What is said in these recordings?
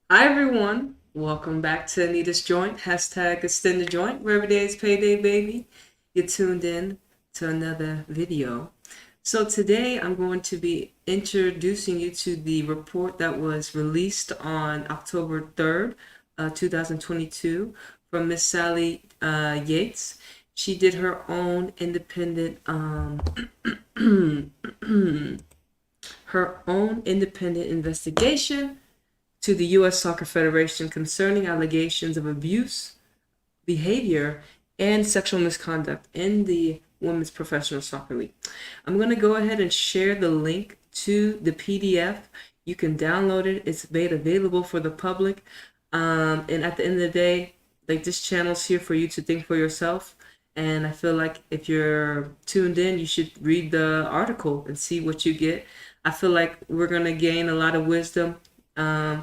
Hi everyone, welcome back to Anita's Joint, hashtag Extendajoint, where every day is payday, baby. You tuned in to another video. So today I'm going to be introducing you to the report that was released on October 3rd, 2022 from Miss Sally Yates. She did her own independent her own independent investigation to the U.S. Soccer Federation concerning allegations of abuse, behavior, and sexual misconduct in the Women's Professional Soccer League. I'm going to go ahead and share the link to the PDF. You can download it. It's made available for the public. And at the end of the day, like, this channel's here for you to think for yourself. And I feel like if you're tuned in, you should read the article and see what you get. I feel like we're going to gain a lot of wisdom um,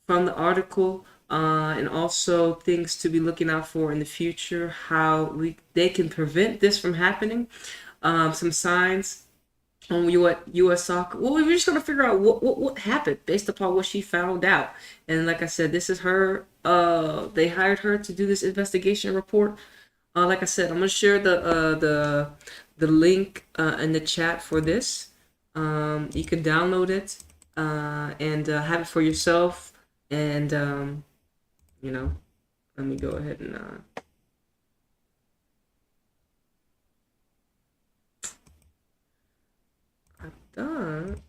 from the article, and also things to be looking out for in the future, how they can prevent this from happening. Some signs on what U.S. soccer. Well, we're just gonna figure out what happened based upon what she found out. And like I said, this is her. They hired her to do this investigation report. Like I said, I'm gonna share the link in the chat for this. You can download it and have it for yourself. And you know, let me go ahead and I've done.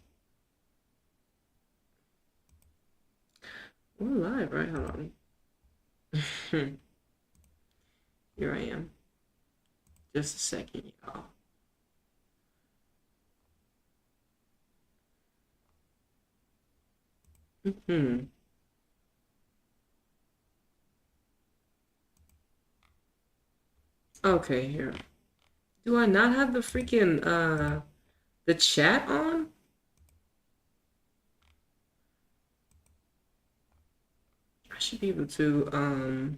We're live, right? Hold on. Here I am. Just a second, y'all. Okay, here. Do I not have the freaking the chat on? I should be able to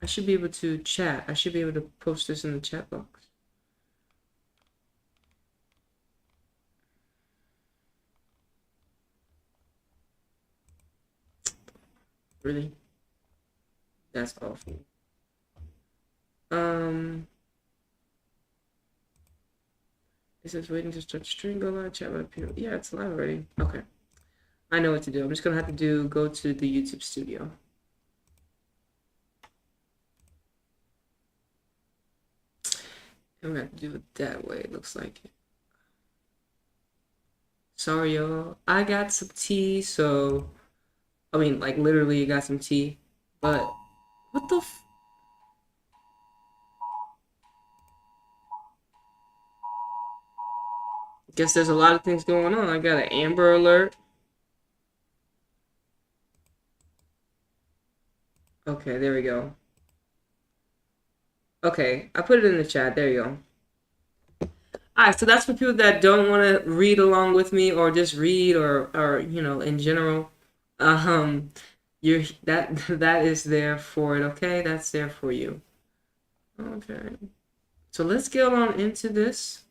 I should be able to chat. I should be able to post this in the chat box. Really? That's awful. It says waiting to start stream, go live, chat with people. Yeah, it's live already. Okay. I know what to do. I'm just gonna have to go to the YouTube studio. I'm gonna have to do it that way, it looks like. Sorry, y'all. I got some tea, so I mean, like, literally got some tea. But what the guess there's a lot of things going on. I got an Amber Alert. Okay, there we go. Okay, I put it in the chat. There you go. Alright, so that's for people that don't want to read along with me, or just read, or in general. Um, you're that is there for it. Okay, that's there for you. Okay, so let's get on into this.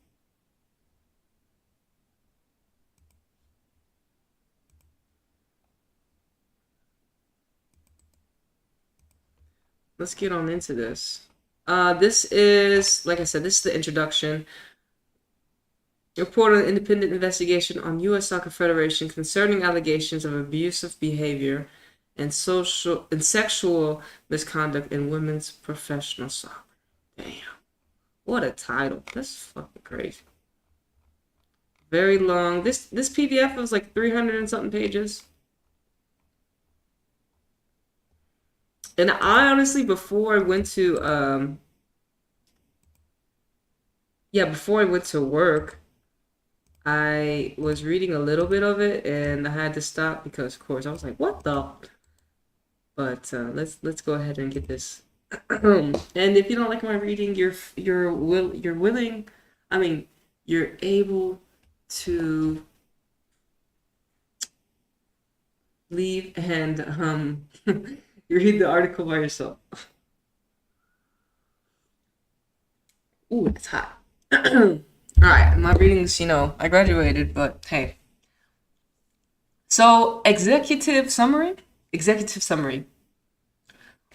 Let's get on into this. This is, like I said, this is the introduction. Report on an independent investigation on U.S. Soccer Federation concerning allegations of abusive behavior and sexual misconduct in women's professional soccer. Damn, what a title! That's fucking crazy. Very long. This PDF was like 300 and something pages. And I honestly, before I went to before I went to work, I was reading a little bit of it, and I had to stop because, of course, I was like, "What the?" But let's go ahead and get this. And if you don't like my reading, you're willing. I mean, you're able to leave and read the article by yourself. Ooh, it's hot. All right, my readings. I graduated, but hey. So, executive summary.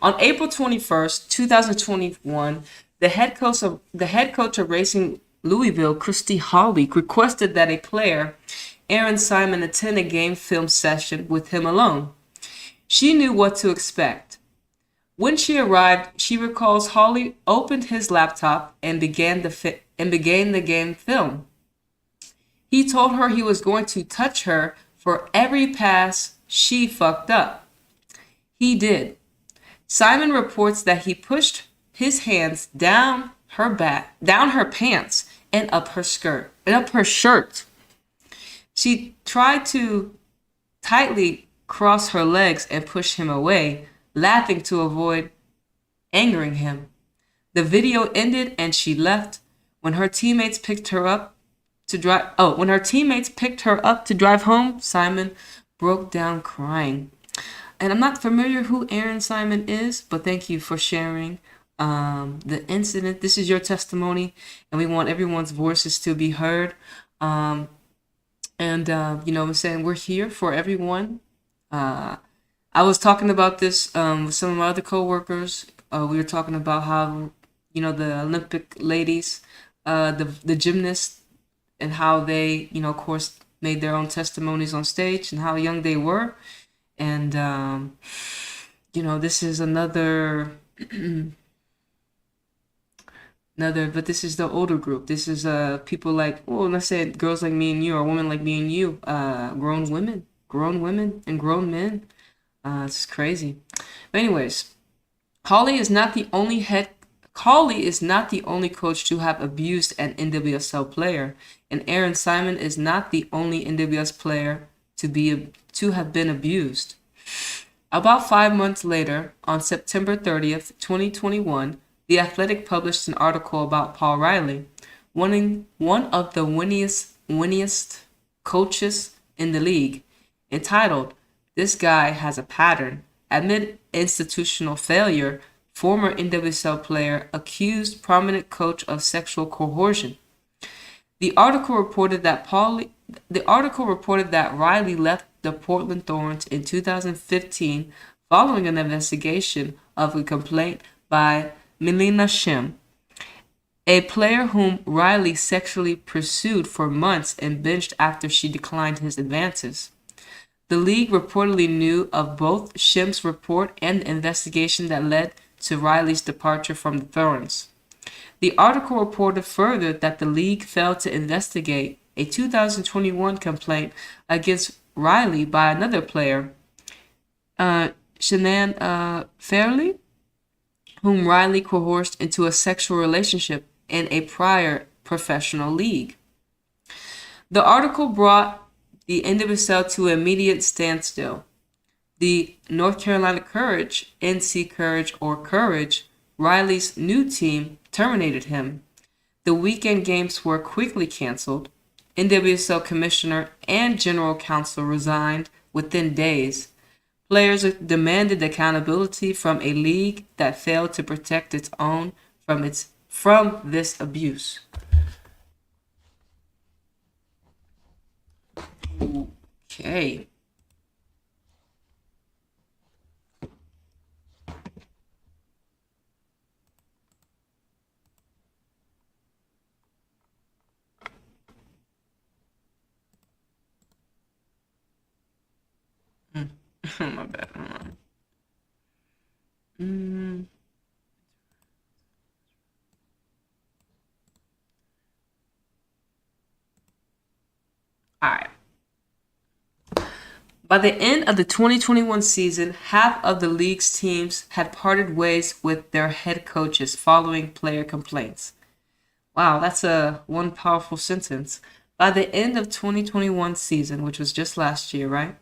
On April 21st, 2021, the head coach of Racing Louisville, Christy Hawley, requested that a player, Aaron Simon, attend a game film session with him alone. She knew what to expect. When she arrived, she recalls Hawley opened his laptop and began the game film. He told her he was going to touch her for every pass she fucked up. He did. Simon reports that he pushed his hands down her pants, and up her shirt. She tried to tightly cross her legs and push him away, laughing to avoid angering him. The video ended and she left. When her teammates picked her up to drive home, Simon broke down crying. And I'm not familiar who Aaron Simon is, but thank you for sharing the incident. This is your testimony, and we want everyone's voices to be heard. I'm saying we're here for everyone. I was talking about this with some of my other coworkers. We were talking about how, the Olympic ladies, the gymnasts, and how they, of course, made their own testimonies on stage and how young they were. And, this is another, but this is the older group. This is people like, well, let's say girls like me and you, or women like me and you, grown women, and grown men. It's crazy. But anyways, Hawley is not the only coach to have abused an NWSL player, and Aaron Simon is not the only NWS player to have been abused. About 5 months later, on September 30th, 2021, The Athletic published an article about Paul Riley, one of the winningest coaches in the league, entitled, "This Guy Has a Pattern." Amid institutional failure, former NWSL player accused prominent coach of sexual coercion. The article reported that Riley left the Portland Thorns in 2015 following an investigation of a complaint by Melina Shim, a player whom Riley sexually pursued for months and benched after she declined his advances. The league reportedly knew of both Shim's report and the investigation that led to Riley's departure from the Thorns. The article reported further that the league failed to investigate a 2021 complaint against Riley by another player, Shanann Fairley, whom Riley coerced into a sexual relationship in a prior professional league. The article brought the NWSL to an immediate standstill. The North Carolina Courage, NC Courage or Courage, Riley's new team, terminated him. The weekend games were quickly canceled. NWSL Commissioner and General Counsel resigned within days. Players demanded accountability from a league that failed to protect its own from this abuse. Okay. My bad. All right. By the end of the 2021 season, half of the league's teams had parted ways with their head coaches following player complaints. Wow, that's one powerful sentence. By the end of 2021 season, which was just last year, right?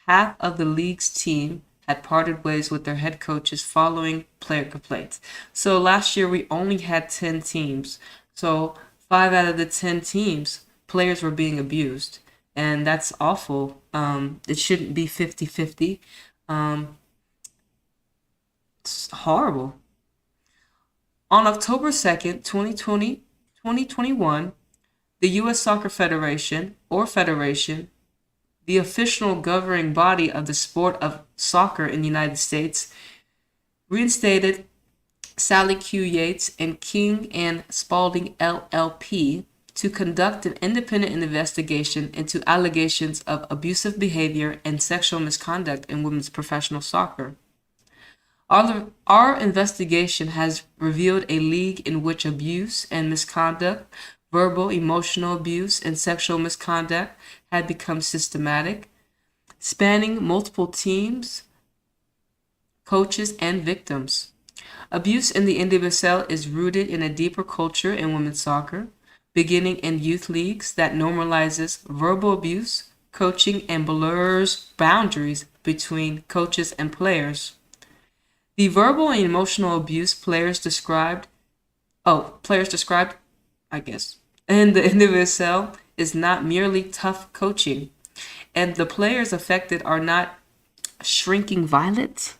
Half of the league's team had parted ways with their head coaches following player complaints. So last year we only had 10 teams. So 5 out of the 10 teams, players were being abused. And that's awful. It shouldn't be 50-50. It's horrible. On October 2nd, 2021, the U.S. Soccer Federation, the official governing body of the sport of soccer in the United States, reinstated Sally Q. Yates and King and Spalding LLP to conduct an independent investigation into allegations of abusive behavior and sexual misconduct in women's professional soccer. Our investigation has revealed a league in which abuse and misconduct, verbal, emotional abuse, and sexual misconduct had become systematic, spanning multiple teams, coaches, and victims. Abuse in the NWSL is rooted in a deeper culture in women's soccer, beginning in youth leagues that normalizes verbal abuse, coaching, and blurs boundaries between coaches and players. The verbal and emotional abuse players described, I guess, in the NWSL is not merely tough coaching, and the players affected are not shrinking violets.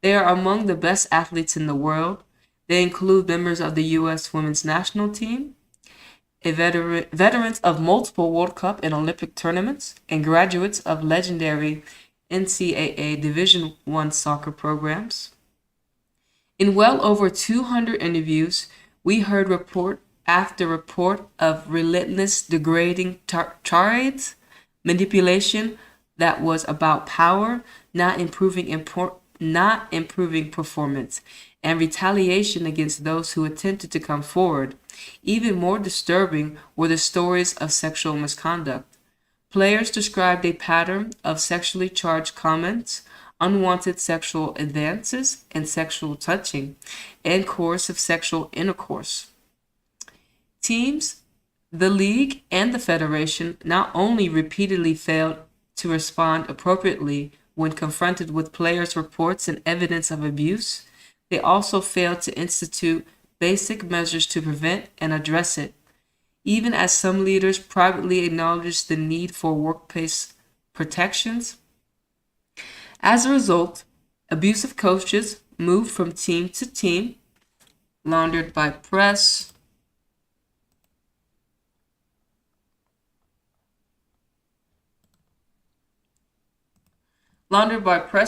They are among the best athletes in the world. They include members of the U.S. women's national team, veterans of multiple World Cup and Olympic tournaments, and graduates of legendary NCAA Division I soccer programs. In well over 200 interviews, we heard report after report of relentless, degrading charades, manipulation that was about power, not improving performance, and retaliation against those who attempted to come forward. Even more disturbing were the stories of sexual misconduct. Players described a pattern of sexually charged comments, unwanted sexual advances, and sexual touching, and coercive sexual intercourse. Teams, the league, and the federation not only repeatedly failed to respond appropriately when confronted with players' reports and evidence of abuse, they also failed to institute basic measures to prevent and address it, even as some leaders privately acknowledged the need for workplace protections. As a result, abusive coaches moved from team to team, laundered by press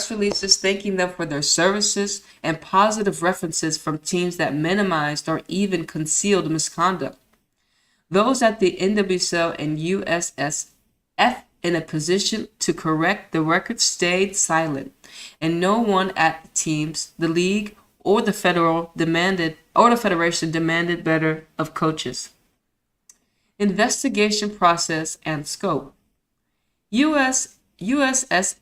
releases thanking them for their services and positive references from teams that minimized or even concealed misconduct. Those at the NWSL and USSF in a position to correct the record stayed silent, and no one at the teams, the league, or the federation demanded better of coaches. Investigation process and scope. USSF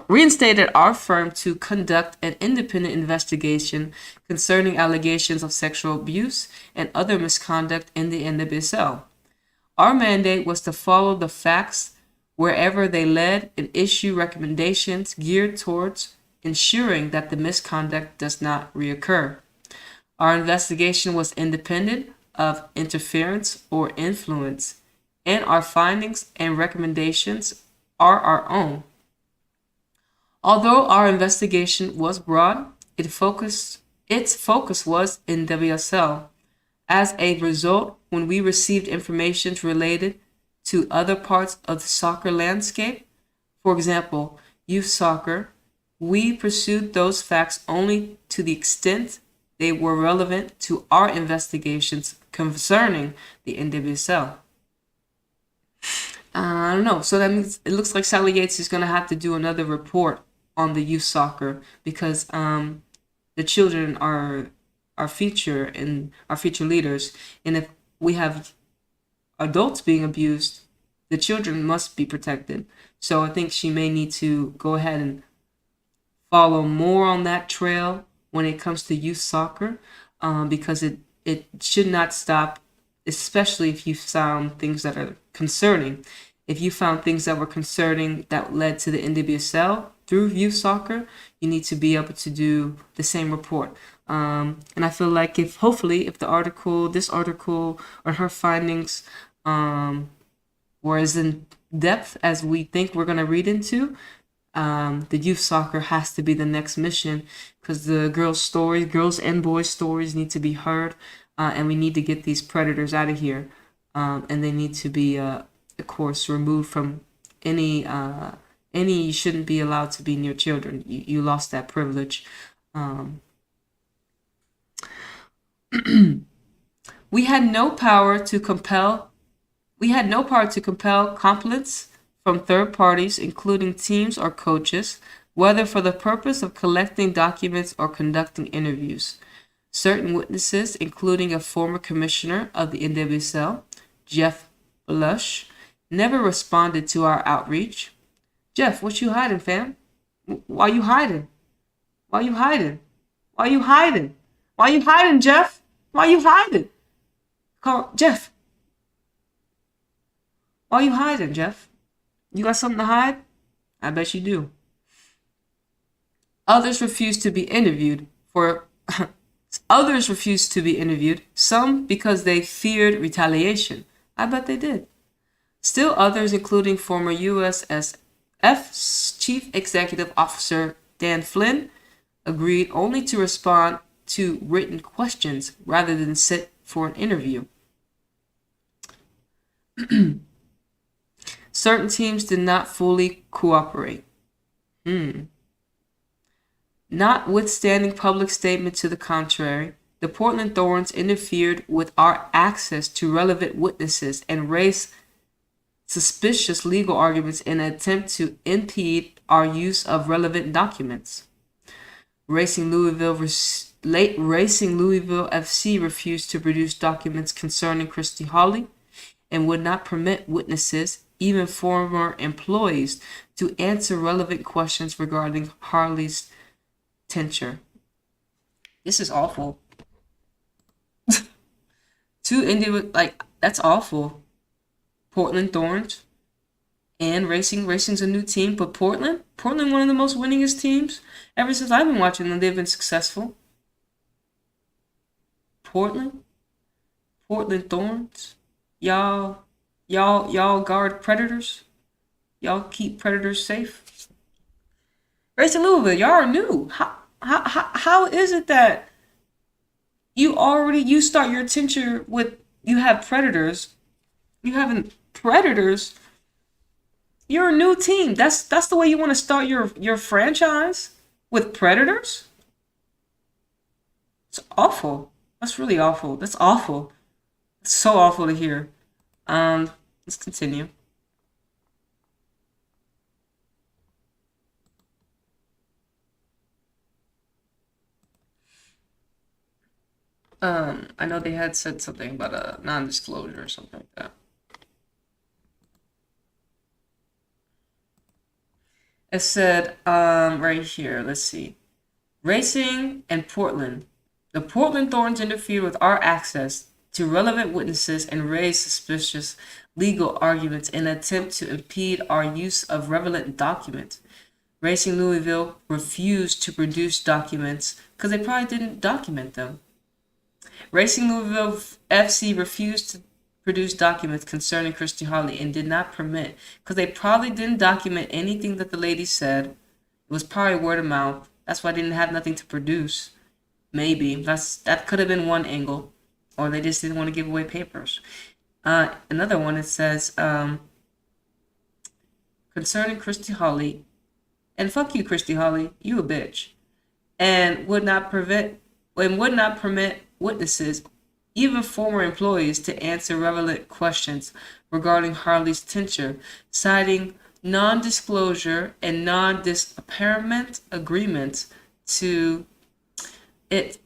reinstated our firm to conduct an independent investigation concerning allegations of sexual abuse and other misconduct in the NWSL. Our mandate was to follow the facts wherever they led and issue recommendations geared towards ensuring that the misconduct does not reoccur. Our investigation was independent of interference or influence, and our findings and recommendations are our own. Although our investigation was broad, its focus was in WSL. As a result, when we received information related to other parts of the soccer landscape, for example, youth soccer, we pursued those facts only to the extent they were relevant to our investigations concerning the NWSL. I don't know. So that means it looks like Sally Yates is going to have to do another report on the youth soccer because the children are our future and our future leaders. And if we have adults being abused, the children must be protected. So I think she may need to go ahead and follow more on that trail when it comes to youth soccer because it should not stop, especially if you found things that are concerning. If you found things that were concerning that led to the NWSL through youth soccer, you need to be able to do the same report. And I feel like if this article or her findings were as in depth as we think we're going to read into, the youth soccer has to be the next mission because the girls and boys stories need to be heard and we need to get these predators out of here. and they need to be, of course, removed from any. You shouldn't be allowed to be near children. You lost that privilege. We had no power to compel complaints from third parties, including teams or coaches, whether for the purpose of collecting documents or conducting interviews. Certain witnesses, including a former commissioner of the NWSL, Jeff Blush, never responded to our outreach. Jeff, what you hiding, fam? Why you hiding? Why you hiding? Why you hiding? Why you hiding, Jeff? Why you hiding? Call Jeff. Why you hiding, Jeff? You got something to hide? I bet you do. Others refused to be interviewed, some because they feared retaliation. I bet they did. Still others, including former USSF Chief Executive Officer Dan Flynn, agreed only to respond to written questions rather than sit for an interview. Certain teams did not fully cooperate. Notwithstanding public statement to the contrary, the Portland Thorns interfered with our access to relevant witnesses and raised suspicious legal arguments in an attempt to impede our use of relevant documents. Racing Louisville FC refused to produce documents concerning Christy Hawley and would not permit witnesses, even former employees, to answer relevant questions regarding Harley's tenure. This is awful. That's awful. Portland Thorns and Racing's a new team, but Portland, one of the most winningest teams ever since I've been watching them. They've been successful. Portland Thorns, y'all guard predators. Y'all keep predators safe. Racing Louisville, y'all are new. How is it that you start your tenure with, you have predators, you haven't predators? You're a new team. That's the way you want to start your franchise, with predators? It's awful. That's really awful. That's awful. It's so awful to hear. Let's continue. I know they had said something about a non-disclosure or something like that. It said, right here, let's see. Racing and Portland. The Portland Thorns interfered with our access to relevant witnesses and raised suspicious legal arguments in an attempt to impede our use of relevant documents. Racing Louisville refused to produce documents because they probably didn't document them. Racing Louisville FC refused to produce documents concerning Christy Hawley and did not permit, because they probably didn't document anything that the lady said. It was probably word of mouth. That's why they didn't have nothing to produce. Maybe. That could have been one angle. Or they just didn't want to give away papers. Another one, it says, concerning Christy Hawley, and fuck you, Christy Hawley, you a bitch, and would not permit witnesses, even former employees, to answer relevant questions regarding Harley's tenure, citing non-disclosure and non-disapparent agreements to it.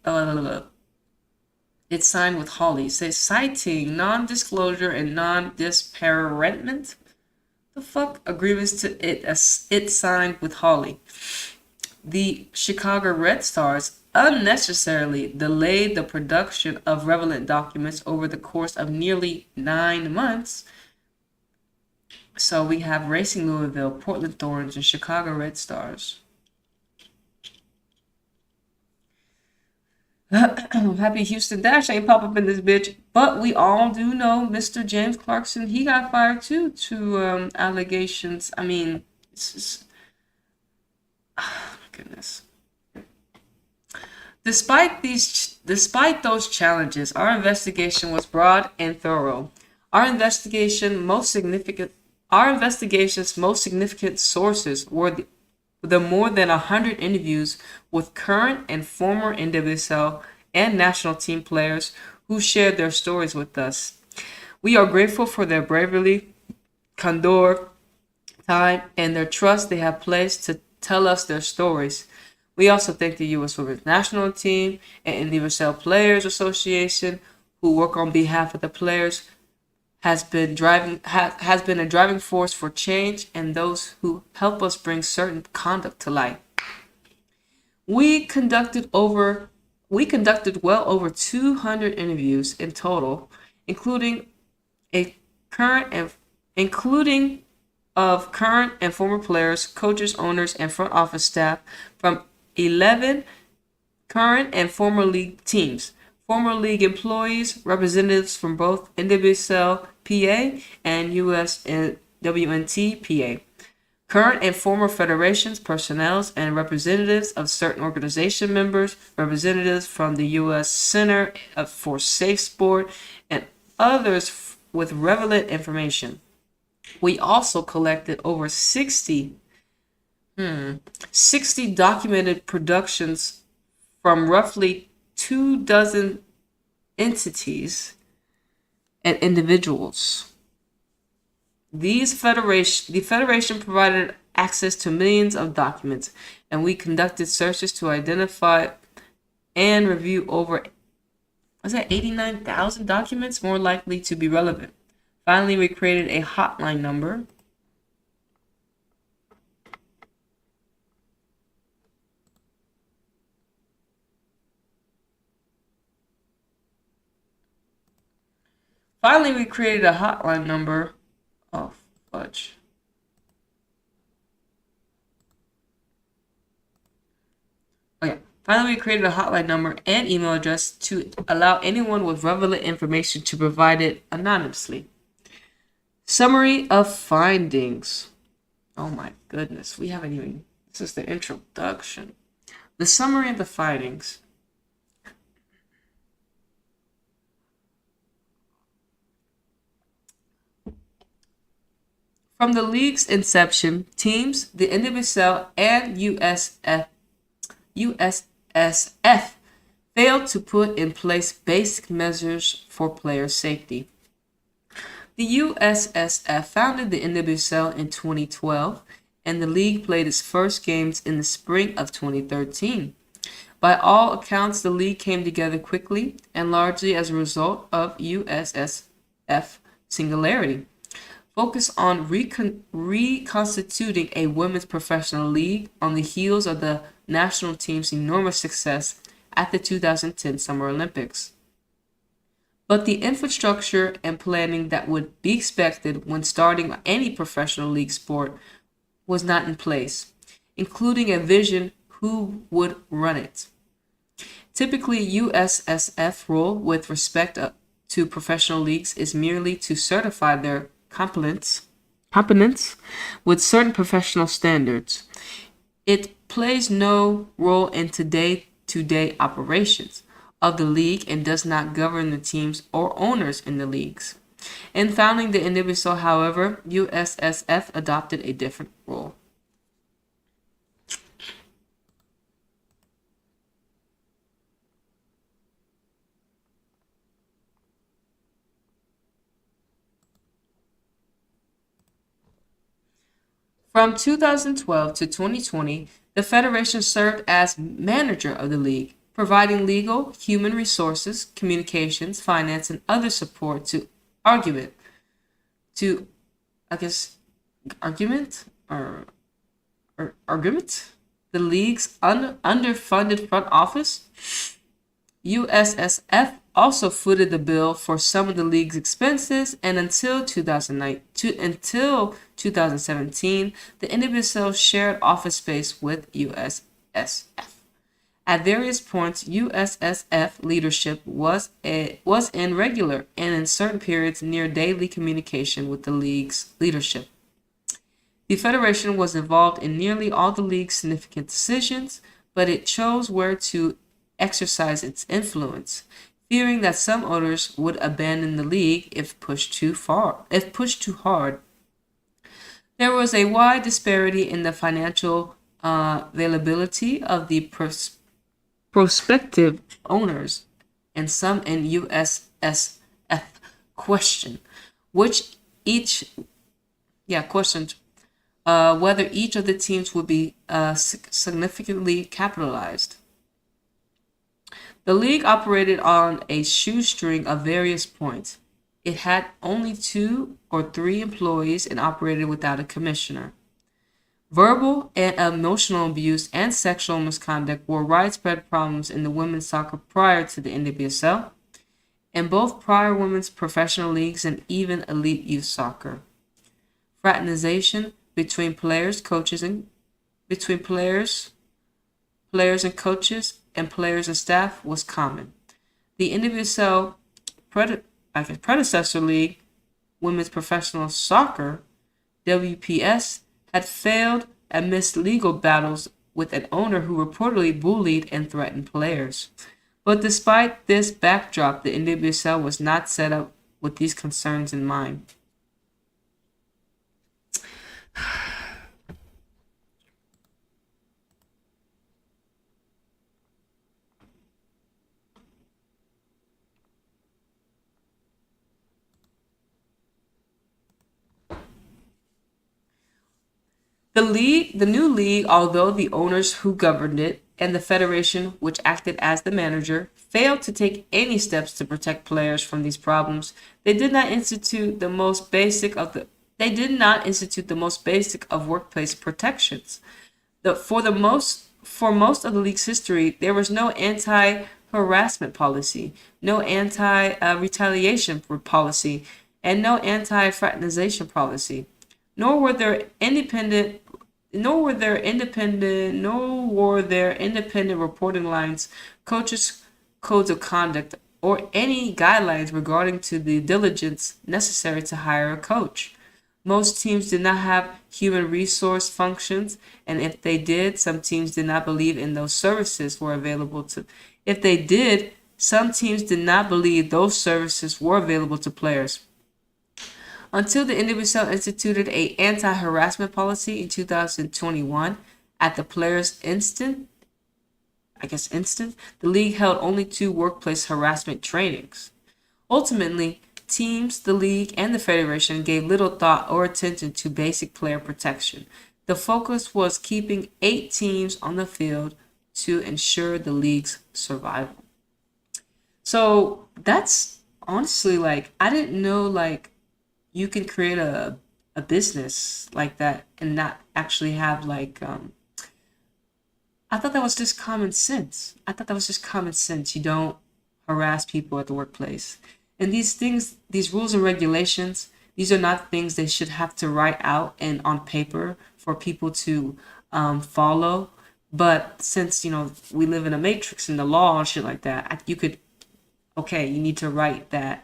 It's signed with Hawley. It says citing non-disclosure and non-disparagement. The fuck agreements to it signed with Hawley. The Chicago Red Stars unnecessarily delayed the production of relevant documents over the course of nearly 9 months. So we have Racing Louisville, Portland Thorns, and Chicago Red Stars. Happy Houston Dash ain't pop up in this bitch, but we all do know Mr. James Clarkson, he got fired too to allegations. I mean, it's just, oh my goodness. Despite those challenges, our investigation was broad and thorough. Our investigation's most significant sources were the more than 100 interviews with current and former NWSL and national team players who shared their stories with us. We are grateful for their bravery, candor, time, and their trust they have placed to tell us their stories. We also thank the U.S. Women's National Team and NWSL Players Association, who work on behalf of the players, has been a driving force for change, and those who help us bring certain conduct to light. We conducted well over 200 interviews in total, including of current and former players, coaches, owners, and front office staff from 11 current and former league teams, former league employees, representatives from both NWSL PA and USWNT PA, current and former federations, personnel, and representatives of certain organization members, representatives from the U.S. Center for Safe Sport, and others with relevant information. We also collected over 60 documented productions from roughly 24 entities and individuals. The Federation provided access to millions of documents, and we conducted searches to identify and review over 89,000 documents more likely to be relevant. Finally, we created a hotline number Oh, fudge. Finally, we created a hotline number and email address to allow anyone with relevant information to provide it anonymously. Summary of findings. Oh my goodness, this is the introduction. The summary of the findings. From the league's inception, teams, the NWSL, and USSF failed to put in place basic measures for player safety. The USSF founded the NWSL in 2012, and the league played its first games in the spring of 2013. By all accounts, the league came together quickly and largely as a result of USSF singularity. Focus on reconstituting a women's professional league on the heels of the national team's enormous success at the 2010 Summer Olympics. But the infrastructure and planning that would be expected when starting any professional league sport was not in place, including a vision who would run it. Typically, USSF role with respect to professional leagues is merely to certify their competence with certain professional standards. It plays no role in day-to-day operations of the league and does not govern the teams or owners in the leagues. In founding the NWSL, however, USSF adopted a different role. From 2012 to 2020, the Federation served as manager of the league, providing legal, human resources, communications, finance, and other support to argument the league's underfunded front office. USSF also footed the bill for some of the league's expenses, and until 2017, the NWSL shared office space with USSF. At various points, USSF leadership was in regular and in certain periods near daily communication with the league's leadership. The Federation was involved in nearly all the league's significant decisions, but it chose where to exercise its influence, fearing that some owners would abandon the league if pushed too hard. There was a wide disparity in the financial availability of the prospective owners, and some in USSF which each questioned whether each of the teams would be significantly capitalized. The league operated on a shoestring of various points. It had only 2 or 3 employees and operated without a commissioner. Verbal and emotional abuse and sexual misconduct were widespread problems in the women's soccer prior to the NWSL, and both prior women's professional leagues and even elite youth soccer. Fraternization between players, players and coaches, and players and staff was common. The NWSL predecessor league, Women's Professional Soccer, WPS, had failed amidst legal battles with an owner who reportedly bullied and threatened players. But despite this backdrop, the NWSL was not set up with these concerns in mind. The new league, although the owners who governed it and the federation, which acted as the manager, failed to take any steps to protect players from these problems, they did not institute the most basic of workplace protections. For most of the league's history, there was no anti-harassment policy, no anti-retaliation policy, and no anti-fraternization policy. Nor were there independent reporting lines, coaches' codes of conduct, or any guidelines regarding to the diligence necessary to hire a coach. Most teams did not have human resource functions, and if they did, some teams did not believe in those services were available to. If they did, some teams did not believe those services were available to players. Until the NWSL instituted an anti-harassment policy in 2021 at the players' instant, the league held only 2 workplace harassment trainings. Ultimately, teams, the league, and the federation gave little thought or attention to basic player protection. The focus was keeping 8 teams on the field to ensure the league's survival. So that's honestly, I didn't know, you can create a business like that and not actually have I thought that was just common sense. You don't harass people at the workplace. And these things, these rules and regulations, these are not things they should have to write out and on paper for people to follow. But since, we live in a matrix in the law and shit like that, you need to write that.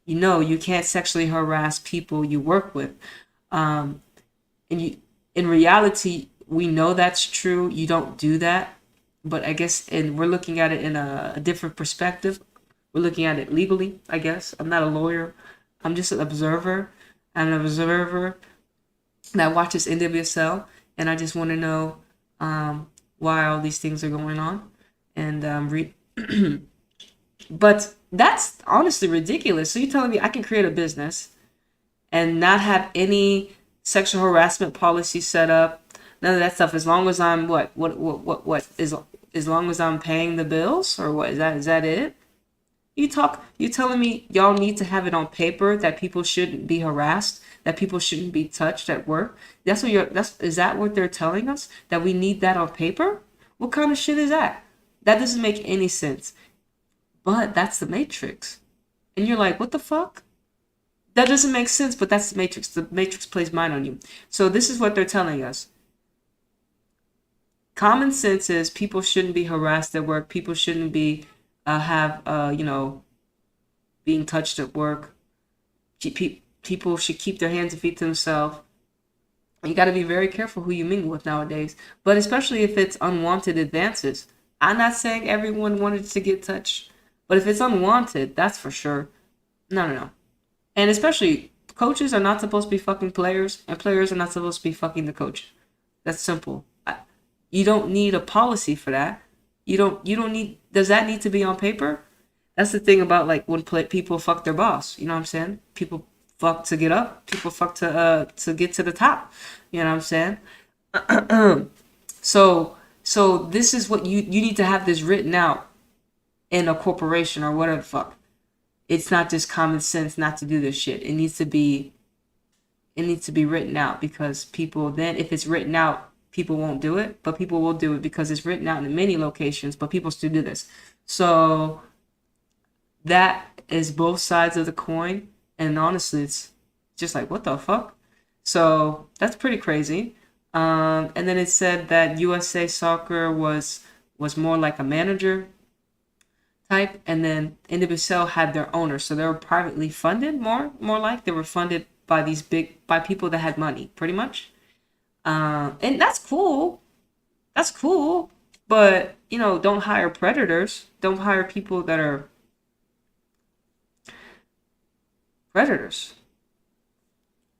You can't sexually harass people you work with. In reality, we know that's true. You don't do that. But I guess, and we're looking at it in a different perspective. We're looking at it legally, I guess. I'm not a lawyer. I'm just an observer. I'm an observer that watches NWSL. And I just want to know why all these things are going on. And but that's honestly ridiculous. So you're telling me I can create a business and not have any sexual harassment policy set up, none of that stuff, as long as I'm as long as I'm paying the bills, or what? Is that it? You telling me y'all need to have it on paper that people shouldn't be harassed, that people shouldn't be touched at work? Is that what they're telling us? That we need that on paper? What kind of shit is that? That doesn't make any sense. But that's the Matrix. And you're like, what the fuck? That doesn't make sense, but that's the Matrix. The Matrix plays mind on you. So this is what they're telling us. Common sense is people shouldn't be harassed at work. People shouldn't be being touched at work. People should keep their hands and feet to themselves. You got to be very careful who you mingle with nowadays. But especially if it's unwanted advances. I'm not saying everyone wanted to get touched But if it's unwanted, that's for sure. No. And especially, coaches are not supposed to be fucking players, and players are not supposed to be fucking the coach. That's simple. You don't need a policy for that. You don't need. Does that need to be on paper? That's the thing about like when people fuck their boss. You know what I'm saying? People fuck to get up. People fuck to get to the top. You know what I'm saying? So this is what you need to have this written out in a corporation or whatever the fuck. It's not just common sense not to do this shit. It needs to be written out, because people then, if it's written out, people won't do it, but people will do it because it's written out in many locations, but people still do this. So that is both sides of the coin, and honestly, it's just like, what the fuck? So that's pretty crazy. And then it said that USA Soccer was more like a manager type, and then NWSL had their owners, so they were privately funded, more like they were funded by by people that had money, pretty much. And that's cool. That's cool. But, don't hire predators. Don't hire people that are predators.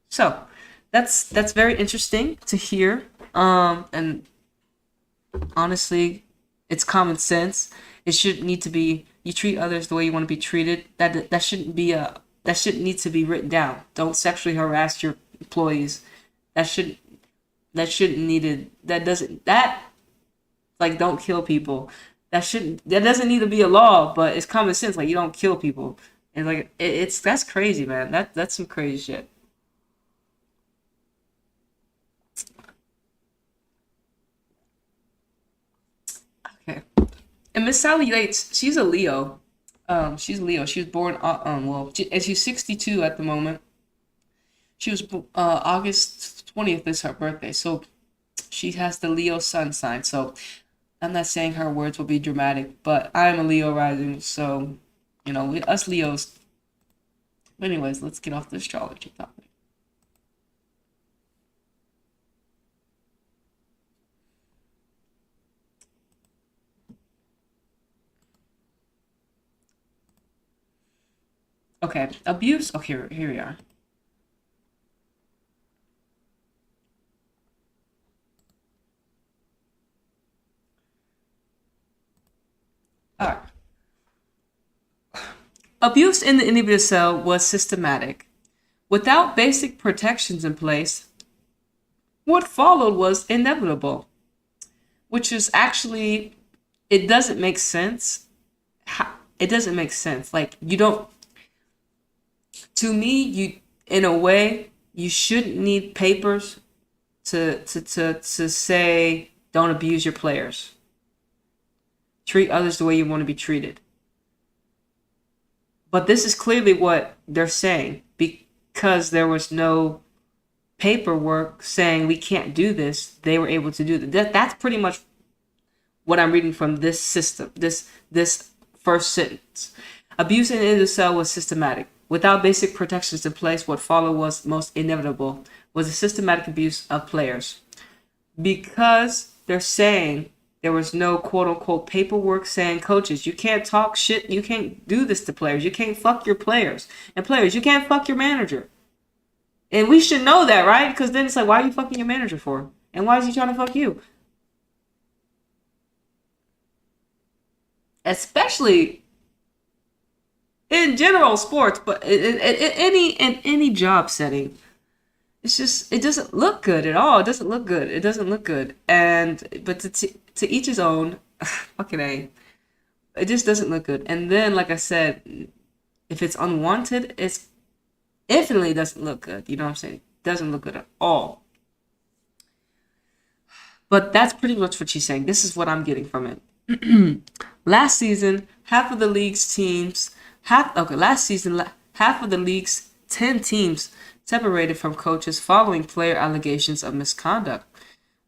So that's very interesting to hear. And honestly, it's common sense. It shouldn't need to be, you treat others the way you want to be treated. That shouldn't need to be written down. Don't sexually harass your employees. That like, don't kill people. That doesn't need to be a law, but it's common sense. Like, you don't kill people. And like, that's crazy, man. That's some crazy shit. Okay. And Miss Sally Yates, she's a Leo. She's Leo. She was born and she's 62 at the moment. She was August 20th is her birthday, so she has the Leo sun sign. So I'm not saying her words will be dramatic, but I'm a Leo rising, so us Leos. Anyways, let's get off the astrology topic. Okay, abuse. Oh, here we are. All right. Abuse in the individual cell was systematic. Without basic protections in place, what followed was inevitable, which is actually, it doesn't make sense. It doesn't make sense. Like, you don't, to me, in a way, you shouldn't need papers to say don't abuse your players. Treat others the way you want to be treated. But this is clearly what they're saying, because there was no paperwork saying we can't do this. They were able to do that. That's pretty much what I'm reading from this system. This first sentence. Abuse in the cell was systematic. Without basic protections in place, what followed was most inevitable, was a systematic abuse of players. Because they're saying there was no quote-unquote paperwork saying, coaches, you can't talk shit, you can't do this to players, you can't fuck your players. And players, you can't fuck your manager. And we should know that, right? Because then it's like, why are you fucking your manager for? And why is he trying to fuck you? Especially in general sports, but in any job setting. It's just, it doesn't look good at all. It doesn't look good. It doesn't look good. But to each his own. Fucking A. It just doesn't look good. And then, like I said, if it's unwanted, it's infinitely doesn't look good. You know what I'm saying? It doesn't look good at all. But that's pretty much what she's saying. This is what I'm getting from it. Last season, half of the league's 10 teams separated from coaches following player allegations of misconduct.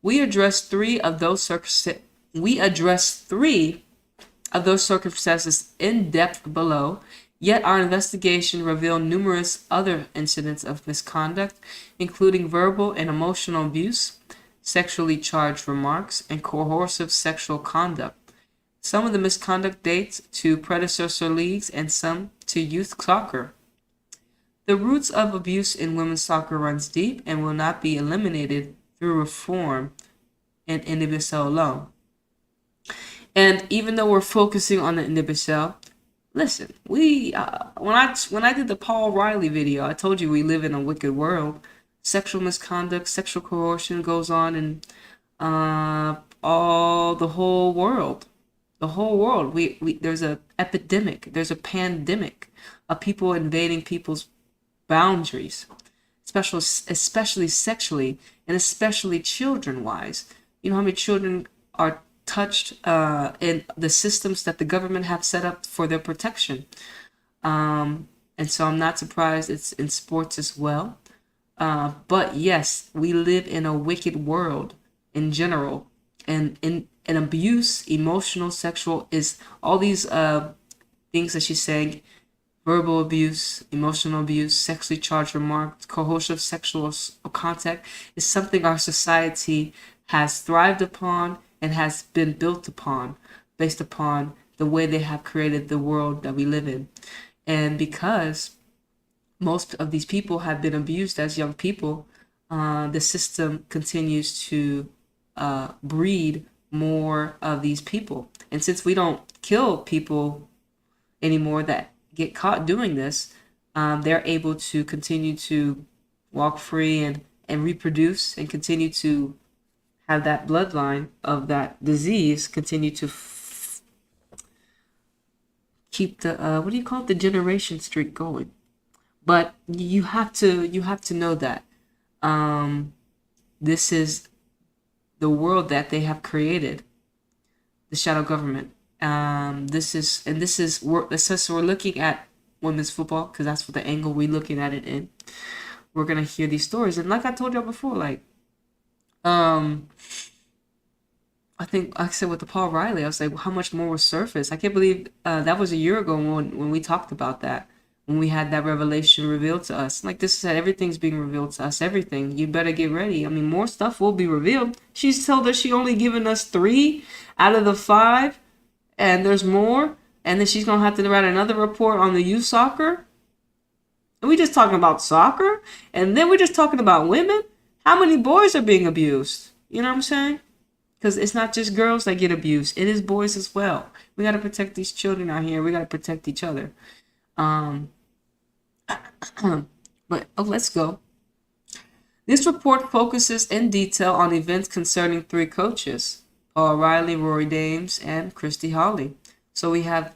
We addressed three of those circumstances in depth below, yet our investigation revealed numerous other incidents of misconduct, including verbal and emotional abuse, sexually charged remarks, and coercive sexual conduct. Some of the misconduct dates to predecessor leagues and some to youth soccer. The roots of abuse in women's soccer runs deep and will not be eliminated through reform in NWSL alone. And even though we're focusing on the NWSL, listen, we when I did the Paul Riley video, I told you we live in a wicked world. Sexual misconduct, sexual coercion goes on in all the whole world. The whole world. We there's a epidemic. There's a pandemic of people invading people's boundaries, especially sexually and especially children-wise. You know how many children are touched in the systems that the government have set up for their protection. And so I'm not surprised it's in sports as well. But yes, we live in a wicked world in general. And in abuse, emotional, sexual, is all these things that she's saying: verbal abuse, emotional abuse, sexually charged remarks, coercive sexual contact, is something our society has thrived upon and has been built upon based upon the way they have created the world that we live in. And because most of these people have been abused as young people, the system continues to breed more of these people. And since we don't kill people anymore that get caught doing this, they're able to continue to walk free and reproduce and continue to have that bloodline of that disease continue to keep the what do you call it, the generation streak going. But you have to know that this is the world that they have created, the shadow government. This is we're looking at women's football because that's what the angle we're looking at it in. We're gonna hear these stories, and like I told y'all before, like I think I said with the Paul Riley, I was like, how much more will surface? I can't believe that was a year ago when we talked about that, when we had that revelation revealed to us. Like this said, everything's being revealed to us. Everything. You better get ready. I mean, more stuff will be revealed. She's told us she only given us 3 out of the 5, and there's more. And then she's gonna have to write another report on the youth soccer. And we just talking about soccer, and then we're just talking about women. How many boys are being abused? You know what I'm saying? Because it's not just girls that get abused. It is boys as well. We got to protect these children out here. We got to protect each other. But let's go. This report focuses in detail on events concerning 3 coaches: Paul Riley, Rory Dames, and Christy Hawley. So we have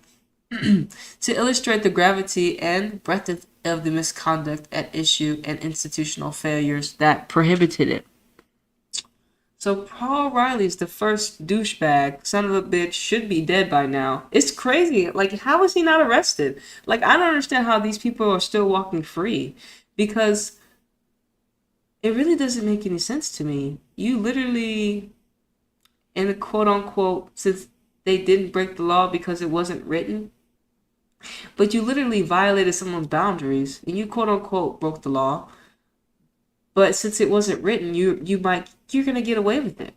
to illustrate the gravity and breadth of the misconduct at issue and institutional failures that prohibited it. So Paul Riley's the first douchebag, son of a bitch, should be dead by now. It's crazy. Like, how is he not arrested? Like, I don't understand how these people are still walking free, because it really doesn't make any sense to me. You literally, in a quote unquote, since they didn't break the law because it wasn't written, but you literally violated someone's boundaries and you quote unquote broke the law. But since it wasn't written, you're gonna get away with it.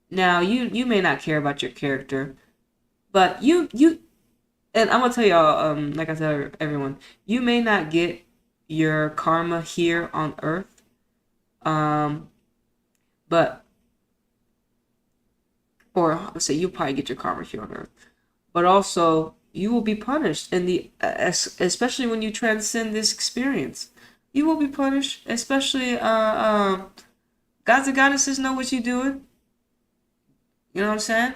Now you may not care about your character, but you and I'm gonna tell y'all, like I tell everyone, you may not get your karma here on Earth, but or let's say you'll probably get your karma here on Earth, but also you will be punished in the especially when you transcend this experience. You will be punished, especially gods and goddesses know what you're doing. You know what I'm saying?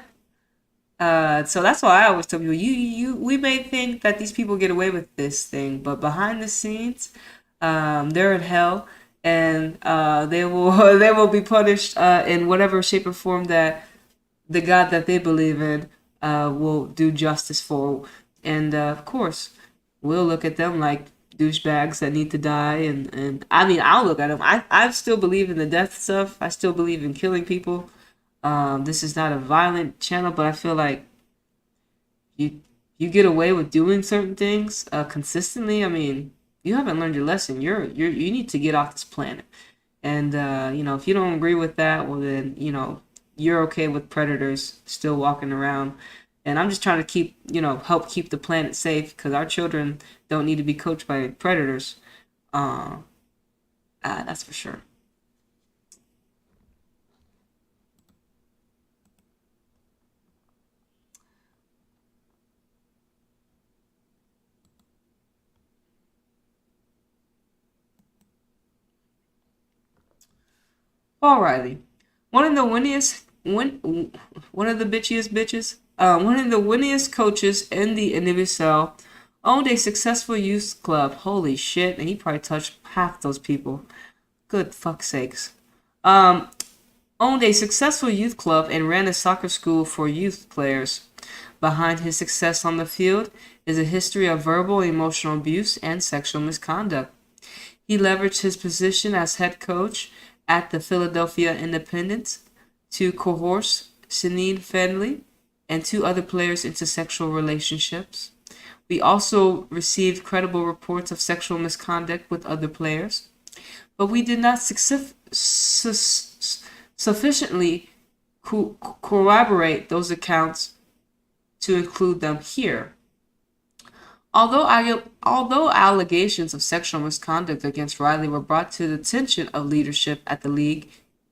So that's why I always tell people, we may think that these people get away with this thing, but behind the scenes, they're in hell, and they will be punished in whatever shape or form that the God that they believe in will do justice for. And of course, we'll look at them like douchebags that need to die, and I mean, I'll look at them. I still believe in the death stuff. I still believe in killing people. This is not a violent channel, but I feel like you get away with doing certain things consistently. I mean, you haven't learned your lesson. You need to get off this planet. And if you don't agree with that, well then, you're okay with predators still walking around And I'm just trying to keep, help keep the planet safe because our children don't need to be coached by predators. That's for sure. Paul Riley, one of the winniest, one of the bitchiest bitches, one of the winniest coaches in the NWSL, owned a successful youth club. Holy shit! And he probably touched half those people. Good fuck sakes. Um, Owned a successful youth club and ran a soccer school for youth players. Behind his success on the field is a history of verbal and emotional abuse and sexual misconduct. He leveraged his position as head coach at the Philadelphia Independent to coerce Sinead Fendley and two other players into sexual relationships. We also received credible reports of sexual misconduct with other players, but we did not sufficiently corroborate those accounts to include them here. Although allegations of sexual misconduct against Riley were brought to the attention of leadership at the league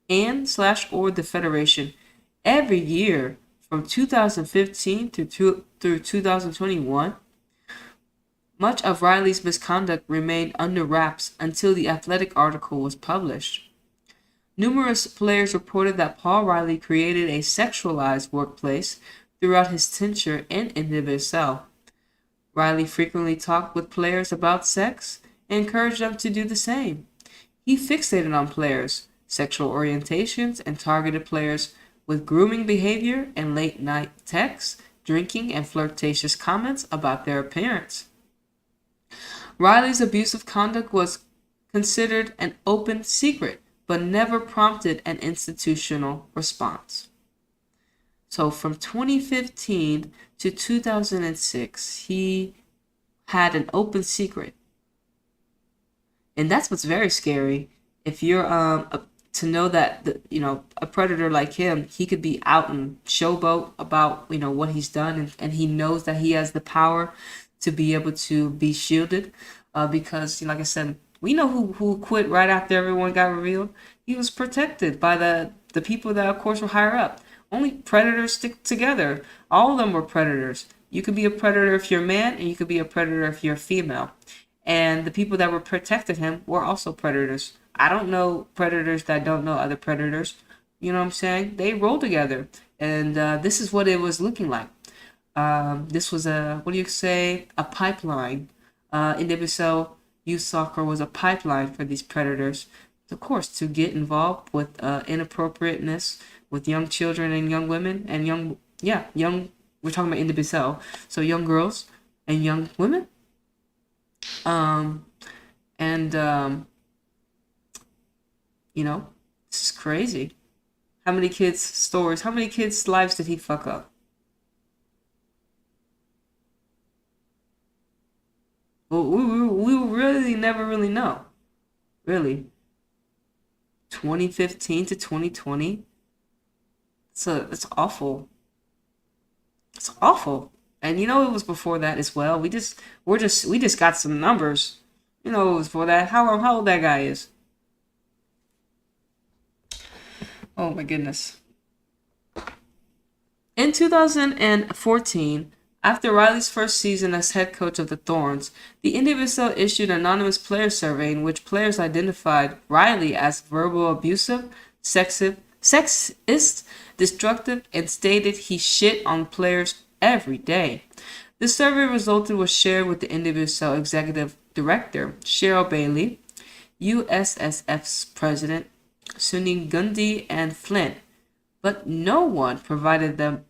and/or the federation every year from 2015 through 2021, much of Riley's misconduct remained under wraps until the Athletic article was published. Numerous players reported that Paul Riley created a sexualized workplace throughout his tenure in NWSL. Riley frequently talked with players about sex and encouraged them to do the same. He fixated on players' sexual orientations and targeted players with grooming behavior and late-night texts, drinking, and flirtatious comments about their appearance. Riley's abusive conduct was considered an open secret, but never prompted an institutional response. So from 2015 to 2006, he had an open secret. And that's what's very scary. If you're to know that a predator like him, he could be out and showboat about what he's done, and he knows that he has the power to be able to be shielded, because like I said, we know who quit right after everyone got revealed. He was protected by the people that of course were higher up. Only predators stick together. All of them were predators. You could be a predator if you're a man, and you could be a predator if you're a female. And the people that were protected him were also predators. I don't know predators that don't know other predators. You know what I'm saying? They roll together. And this is what it was looking like. This was a pipeline. NWSL youth soccer was a pipeline for these predators, of course, to get involved with inappropriateness with young children and young women and we're talking about NWSL, so young girls and young women. And this is crazy. How many kids' lives did he fuck up? Well, we really never really know. Really. 2015 to 2020. It's awful. It's awful. And it was before that as well. We just got some numbers. It was before that. How old that guy is. Oh my goodness. In 2014, after Riley's first season as head coach of the Thorns, the NWSL issued an anonymous player survey in which players identified Riley as verbal abusive, sexist, destructive, and stated he shit on players every day. The survey results was shared with the NWSL executive director, Cheryl Bailey, USSF's president, Sunny Gundy, and Flint, but no one provided them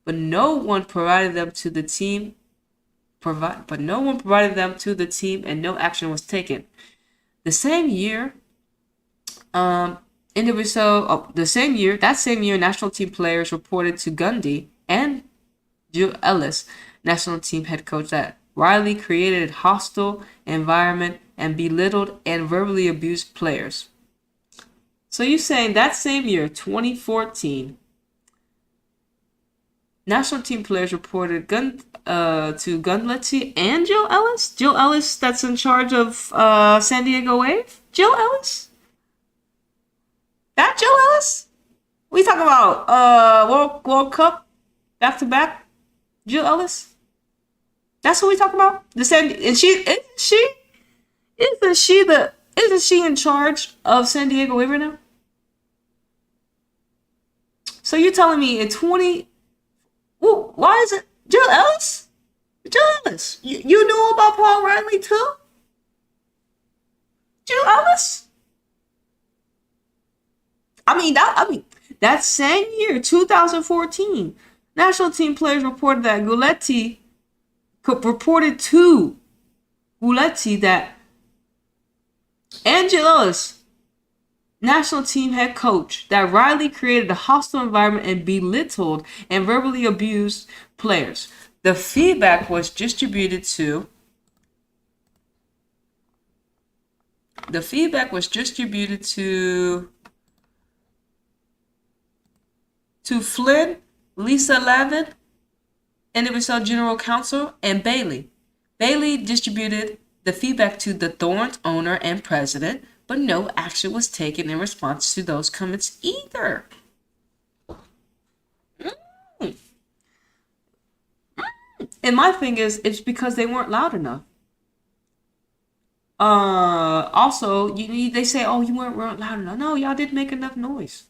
to the team. And no action was taken. The same year, national team players reported to Gundy and Jill Ellis, national team head coach, that Riley created a hostile environment and belittled and verbally abused players. So you're saying that same year, 2014, National team players reported to Gunletti and Jill Ellis. Jill Ellis, that's in charge of San Diego Wave. Jill Ellis. That Jill Ellis. We talking about World Cup back to back. Jill Ellis. That's what we talking about. The San and isn't she in charge of San Diego Wave right now? So you're telling me in 20? Well, why is it Jill Ellis? Jill Ellis. You knew about Paul Riley too? Jill Ellis. That same year, 2014, national team players reported that Guletti that Angel Ellis, national team head coach, that Riley created a hostile environment and belittled and verbally abused players. The feedback was distributed to Flynn, Lisa Lavin, NWSL General Counsel, and Bailey. Bailey distributed the feedback to the Thorns owner and president, but no action was taken in response to those comments either. And my thing is, it's because they weren't loud enough. Also, they say, oh, you weren't loud enough. No, y'all didn't make enough noise.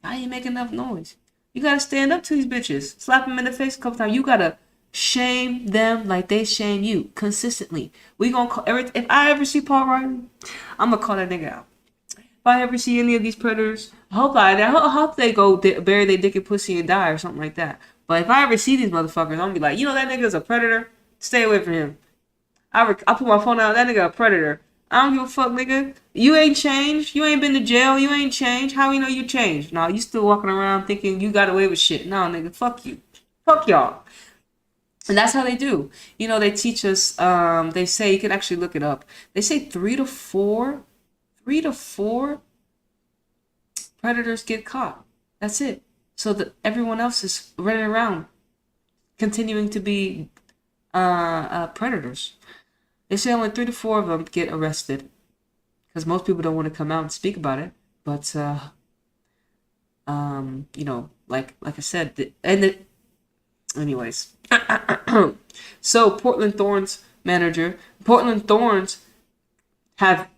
Y'all didn't make enough noise. You gotta stand up to these bitches. Slap them in the face a couple times. You gotta shame them like they shame you consistently. We gonna call if I ever see Paul Riley, I'm gonna call that nigga out. If I ever see any of these predators, I hope they go bury their dick and pussy and die or something like that. But if I ever see these motherfuckers, I'm gonna be like, that nigga's a predator. Stay away from him. I put my phone out. That nigga a predator. I don't give a fuck, nigga. You ain't changed. You ain't been to jail. You ain't changed. How we know you changed? No, you still walking around thinking you got away with shit. No, nigga, fuck you. Fuck y'all. And that's how they do. They teach us, they say, you can actually look it up. They say 3 to 4 predators get caught. That's it. So that everyone else is running around continuing to be predators. They say only 3 to 4 of them get arrested because most people don't want to come out and speak about it. But, like I said, anyways. So Portland Thorns have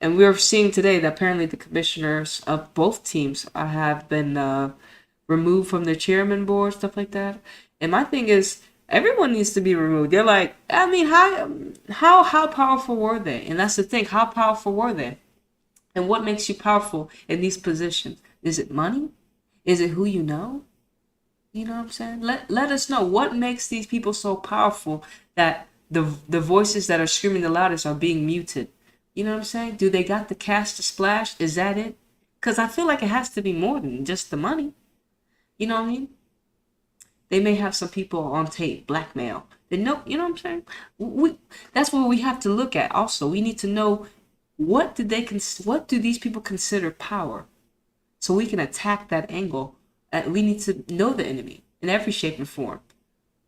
and we're seeing today that apparently the commissioners of both teams have been removed from their chairman board, stuff like that. And my thing is, everyone needs to be removed. They're like, how powerful were they? And that's the thing. How powerful were they? And what makes you powerful in these positions? Is it money? Is it who you know? You know what I'm saying? Let us know what makes these people so powerful that the voices that are screaming the loudest are being muted. You know what I'm saying? Do they got the cash to splash? Is that it? Because I feel like it has to be more than just the money. You know what I mean? They may have some people on tape, blackmail. They know, you know what I'm saying? That's what we have to look at. Also, we need to know what do these people consider power, so we can attack that angle. We need to know the enemy in every shape and form,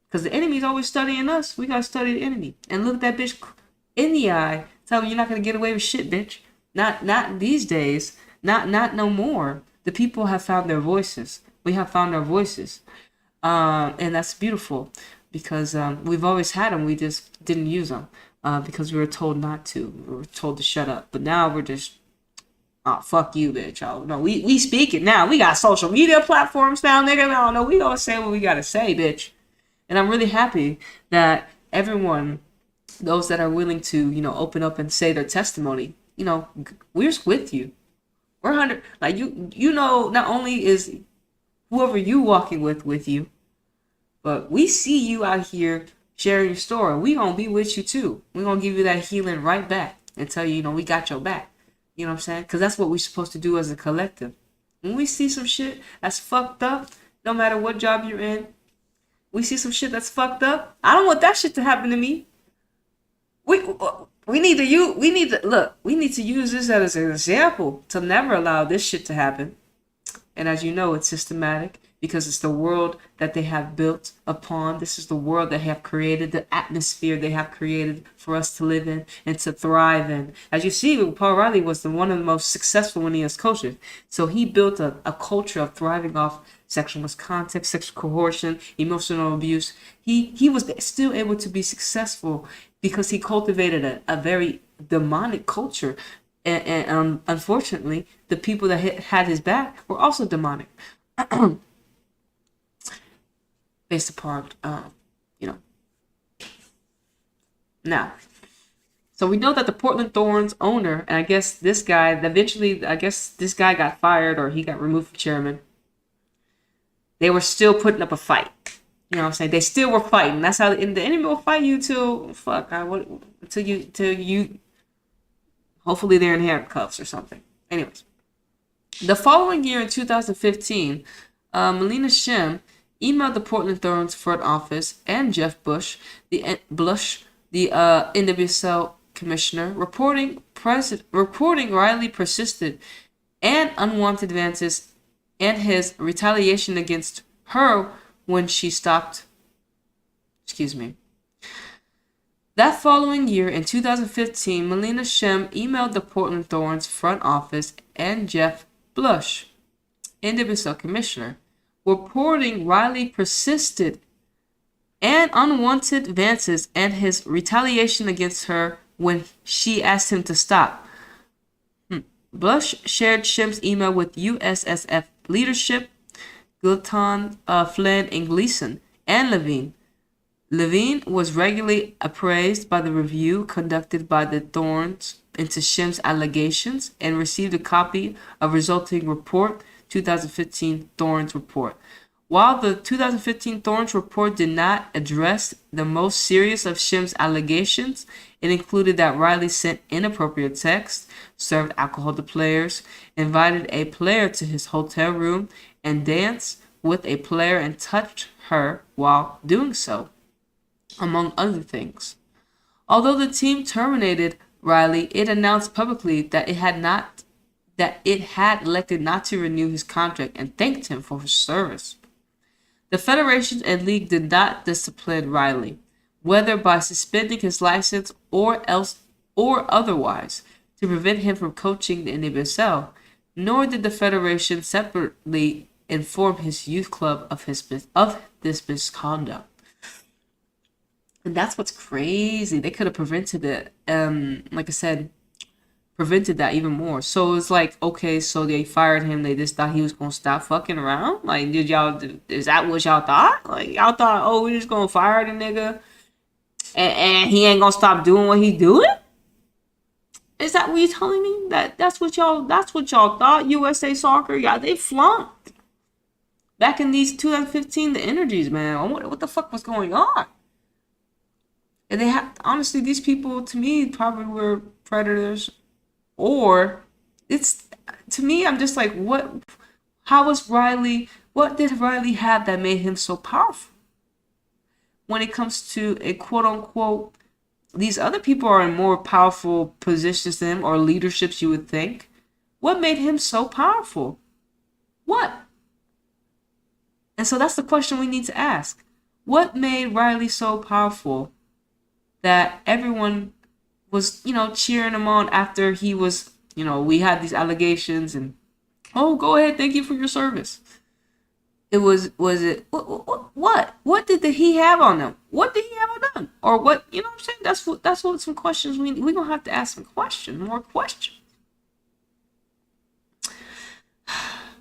because the enemy is always studying us. We gotta study the enemy and look that bitch in the eye. Tell them you're not gonna get away with shit, bitch. Not these days. Not no more. The people have found their voices. We have found our voices. And that's beautiful, because we've always had them. We just didn't use them because we were told not to. We were told to shut up. But now we're just, fuck you, bitch. Oh, no, we speak it now. We got social media platforms now, nigga. No, we gonna say what we gotta say, bitch. And I'm really happy that everyone, those that are willing to, open up and say their testimony, we're with you. We're 100. Like not only is whoever you walking with you, but we see you out here sharing your story. We gonna be with you too. We gonna give you that healing right back and tell you, we got your back. You know what I'm saying? Because that's what we're supposed to do as a collective. When we see some shit that's fucked up, no matter what job you're in, we see some shit that's fucked up. I don't want that shit to happen to me. We need to use this as an example to never allow this shit to happen. And as you know, it's systematic. because it's the world that they have built upon. This is the world they have created, the atmosphere they have created for us to live in and to thrive in. As you see, Paul Riley was one of the most successful when he was coaches. So he built a culture of thriving off sexual misconduct, sexual coercion, emotional abuse. He was still able to be successful because he cultivated a very demonic culture. And unfortunately, the people that had his back were also demonic. Based upon, Now, so we know that the Portland Thorns owner, and I guess this guy, this guy got fired or he got removed from chairman. They were still putting up a fight. You know what I'm saying? They still were fighting. That's how the enemy will fight you till you. Hopefully they're in handcuffs or something. Anyways, the following year in 2015, Melina Shem emailed the Portland Thorns front office and Jeff Bush, the NWSL commissioner, reporting Riley persisted and unwanted advances and his retaliation against her when she stopped. That following year, in 2015, Melina Shem emailed the Portland Thorns front office and Jeff Bush, NWSL commissioner, reporting Riley persisted and unwanted advances and his retaliation against her when she asked him to stop. Bush shared Shem's email with USSF leadership, Gilton, Flynn, and Gleason, and Levine. Levine was regularly appraised by the review conducted by the Thorns into Shem's allegations and received a copy of resulting report, 2015 Thorns report. While the 2015 Thorns report did not address the most serious of Shem's allegations, it included that Riley sent inappropriate texts, served alcohol to players, invited a player to his hotel room, and danced with a player and touched her while doing so, among other things. Although the team terminated Riley, it announced publicly that it had elected not to renew his contract and thanked him for his service. The federation and league did not discipline Riley, whether by suspending his license or otherwise, to prevent him from coaching the NWSL, nor did the federation separately inform his youth club of this misconduct. And that's what's crazy. They could have prevented it. Like I said, prevented that even more. So it's like, okay, so they fired him. They just thought he was gonna stop fucking around. Like, is that what y'all thought? Like, y'all thought, oh, we're just gonna fire the nigga, and he ain't gonna stop doing what he doing? Is that what you're telling me? That's what y'all thought? USA Soccer, yeah, they flunked. Back in these 2015, the energies, man. What the fuck was going on? And they have, honestly, these people, to me, probably were predators. Or, to me, I'm just like, what did Riley have that made him so powerful? When it comes to a quote unquote, these other people are in more powerful positions than him, or leaderships, you would think. What made him so powerful? What? And so that's the question we need to ask. What made Riley so powerful that everyone was, cheering him on after he was, we had these allegations and, oh, go ahead, thank you for your service. Was it, what did he have on them? What did he have on them? Or what, you know what I'm saying? That's what some questions we're going to have to ask more questions.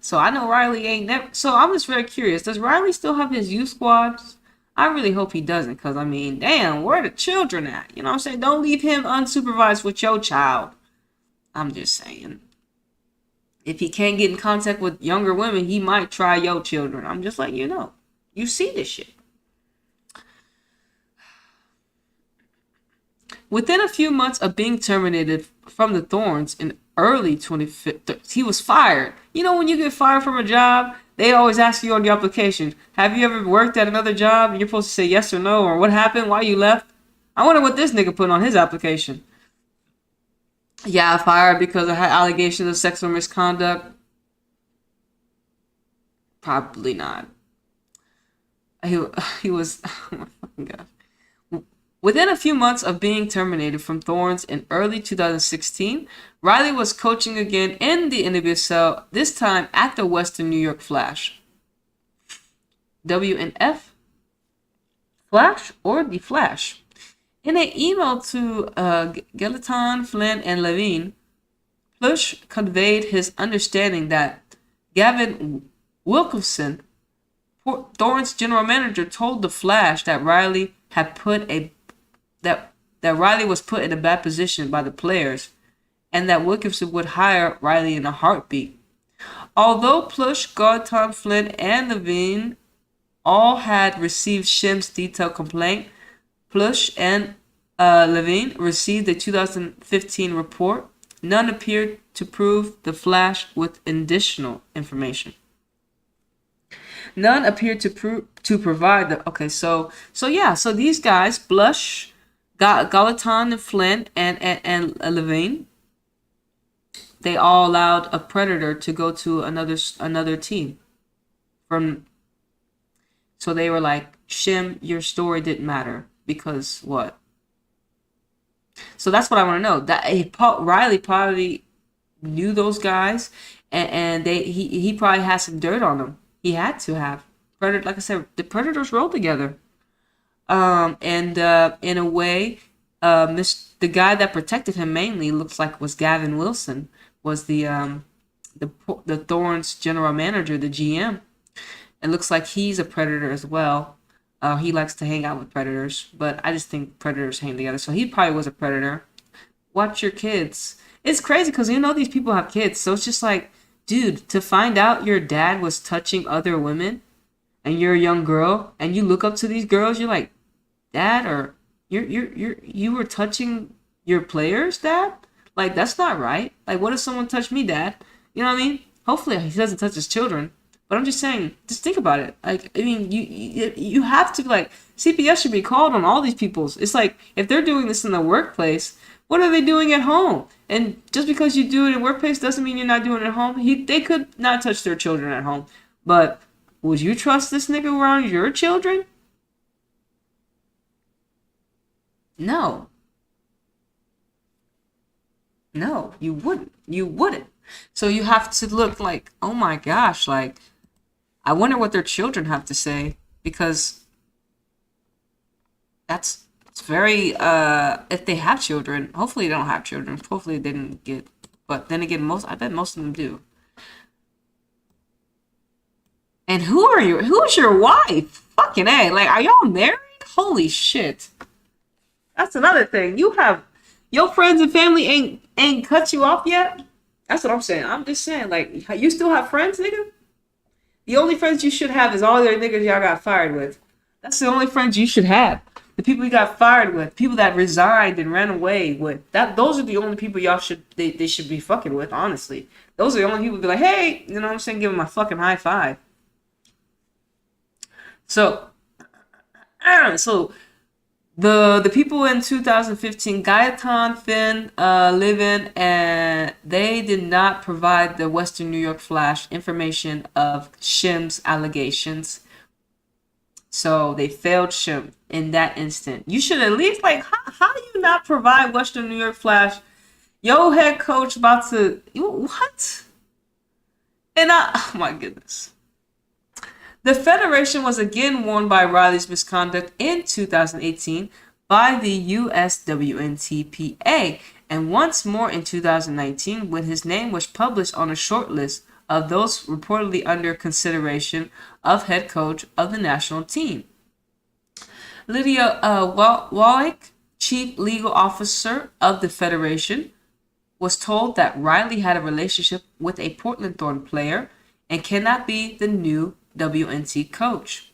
So I know Riley ain't never, so I'm just very curious. Does Riley still have his youth squads? I really hope he doesn't, because, damn, where are the children at? You know what I'm saying? Don't leave him unsupervised with your child. I'm just saying. If he can't get in contact with younger women, he might try your children. I'm just letting you know. You see this shit. Within a few months of being terminated from the Thorns in early 2015, he was fired. You know when you get fired from a job, they always ask you on the application, have you ever worked at another job? And you're supposed to say yes or no, or what happened, why you left. I wonder what this nigga put on his application. Yeah, I fired because I had allegations of sexual misconduct. Probably not. He was. Oh my fucking god. Within a few months of being terminated from Thorns in early 2016, Riley was coaching again in the NWSL, this time at the Western New York Flash. WNF? Flash or the Flash? In an email to Gallatin, Flynn, and Levine, Plush conveyed his understanding that Gavin Wilkinson, Thorns' general manager, told the Flash that Riley was put in a bad position by the players, and that Wilkinson would hire Riley in a heartbeat. Although Plush, Gallatin, Flynn, and Levine all had received Shim's detailed complaint, Plush and Levine received the 2015 report. None appeared to prove the Flash with additional information. None appeared to provide the. Okay, so these guys, Plush, Gallatin, and Flynn, and Levine, they all allowed a predator to go to another team. So they were like, Shim, your story didn't matter because what? So that's what I want to know. That Riley probably knew those guys, and he probably had some dirt on them. He had to have. Predator, like I said, the Predators rolled together. And in a way, the guy that protected him mainly looks like was Gavin Wilson, was the Thorns general manager, the GM. It looks like he's a predator as well. He likes to hang out with predators, but I just think predators hang together. So he probably was a predator. Watch your kids. It's crazy because these people have kids. So it's just like, dude, to find out your dad was touching other women and you're a young girl and you look up to these girls, you're like, Dad, or you were touching your players, Dad? Like, that's not right. Like, what if someone touched me, Dad? You know what I mean? Hopefully he doesn't touch his children. But I'm just saying, just think about it. Like, I mean, you have to, like, CPS should be called on all these people. It's like, if they're doing this in the workplace, what are they doing at home? And just because you do it in the workplace doesn't mean you're not doing it at home. They could not touch their children at home. But would you trust this nigga around your children? No. No, you wouldn't. You wouldn't. So you have to look like, oh my gosh, like, I wonder what their children have to say, because it's very, if they have children, hopefully they don't have children, hopefully they didn't get, but then again, I bet most of them do. And who's your wife? Fucking A, like, are y'all married? Holy shit. That's another thing. Your friends and family ain't cut you off yet? That's what I'm saying. I'm just saying, like, you still have friends, nigga? The only friends you should have is all the niggas y'all got fired with. That's the only friends you should have. The people you got fired with, people that resigned and ran away with. Those are the only people they should be fucking with, honestly. Those are the only people be like, hey, you know what I'm saying? Give them a fucking high five. So the people in 2015, Gaetan, Finn, Livin, and they did not provide the Western New York Flash information of Shim's allegations. So they failed Shim in that instant. You should at least, like, how do you not provide Western New York Flash? Yo, head coach about to, what? And oh my goodness. The Federation was again warned by Riley's misconduct in 2018 by the USWNTPA, and once more in 2019 when his name was published on a short list of those reportedly under consideration of head coach of the national team. Lydia Wallach, chief legal officer of the Federation, was told that Riley had a relationship with a Portland Thorn player and cannot be the new WNT coach.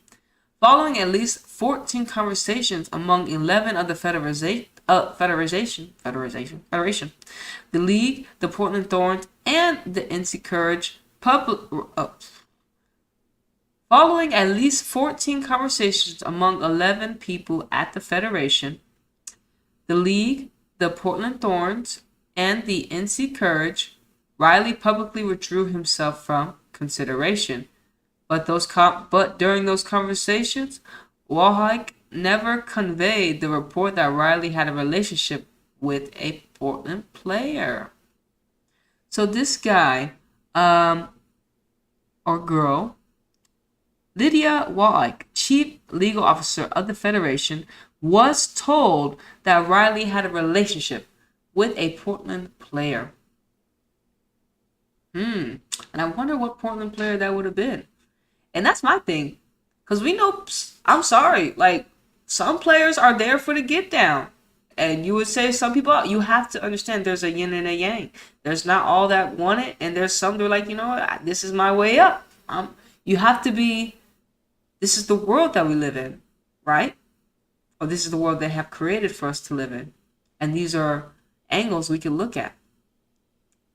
Following at least 14 conversations among 11 of the Federation, the league, the Portland Thorns, and the NC Courage following at least 14 conversations among 11 people at the Federation, the league, the Portland Thorns, and the NC Courage, Riley publicly withdrew himself from consideration. But during those conversations, Wahike never conveyed the report that Riley had a relationship with a Portland player. So this guy, or girl, Lydia Wahike, chief legal officer of the Federation, was told that Riley had a relationship with a Portland player. And I wonder what Portland player that would have been. And that's my thing. Because we know, I'm sorry, like, some players are there for the get down. And you would say some people, you have to understand there's a yin and a yang. There's not all that want it, and there's some that are like, you know what, this is my way up. You have to be, this is the world that we live in, right? Or this is the world they have created for us to live in. And these are angles we can look at.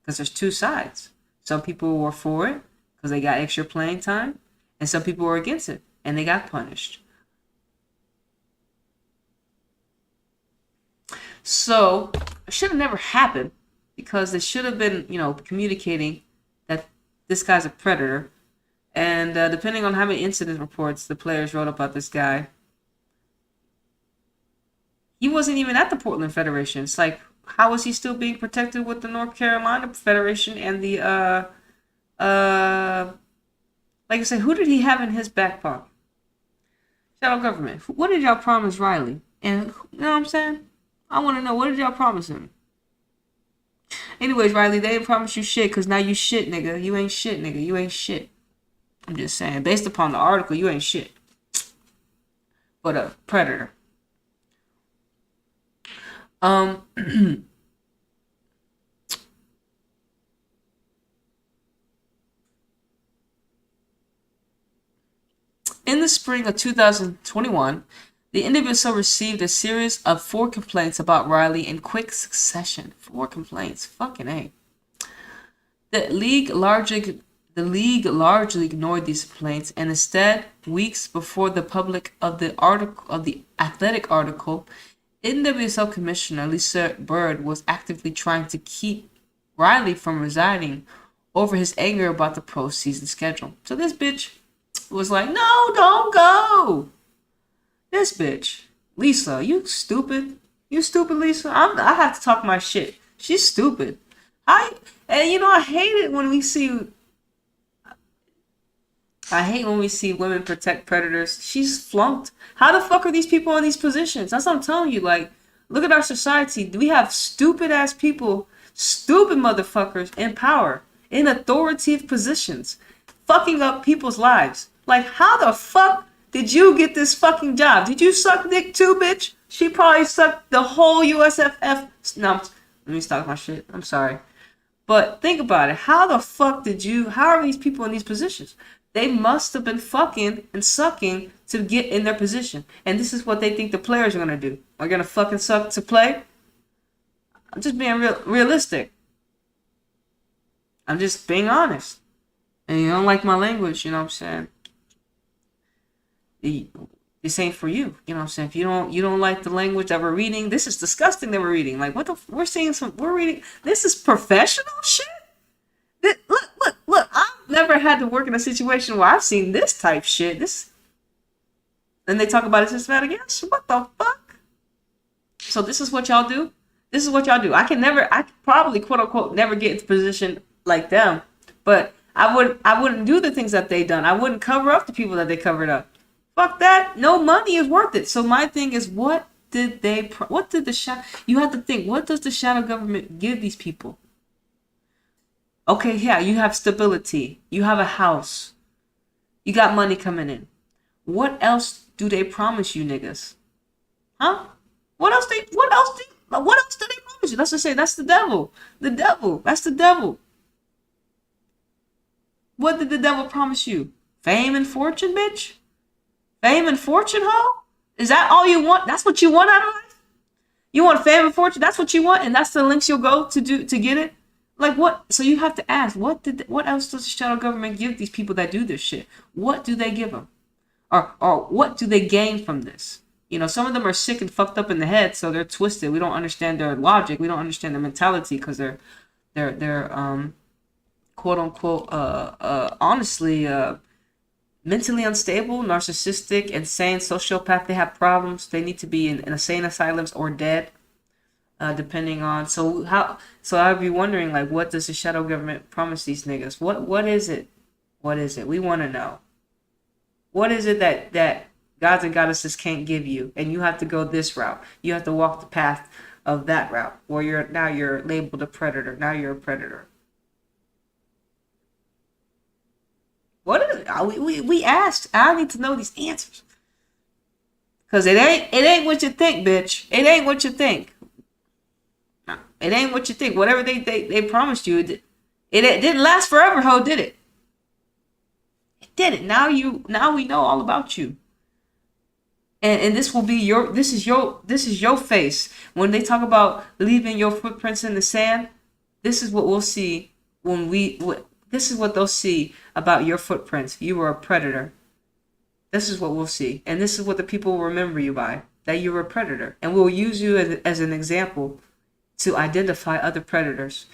Because there's two sides. Some people were for it because they got extra playing time, and some people were against it and they got punished. So it should have never happened because they should have been, communicating that this guy's a predator. And depending on how many incident reports the players wrote about this guy, he wasn't even at the Portland Federation. It's like, how was he still being protected with the North Carolina Federation and the like I said, who did he have in his back pocket? Shadow government. What did y'all promise Riley? And you know what I'm saying? I want to know, what did y'all promise him? Anyways, Riley, they didn't promise you shit because now you shit, nigga. You ain't shit, nigga. You ain't shit. I'm just saying, based upon the article, you ain't shit. But a predator. In the spring of 2021, the individual received a series of 4 complaints about Riley in quick succession. 4 complaints. Fucking A. The league largely ignored these complaints, and instead, weeks before the public of the Athletic article, NWSL Commissioner Lisa Bird was actively trying to keep Riley from resigning over his anger about the postseason schedule. So this bitch was like, no, don't go. This bitch, Lisa, you stupid. You stupid, Lisa. I have to talk my shit. She's stupid. I hate it when we see... I hate when we see women protect predators. She's flunked. How the fuck are these people in these positions? That's what I'm telling you. Like, look at our society. We have stupid ass people, stupid motherfuckers in power, in authoritative positions, fucking up people's lives. Like, how the fuck did you get this fucking job? Did you suck dick too, bitch? She probably sucked the whole USFF. No, let me stop my shit. I'm sorry. But think about it. How the fuck how are these people in these positions? They must have been fucking and sucking to get in their position. And this is what they think the players are going to do. Are going to fucking suck to play? I'm just being realistic. I'm just being honest. And you don't like my language, you know what I'm saying? This ain't for you, you know what I'm saying? If you don't like the language that we're reading, this is disgusting that we're reading. Like, we're reading, this is professional shit? Look, I've never had to work in a situation where I've seen this type shit. Then they talk about it systematic action. What the fuck? So this is what y'all do? This is what y'all do. I could probably, quote unquote, never get into a position like them. But I wouldn't do the things that they done. I wouldn't cover up the people that they covered up. Fuck that. No money is worth it. So my thing is, you have to think, what does the shadow government give these people? Okay, yeah, you have stability. You have a house. You got money coming in. What else do they promise you, niggas? Huh? What else do they promise you? Let's just say that's the devil. The devil. That's the devil. What did the devil promise you? Fame and fortune, bitch? Fame and fortune, ho? Is that all you want? That's what you want out of life? You want fame and fortune? That's what you want? And that's the lengths you'll go to get it? Like, what? So you have to ask, what else does the shadow government give these people that do this shit? What do they give them? Or what do they gain from this? You know, some of them are sick and fucked up in the head, so they're twisted. We don't understand their logic. We don't understand their mentality because they're quote unquote honestly mentally unstable, narcissistic, insane, sociopath. They have problems. They need to be in insane asylums or dead, depending on. So I'd be wondering, like, what does the shadow government promise these niggas? What is it? What is it? We want to know. What is it that gods and goddesses can't give you, and you have to go this route? You have to walk the path of that route, where you're labeled a predator. Now you're a predator. What is it? We asked. I need to know these answers. Cause it ain't what you think, bitch. It ain't what you think. No, it ain't what you think. Whatever they promised you, it didn't last forever, ho, did it? It didn't. Now we know all about you. And this will be this is your face. When they talk about leaving your footprints in the sand, this is what we'll see this is what they'll see about your footprints. You were a predator. This is what we'll see. And this is what the people will remember you by, that you were a predator. And we'll use you as an example to identify other predators.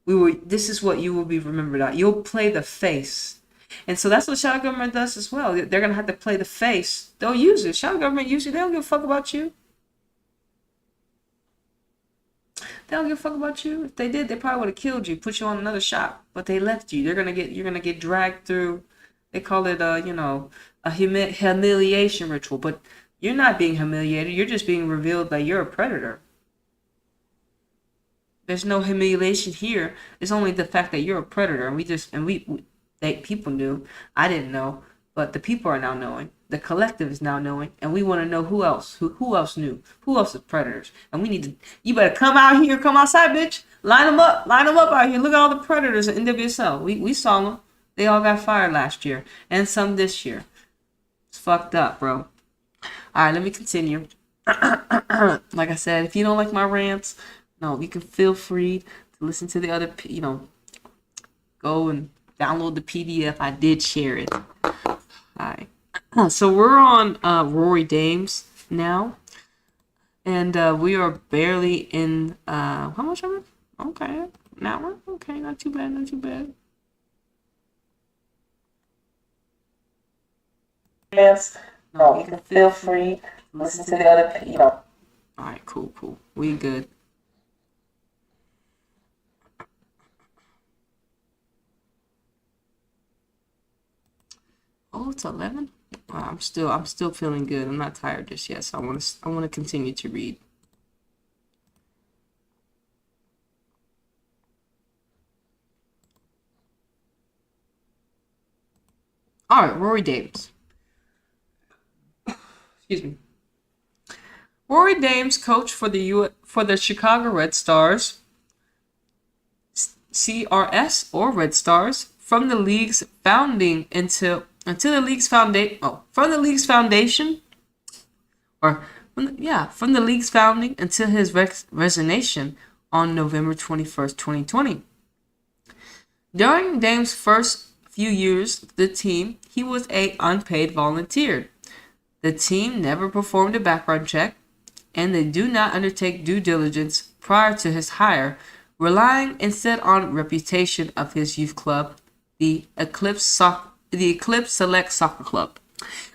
This is what you will be remembered at. You'll play the face. And so that's what shadow government does as well. They're going to have to play the face. They'll use it. Shadow government use you. They don't give a fuck about you. They don't give a fuck about you. If they did, they probably would have killed you, put you on another shot. But they left you. You're gonna get dragged through. They call it a humiliation ritual. But you're not being humiliated. You're just being revealed that you're a predator. There's no humiliation here. It's only the fact that you're a predator. And people knew. I didn't know, but the people are now knowing. The collective is now knowing, and we want to know who else. Who else knew? Who else is predators? And we need to. You better come out here, come outside, bitch. Line them up out here. Look at all the predators in NWSL. We saw them. They all got fired last year, and some this year. It's fucked up, bro. All right, let me continue. Like I said, if you don't like my rants, no, you can feel free to listen to the other. Go and download the PDF. I did share it. All right. So we're on Rory Dames now, and we are barely in how much of it? Okay, an hour. Okay, not too bad. Yes. No, you can feel free to listen to the other. All right, cool. We good. Oh, it's 11. I'm still feeling good. I'm not tired just yet, so I want to continue to read. All right, Rory Dames. Excuse me. Rory Dames coached for the Chicago Red Stars, CRS or Red Stars, from the league's founding from the league's founding until his resignation on November 21st, 2020. During Dame's first few years with the team, he was an unpaid volunteer. The team never performed a background check, and they do not undertake due diligence prior to his hire, relying instead on reputation of his youth club, the Eclipse Select Soccer Club.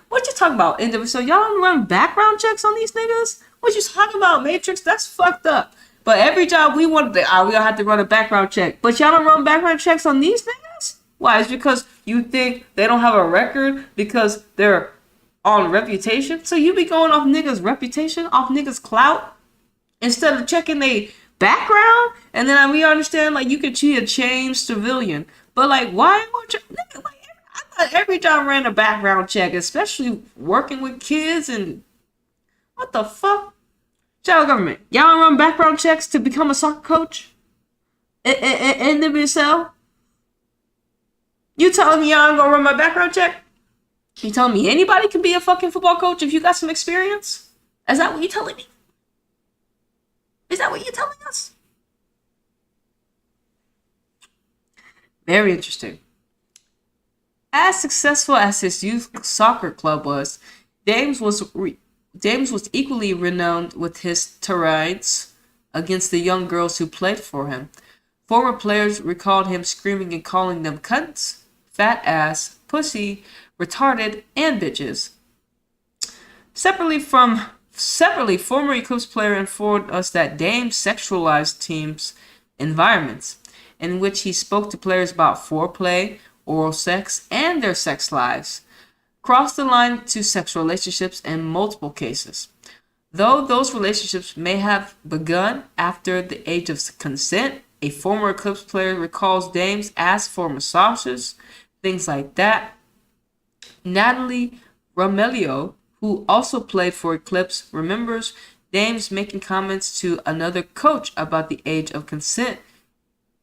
What you talking about? So y'all don't run background checks on these niggas? What you talking about, Matrix? That's fucked up. But every job we want, we don't have to run a background check. But y'all don't run background checks on these niggas? Why? It's because you think they don't have a record because they're on reputation? So you be going off niggas' reputation, off niggas' clout, instead of checking their background? And then we understand, like, you could cheat a changed civilian. But, like, why would you... Like, I thought every job ran a background check, especially working with kids and... What the fuck? Shadow government, y'all don't run background checks to become a soccer coach? In the BSL? You telling me y'all ain't gonna run my background check? You telling me anybody can be a fucking football coach if you got some experience? Is that what you telling me? Is that what you're telling us? Very interesting. As successful as his youth soccer club was, Dames was equally renowned with his tirades against the young girls who played for him. Former players recalled him screaming and calling them cunts, fat ass, pussy, retarded, and bitches. Separately, former Eclipse player informed us that Dame sexualized teams' environments, in which he spoke to players about foreplay, oral sex, and their sex lives, crossed the line to sexual relationships in multiple cases. Though those relationships may have begun after the age of consent, a former Eclipse player recalls Dames asked for massages, things like that. Natalie Romelio, who also played for Eclipse, remembers Dames making comments to another coach about the age of consent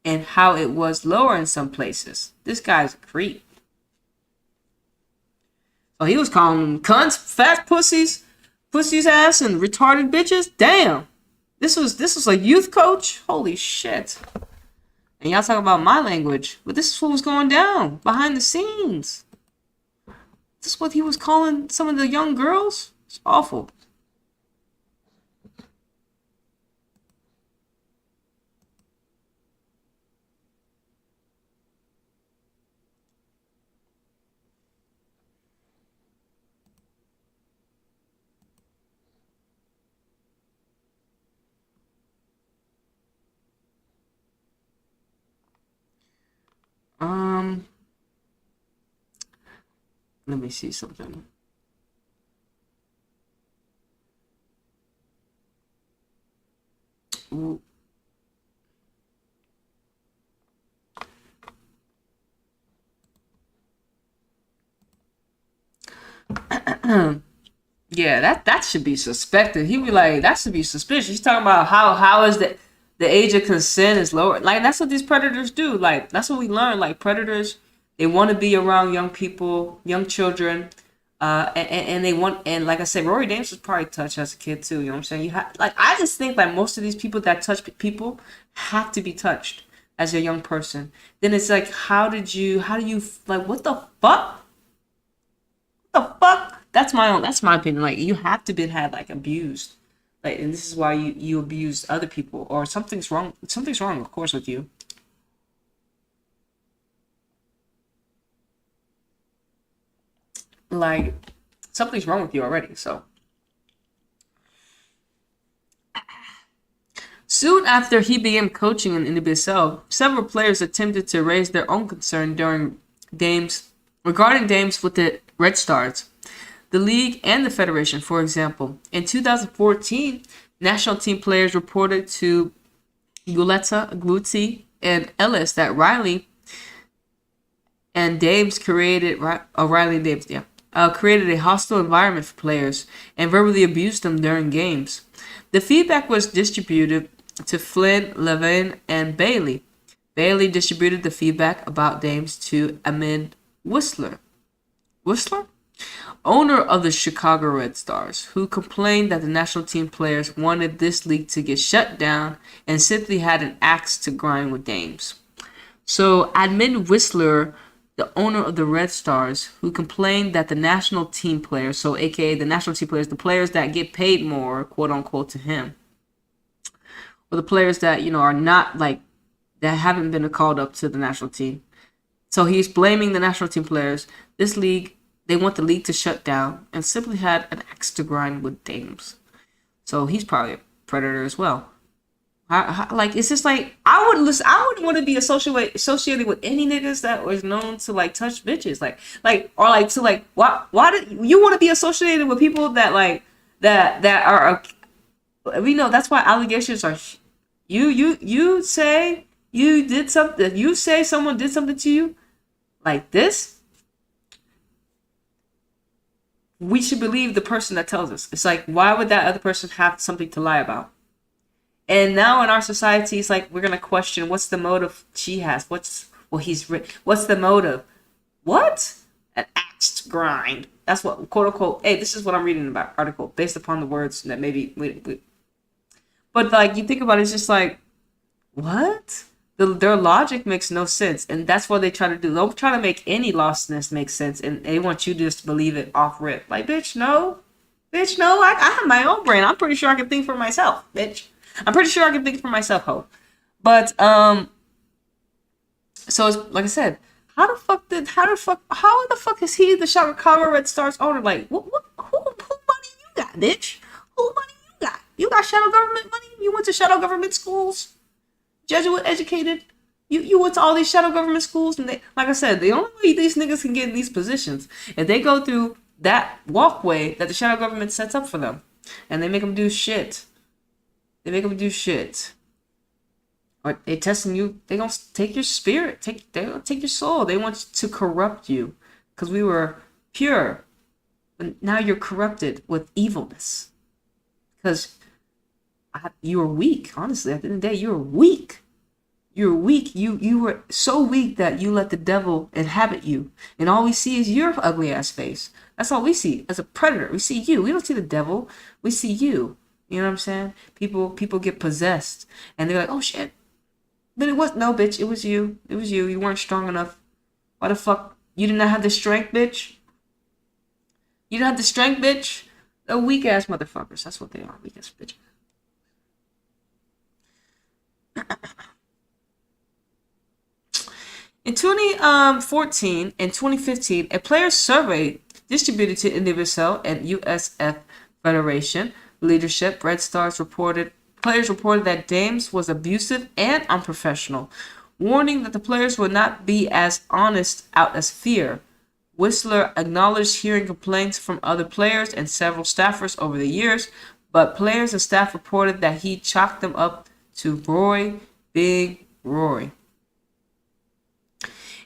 and how it was lower in some places. This guy's a creep. So he was calling them cunts, fat pussies, pussy's ass, and retarded bitches. Damn. This was a youth coach. Holy shit. And y'all talk about my language, but this is what was going down behind the scenes. This is what he was calling some of the young girls. It's awful. Let me see something. Ooh. Yeah, that should be suspected. He'd be like, that should be suspicious. He's talking about how is the age of consent is lower. Like, that's what these predators do. Like, that's what we learn. Like, predators, they want to be around young people, young children, and they want, and like I said, Rory Dames was probably touched as a kid too. You know what I'm saying? I just think like most of these people that touch people have to be touched as a young person. Then it's like, how do you like, what the fuck? What the fuck? That's my opinion. Like, you have to be had like abused. Like, and this is why you abuse other people, or something's wrong. Something's wrong, of course, with you. Like, something's wrong with you already. So, soon after he began coaching in the BSL, several players attempted to raise their own concern regarding Dames with the Red Stars, the league, and the federation. For example, in 2014, national team players reported to Gluti, and Ellis that Riley and Dames created created a hostile environment for players and verbally abused them during games. The feedback was distributed to Flynn, Levin, and Bailey. Bailey distributed the feedback about Dames to Ahmed Whistler, owner of the Chicago Red Stars, who complained that the national team players wanted this league to get shut down and simply had an axe to grind with Dames. So Ahmed Whistler, the owner of the Red Stars, who complained that the national team players, so aka the national team players, the players that get paid more, quote unquote, to him, or the players that, are not like, that haven't been called up to the national team. So he's blaming the national team players. This league, they want the league to shut down and simply had an axe to grind with Dames. So he's probably a predator as well. Like, it's just like, I wouldn't want to be associated with any niggas that was known to like touch bitches, or like to like, why did you want to be associated with people that like that are, we know that's why allegations are, you say you did something, you say someone did something to you like this, we should believe the person that tells us. It's like, why would that other person have something to lie about? And now in our society, it's like, we're going to question, what's the motive she has? What's the motive? What? An axe to grind. That's what, quote unquote, hey, this is what I'm reading about article, based upon the words that maybe, but like, you think about it, it's just like, what? Their logic makes no sense. And that's what they try to do. They'll try to make any lostness make sense. And they want you to just believe it off rip. Like, bitch, no. I have my own brain. I'm pretty sure I can think for myself, bitch. I'm pretty sure I can think for myself, ho. But, so it's, like I said, How the fuck is he the Chicago Red Stars owner? Like, who money you got, bitch? Who money you got? You got shadow government money? You went to shadow government schools? Jesuit educated? You went to all these shadow government schools, and they, like I said, the only way these niggas can get in these positions if they go through that walkway that the shadow government sets up for them, and they make them do shit. They make them do shit. Or they testing you. They gonna take your spirit. They gonna take your soul. They want to corrupt you, because we were pure, but now you're corrupted with evilness. Because you were weak. Honestly, at the end of the day, you were weak. You're weak. You were so weak that you let the devil inhabit you, and all we see is your ugly ass face. That's all we see as a predator. We see you. We don't see the devil. We see you. You know what I'm saying? People get possessed, and they're like, oh shit. But it was no, bitch. It was you. It was you. You weren't strong enough. Why the fuck? You did not have the strength, bitch. You didn't have the strength, bitch. They're weak ass motherfuckers. That's what they are. Weak ass bitch. In 2014 and 2015, a players' survey distributed to NWSL and USF Federation leadership, Red Stars players reported that Dames was abusive and unprofessional, warning that the players would not be as honest out as fear. Whistler acknowledged hearing complaints from other players and several staffers over the years, but players and staff reported that he chalked them up to Roy, Big Roy.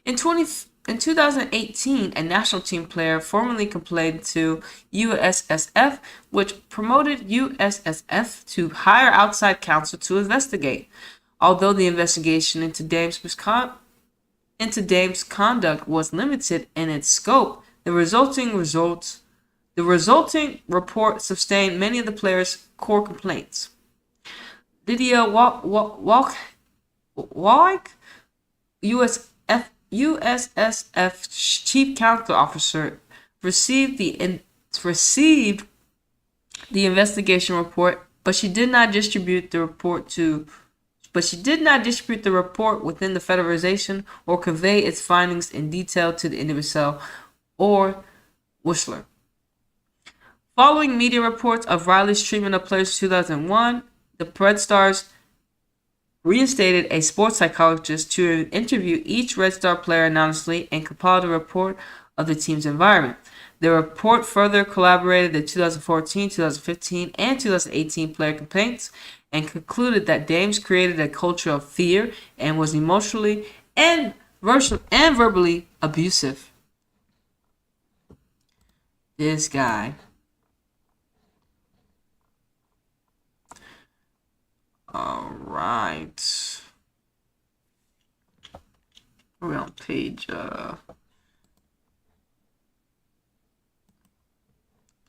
In 2018, a national team player formally complained to USSF, which promoted USSF to hire outside counsel to investigate. Although the investigation into Dames' conduct was limited in its scope, the resulting report sustained many of the players' core complaints. Lydia Walk, USSF Chief Counsel Officer, received the investigation report, but she did not distribute the report within the Federation or convey its findings in detail to the NWSL or Whistler. Following media reports of Riley's treatment of players in 2001, the Red Stars reinstated a sports psychologist to interview each Red Star player anonymously and compiled a report of the team's environment. The report further collaborated the 2014, 2015, and 2018 player complaints and concluded that Dames created a culture of fear and was emotionally and verbally abusive. This guy. All right. We're on page.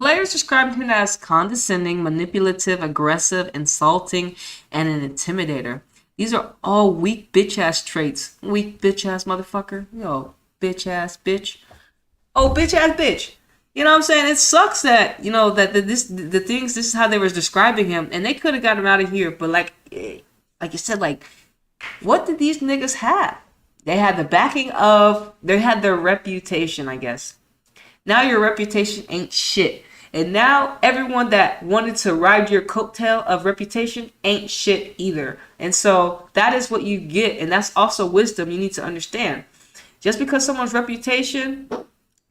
Players described him as condescending, manipulative, aggressive, insulting, and an intimidator. These are all weak bitch ass traits. Weak bitch ass motherfucker. Yo, bitch ass bitch. Oh, bitch ass bitch. You know what I'm saying? It sucks that, this is how they were describing him, and they could have got him out of here. But like you said, like, what did these niggas have? They had the backing they had their reputation, I guess. Now your reputation ain't shit. And now everyone that wanted to ride your coattail of reputation ain't shit either. And so that is what you get. And that's also wisdom you need to understand. Just because someone's reputation,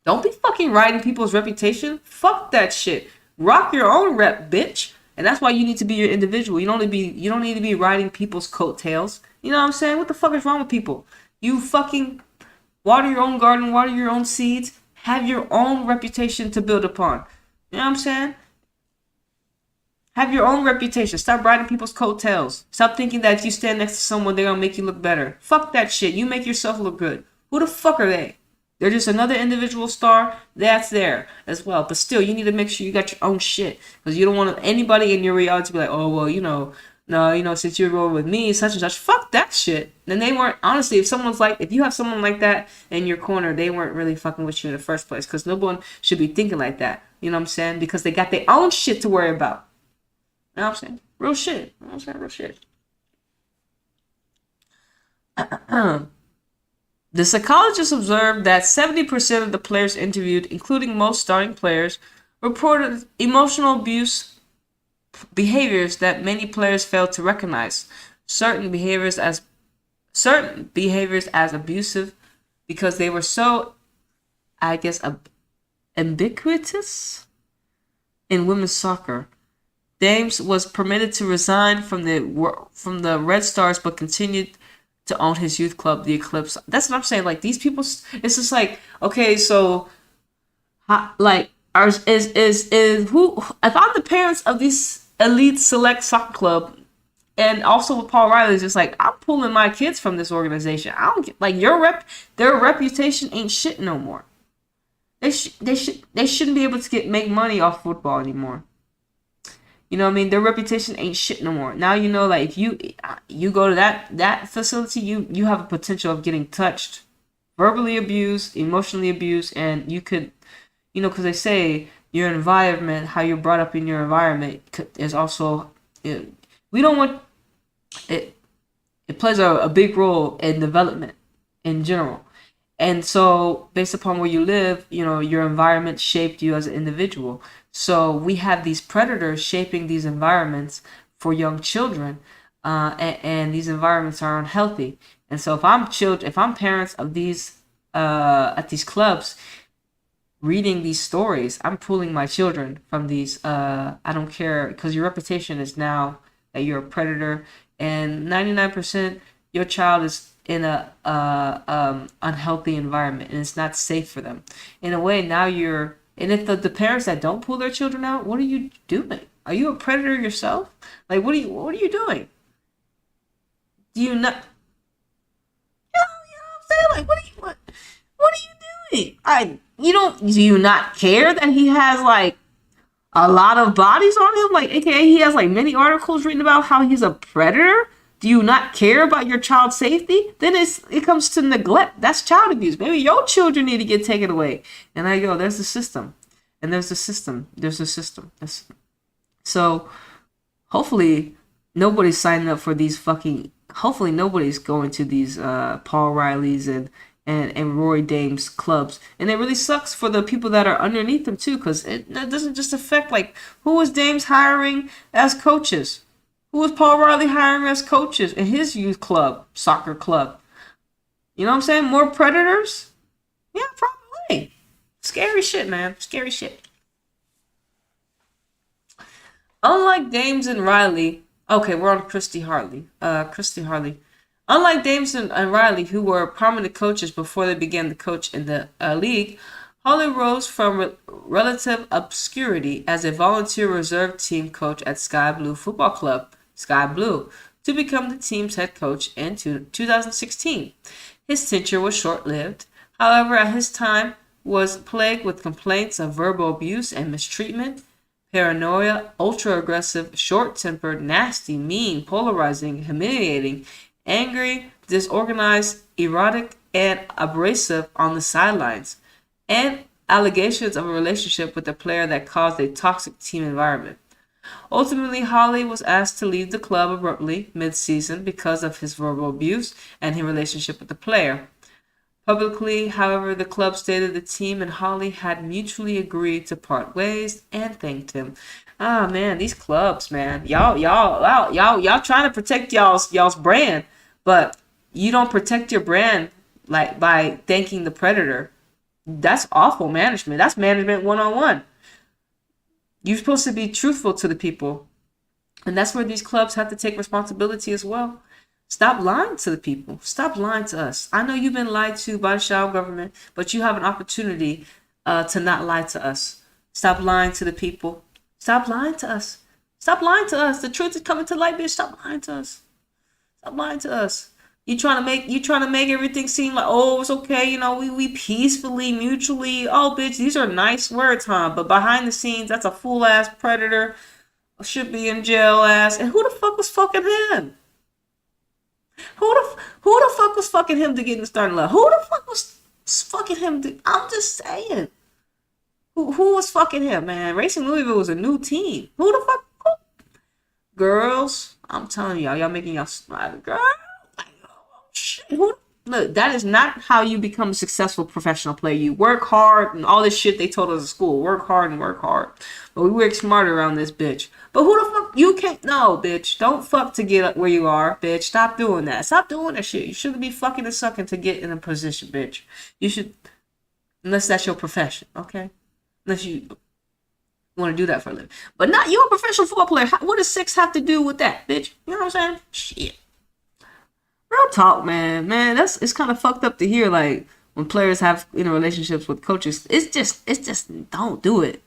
don't be fucking riding people's reputation. Fuck that shit. Rock your own rep, bitch. And that's why you need to be your individual. You don't need to be riding people's coattails. You know what I'm saying? What the fuck is wrong with people? You fucking water your own garden, water your own seeds, have your own reputation to build upon. You know what I'm saying? Have your own reputation. Stop riding people's coattails. Stop thinking that if you stand next to someone, they're gonna make you look better. Fuck that shit. You make yourself look good. Who the fuck are they? They're just another individual star that's there as well. But still, you need to make sure you got your own shit. Because you don't want anybody in your reality to be like, oh, well, no, since you're rolling with me, such and such. Fuck that shit. And they weren't, honestly, if you have someone like that in your corner, they weren't really fucking with you in the first place. Because no one should be thinking like that. You know what I'm saying? Because they got their own shit to worry about. You know what I'm saying? Real shit. You know what I'm saying? Real shit. The psychologist observed that 70% of the players interviewed, including most starting players, reported emotional abuse behaviors that many players failed to recognize. Certain behaviors as abusive because they were so, I guess, ubiquitous in women's soccer. Dames was permitted to resign from the Red Stars, but continued to own his youth club, the Eclipse. That's what I'm saying. Like these people, it's just like, okay, so, like, is who? If I'm the parents of these elite select soccer club, and also with Paul Riley, it's just like I'm pulling my kids from this organization. I don't get, like, their reputation ain't shit no more. They shouldn't be able to make money off football anymore. You know what I mean? Their reputation ain't shit no more. Now you know, like, if you go to that facility, you have a potential of getting touched, verbally abused, emotionally abused, and you could, because they say your environment, how you're brought up in your environment, is also, we don't want it. It plays a big role in development in general. And so, based upon where you live, your environment shaped you as an individual. So we have these predators shaping these environments for young children, and these environments are unhealthy. And so, if I'm parents of these at these clubs, reading these stories, I'm pulling my children from these. I don't care, because your reputation is now that you're a predator, and 99% your child is in a unhealthy environment, and it's not safe for them. In a way, now you're. And if the parents that don't pull their children out, what are you doing? Are you a predator yourself? Like, what are you doing? Do you not? What I'm saying? Like, what are you doing? Do you not care that he has, like, a lot of bodies on him? Like, AKA, he has, like, many articles written about how he's a predator. Do you not care about your child's safety? Then it comes to neglect. That's child abuse. Maybe your children need to get taken away. And I go, there's the system. And there's the system. There's the system. So hopefully nobody's signing up for these fucking. Hopefully nobody's going to these Paul Riley's and Roy Dames clubs. And it really sucks for the people that are underneath them too, because it doesn't just affect, like, who was Dames hiring as coaches? Who was Paul Riley hiring as coaches in his youth club, soccer club? You know what I'm saying? More predators? Yeah, probably. Scary shit, man. Scary shit. Unlike Dames and Riley, okay, we're on Christy Hartley. Unlike Dames and Riley, who were prominent coaches before they began to coach in the league, Holly rose from relative obscurity as a volunteer reserve team coach at Sky Blue Football Club, Sky Blue, to become the team's head coach in 2016. His tenure was short-lived. However, at his time was plagued with complaints of verbal abuse and mistreatment, paranoia, ultra-aggressive, short-tempered, nasty, mean, polarizing, humiliating, angry, disorganized, erotic, and abrasive on the sidelines, and allegations of a relationship with a player that caused a toxic team environment. Ultimately, Holly was asked to leave the club abruptly mid-season because of his verbal abuse and his relationship with the player. Publicly, however, the club stated the team and Holly had mutually agreed to part ways and thanked him. Ah, man, these clubs, man, y'all trying to protect y'all's brand, but you don't protect your brand, like, by thanking the predator. That's awful management. That's management 101. You're supposed to be truthful to the people. And that's where these clubs have to take responsibility as well. Stop lying to the people. Stop lying to us. I know you've been lied to by the shadow government, but you have an opportunity to not lie to us. Stop lying to the people. Stop lying to us. Stop lying to us. The truth is coming to light, bitch. Stop lying to us. Stop lying to us. You trying to make everything seem like, oh, it's okay, we peacefully, mutually. Oh, bitch, these are nice words, huh? But behind the scenes, that's a fool ass predator. Should be in jail ass. And who the fuck was fucking him? Who the fuck was fucking him to get in the starting line? Who the fuck was fucking him? I'm just saying. Who was fucking him, man? Racing Louisville was a new team. Who the fuck? Girls, I'm telling y'all making y'all smile, girl. Shit, Look, that is not how you become a successful professional player. You work hard and all this shit they told us at school. Work hard and work hard. But we work smarter around this bitch. But who the fuck? You can't. No, bitch. Don't fuck to get up where you are, bitch. Stop doing that. Stop doing that shit. You shouldn't be fucking and sucking to get in a position, bitch. You should. Unless that's your profession, okay? Unless you want to do that for a living. But not you a professional football player. What does sex have to do with that, bitch? You know what I'm saying? Shit. Real talk, man. Man, it's kind of fucked up to hear, like, when players have, relationships with coaches. It's just, don't do it.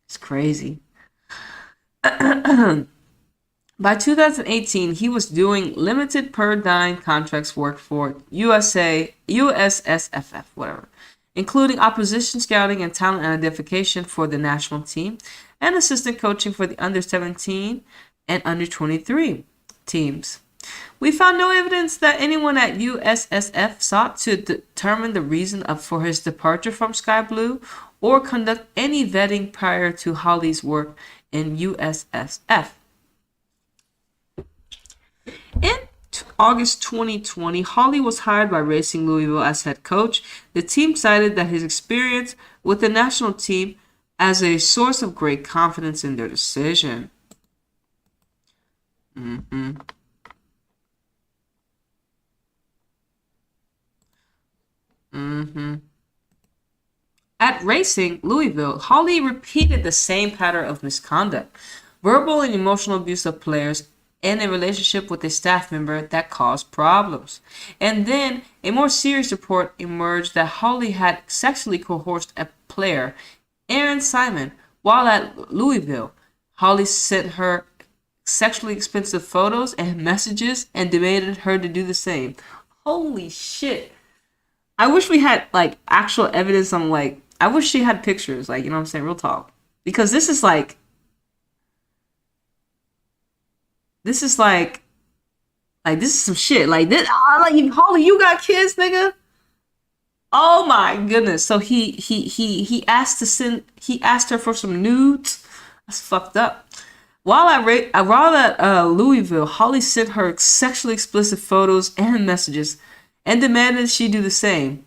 It's crazy. By 2018, he was doing limited per dime contracts work for USSFF, whatever, including opposition scouting and talent identification for the national team and assistant coaching for the under 17 and under 23 teams. We found no evidence that anyone at USSF sought to determine the reason for his departure from Sky Blue or conduct any vetting prior to Holly's work in USSF. In August 2020, Holly was hired by Racing Louisville as head coach. The team cited that his experience with the national team as a source of great confidence in their decision. At Racing Louisville, Holly repeated the same pattern of misconduct, verbal and emotional abuse of players, and a relationship with a staff member that caused problems. And then a more serious report emerged that Holly had sexually coerced a player, Aaron Simon, while at Louisville. Holly sent her sexually expensive photos and messages and demanded her to do the same. Holy shit. I wish we had, like, actual evidence on, like, I wish she had pictures, like, you know what I'm saying, real talk. Because this is like, this is some shit. Like this, Holly, you got kids, nigga. Oh my goodness. So he asked her for some nudes. That's fucked up. While at Louisville, Holly sent her sexually explicit photos and messages, and demanded she do the same.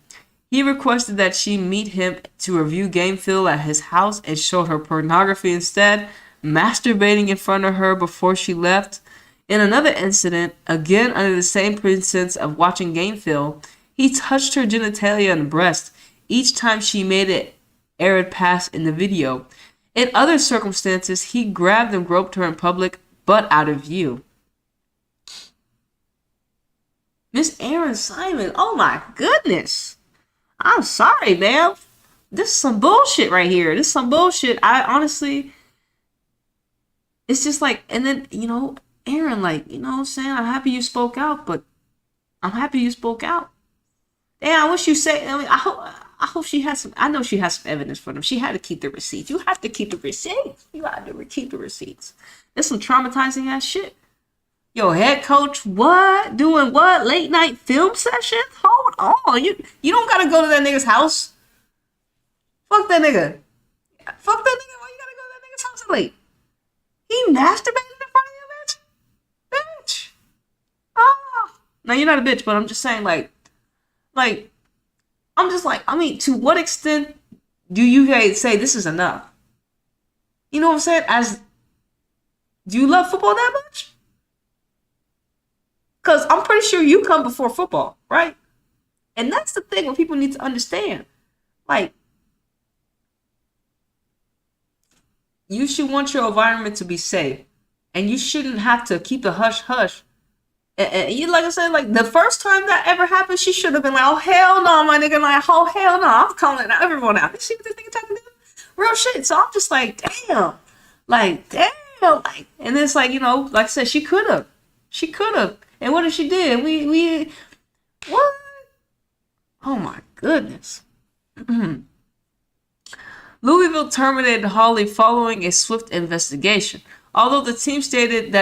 He requested that she meet him to review game film at his house and showed her pornography instead, masturbating in front of her before she left. In another incident, again under the same pretense of watching game film, he touched her genitalia and breast each time she made an arid pass in the video. In other circumstances, he grabbed and groped her in public, but out of view. Miss Aaron Simon, oh my goodness. I'm sorry, man. This is some bullshit right here. This is some bullshit. I honestly, it's just like, and then, Aaron, like, you know what I'm saying? I'm happy you spoke out, but I'm happy you spoke out. Damn, I wish you say, I hope she has some, I know she has some evidence for them. She had to keep the receipts. You have to keep the receipts. You have to keep the receipts. There's some traumatizing ass shit. Yo, head coach, what? Doing what? Late night film session? Hold on. You don't gotta go to that nigga's house. Fuck that nigga. Fuck that nigga. Why you gotta go to that nigga's house late? He masturbated in front of you, bitch? Ah. Now, you're not a bitch, but I'm just saying, I'm just like, to what extent do you guys say this is enough? You know what I'm saying? Do you love football that much? Because I'm pretty sure you come before football, right? And that's the thing what people need to understand. Like, you should want your environment to be safe. And you shouldn't have to keep the hush-hush. And you, like I said, like, the first time that ever happened, she should have been like, oh, hell no, my nigga. Like, oh, hell no. I'm calling everyone out. You see what this nigga talking to? Real shit. So I'm just like, damn. Like, damn. Like, and it's like, like I said, she could have. She could have. And what if she did? What? Oh my goodness. Louisville terminated Holly following a swift investigation. Although the team stated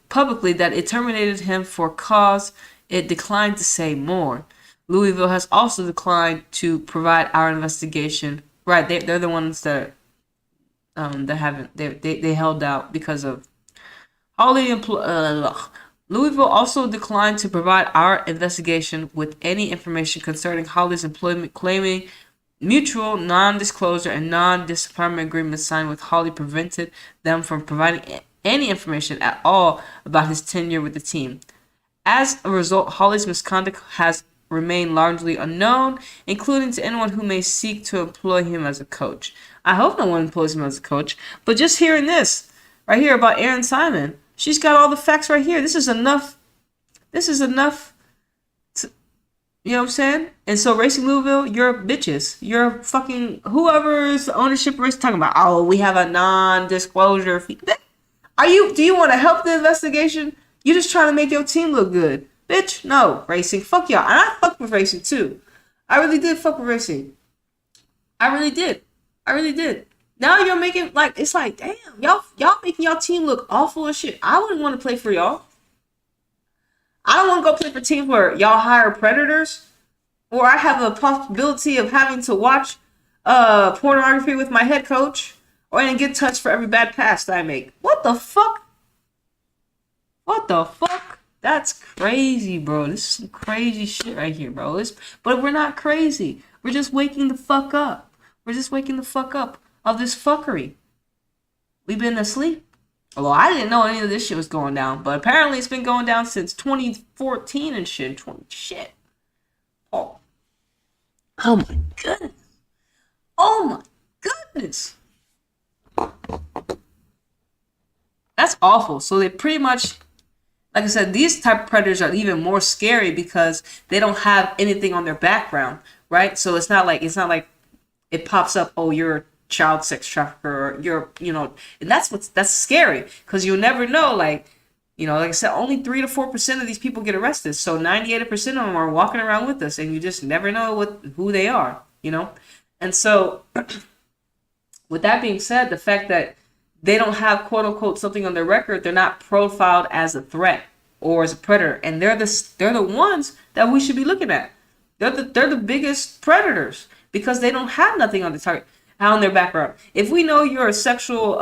publicly that it terminated him for cause, it declined to say more. Louisville has also declined to provide our investigation. Right, they're the ones that That haven't they held out because of Holly. Louisville also declined to provide our investigation with any information concerning Holly's employment, claiming mutual non-disclosure and non-disbarment agreements signed with Holly prevented them from providing any information at all about his tenure with the team. As a result, Holly's misconduct has remained largely unknown, including to anyone who may seek to employ him as a coach. I hope no one employs him as a coach, but just hearing this right here about Erin Simon, she's got all the facts right here. This is enough. This is enough. You know what I'm saying? And so Racing Louisville, you're bitches. You're fucking whoever's ownership race talking about. Oh, we have a non-disclosure fee. Are you? Do you want to help the investigation? You just trying to make your team look good, bitch. No, Racing. Fuck y'all. And I fuck with Racing too. I really did fuck with Racing. I really did. I really did. Now you're making like it's like damn y'all making y'all team look awful and shit. I wouldn't want to play for y'all. I don't want to go play for teams where y'all hire predators, or I have a possibility of having to watch pornography with my head coach, or and get touched for every bad pass that I make. What the fuck? What the fuck? That's crazy, bro. This is some crazy shit right here, bro. But we're not crazy. We're just waking the fuck up. We're just waking the fuck up of this fuckery. We've been asleep. Well, I didn't know any of this shit was going down, but apparently it's been going down since 2014 and shit. Shit. Oh. Oh my goodness. Oh my goodness. That's awful. So they pretty much, like I said, these type of predators are even more scary because they don't have anything on their background, right? So it's not like it pops up, oh, you're a child sex trafficker, or you're, and that's scary because you'll never know. Like I said, only 3 to 4% of these people get arrested, so 98% of them are walking around with us, and you just never know who they are, And so, with that being said, the fact that they don't have quote unquote something on their record, they're not profiled as a threat or as a predator, and they're the ones that we should be looking at. They're the biggest predators because they don't have nothing on the target. On their background. If we know you're a sexual,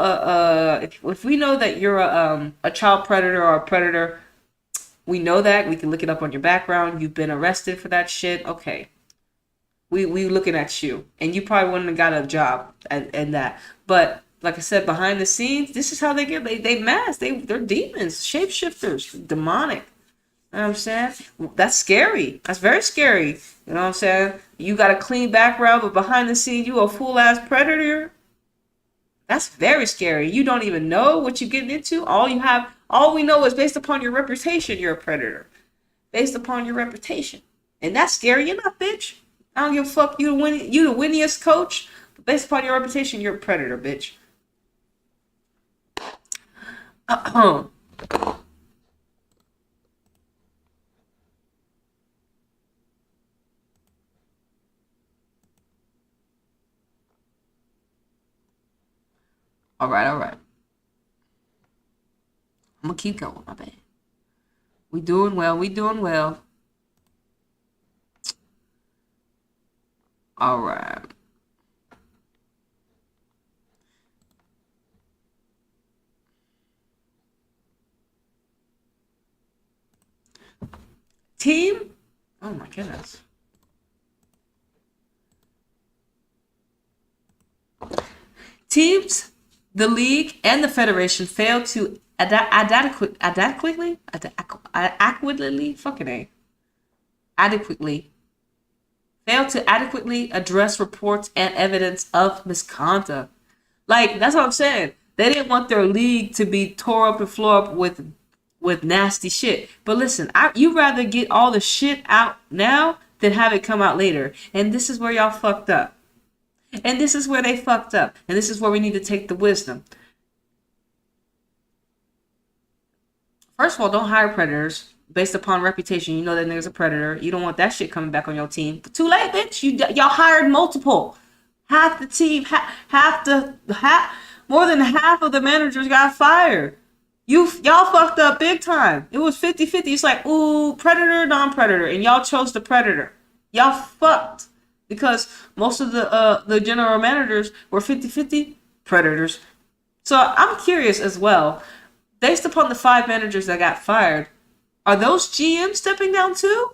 if we know that you're a child predator or a predator, we know that. We can look it up on your background. You've been arrested for that shit. Okay. We looking at you. And you probably wouldn't have got a job and that. But like I said, behind the scenes, this is how they get. They mask. They're demons, shapeshifters, demonic. You know what I'm saying? That's scary. That's very scary. You know what I'm saying? You got a clean background, but behind the scenes, you a fool-ass predator. That's very scary. You don't even know what you're getting into. All we know is based upon your reputation, you're a predator. Based upon your reputation. And that's scary enough, bitch. I don't give a fuck. You the winniest coach. But based upon your reputation, you're a predator, bitch. All right. I'm gonna keep going. My bad. We doing well. All right. Team. Oh my goodness. Teams, the league, and the federation failed to adequately failed to adequately address reports and evidence of misconduct. Like, that's what I'm saying. They didn't want their league to be tore up and floor up with nasty shit. But listen, you rather get all the shit out now than have it come out later. And this is where y'all fucked up. And this is where they fucked up. And this is where we need to take the wisdom. First of all, don't hire predators based upon reputation. You know that nigga's a predator. You don't want that shit coming back on your team. But too late, bitch. Y'all hired multiple. Half the team, more than half of the managers got fired. Y'all fucked up big time. It was 50-50. It's like, ooh, predator, non-predator. And y'all chose the predator. Y'all fucked. Because most of the general managers were 50-50. predators. So I'm curious as well, based upon the 5 managers that got fired, are those GMs stepping down too?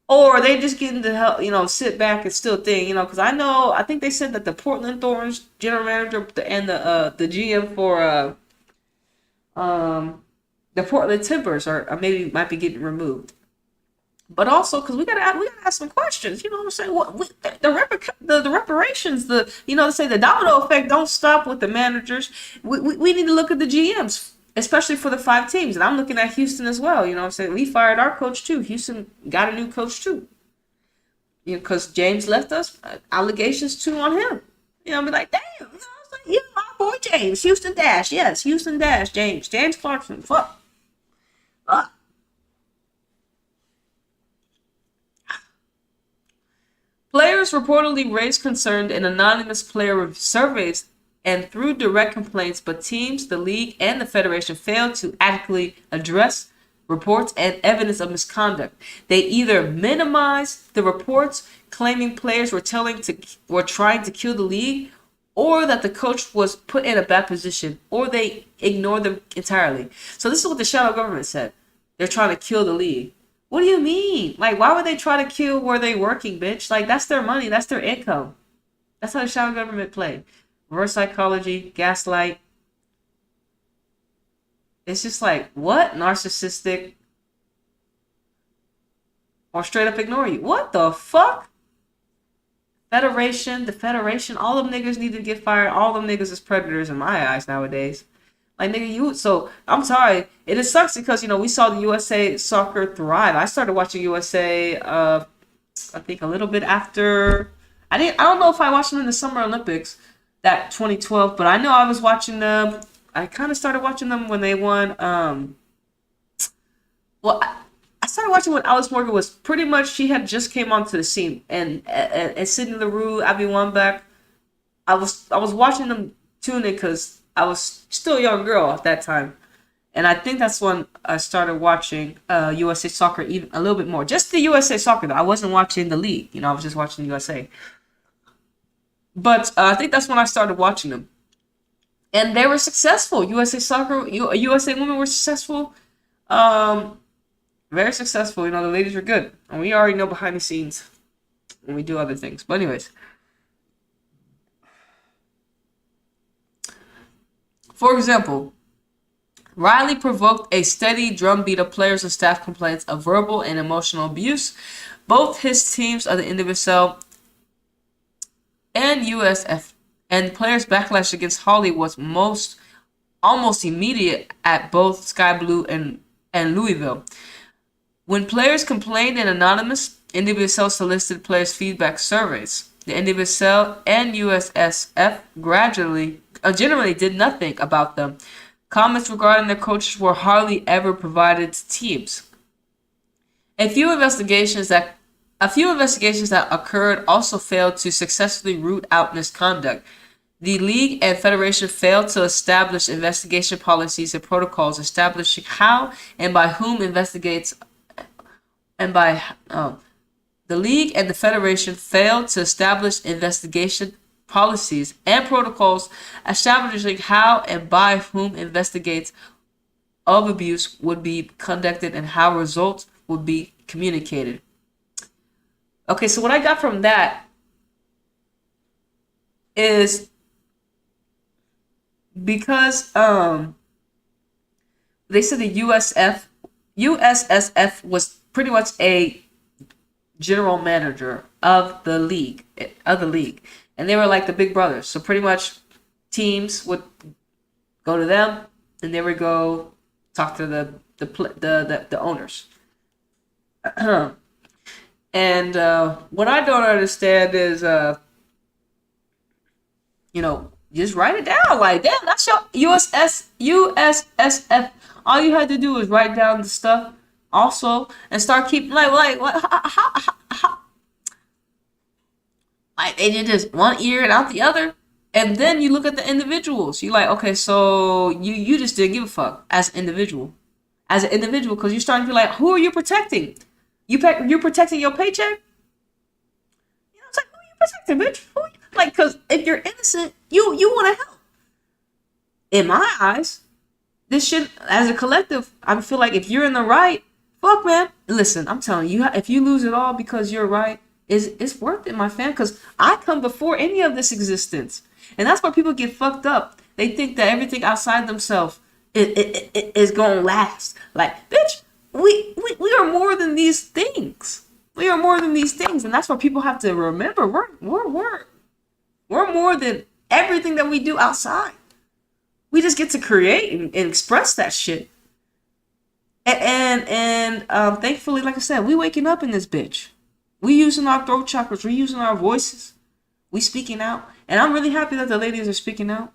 Or are they just getting to help, sit back and still think, because I think they said that the Portland Thorns general manager and the GM for the Portland Timbers are maybe might be getting removed. But also, because we gotta ask some questions. You know what I'm saying? The reparations, they say the domino effect don't stop with the managers. We need to look at the GMs, especially for the 5 teams. And I'm looking at Houston as well. You know what I'm saying? We fired our coach too. Houston got a new coach too. Because James left us, allegations too on him. I'll be like, damn. I was like, yeah, my boy James, Houston Dash, yes, Houston Dash, James Clarkson, fuck. Players reportedly raised concern in anonymous player surveys and through direct complaints, but teams, the league, and the federation failed to adequately address reports and evidence of misconduct. They either minimized the reports claiming players were trying to kill the league, or that the coach was put in a bad position, or they ignored them entirely. So this is what the shadow government said. They're trying to kill the league. What do you mean? Like, why would they try to kill where they working, bitch? Like, that's their money. That's their income. That's how the shadow government play. Reverse psychology, gaslight. It's just like, what? Narcissistic. Or straight up ignore you. What the fuck? The Federation, all them niggas need to get fired. All them niggas is predators in my eyes nowadays. Like, nigga, so I'm sorry. It sucks because, we saw the USA soccer thrive. I started watching USA, I think a little bit after. I don't know if I watched them in the Summer Olympics, that 2012, but I know I was watching them. I kind of started watching them when they won. I started watching when Alice Morgan was pretty much, she had just came onto the scene. And Sydney LaRue, Abby Wambach, I was watching them tune in because I was still a young girl at that time. And I think that's when I started watching USA Soccer even a little bit more. Just the USA Soccer, though. I wasn't watching the league. I was just watching the USA. But I think that's when I started watching them. And they were successful. USA Soccer, USA Women were successful. Very successful. The ladies were good. And we already know behind the scenes when we do other things. But anyways. For example, Riley provoked a steady drumbeat of players and staff complaints of verbal and emotional abuse. Both his teams of the NWSL and USF and players' backlash against Holly was almost immediate at both Sky Blue and Louisville. When players complained in anonymous, NWSL solicited players' feedback surveys. The NWSL and USSF generally did nothing about them. Comments regarding their coaches were hardly ever provided to teams. A few investigations that occurred also failed to successfully root out misconduct. The league and federation failed to establish investigation policies and protocols establishing how and by whom the league and the federation failed to establish investigation policies and protocols establishing how and by whom investigates of abuse would be conducted and how results would be communicated. Okay, so what I got from that is because they said the USSF was pretty much a general manager of the league, and they were like the big brothers. So pretty much teams would go to them, and they would go talk to the owners. And what I don't understand is, just write it down. Like, damn, that's your USSF. All you had to do was write down the stuff also and start keeping like how like they did this one ear and out the other. And then you look at the individuals. You're like, okay, so you just didn't give a fuck as an individual. Because you're starting to be like, who are you protecting? You're protecting your paycheck? It's like, who are you protecting, bitch? Like, because if you're innocent, you want to help. in my eyes, this shit, as a collective, I feel like if you're in the right, fuck, man. Listen, I'm telling you, if you lose it all because you're right, it's worth it, my fam. Because I come before any of this existence. And that's where people get fucked up. They think that everything outside themselves is going to last. Like, bitch, we are more than these things. We are more than these things. And that's what people have to remember. We're more than everything that we do outside. We just get to create and express that shit. And thankfully, like I said, we waking up in this bitch. We using our throat chakras. We using our voices. We speaking out. And I'm really happy that the ladies are speaking out.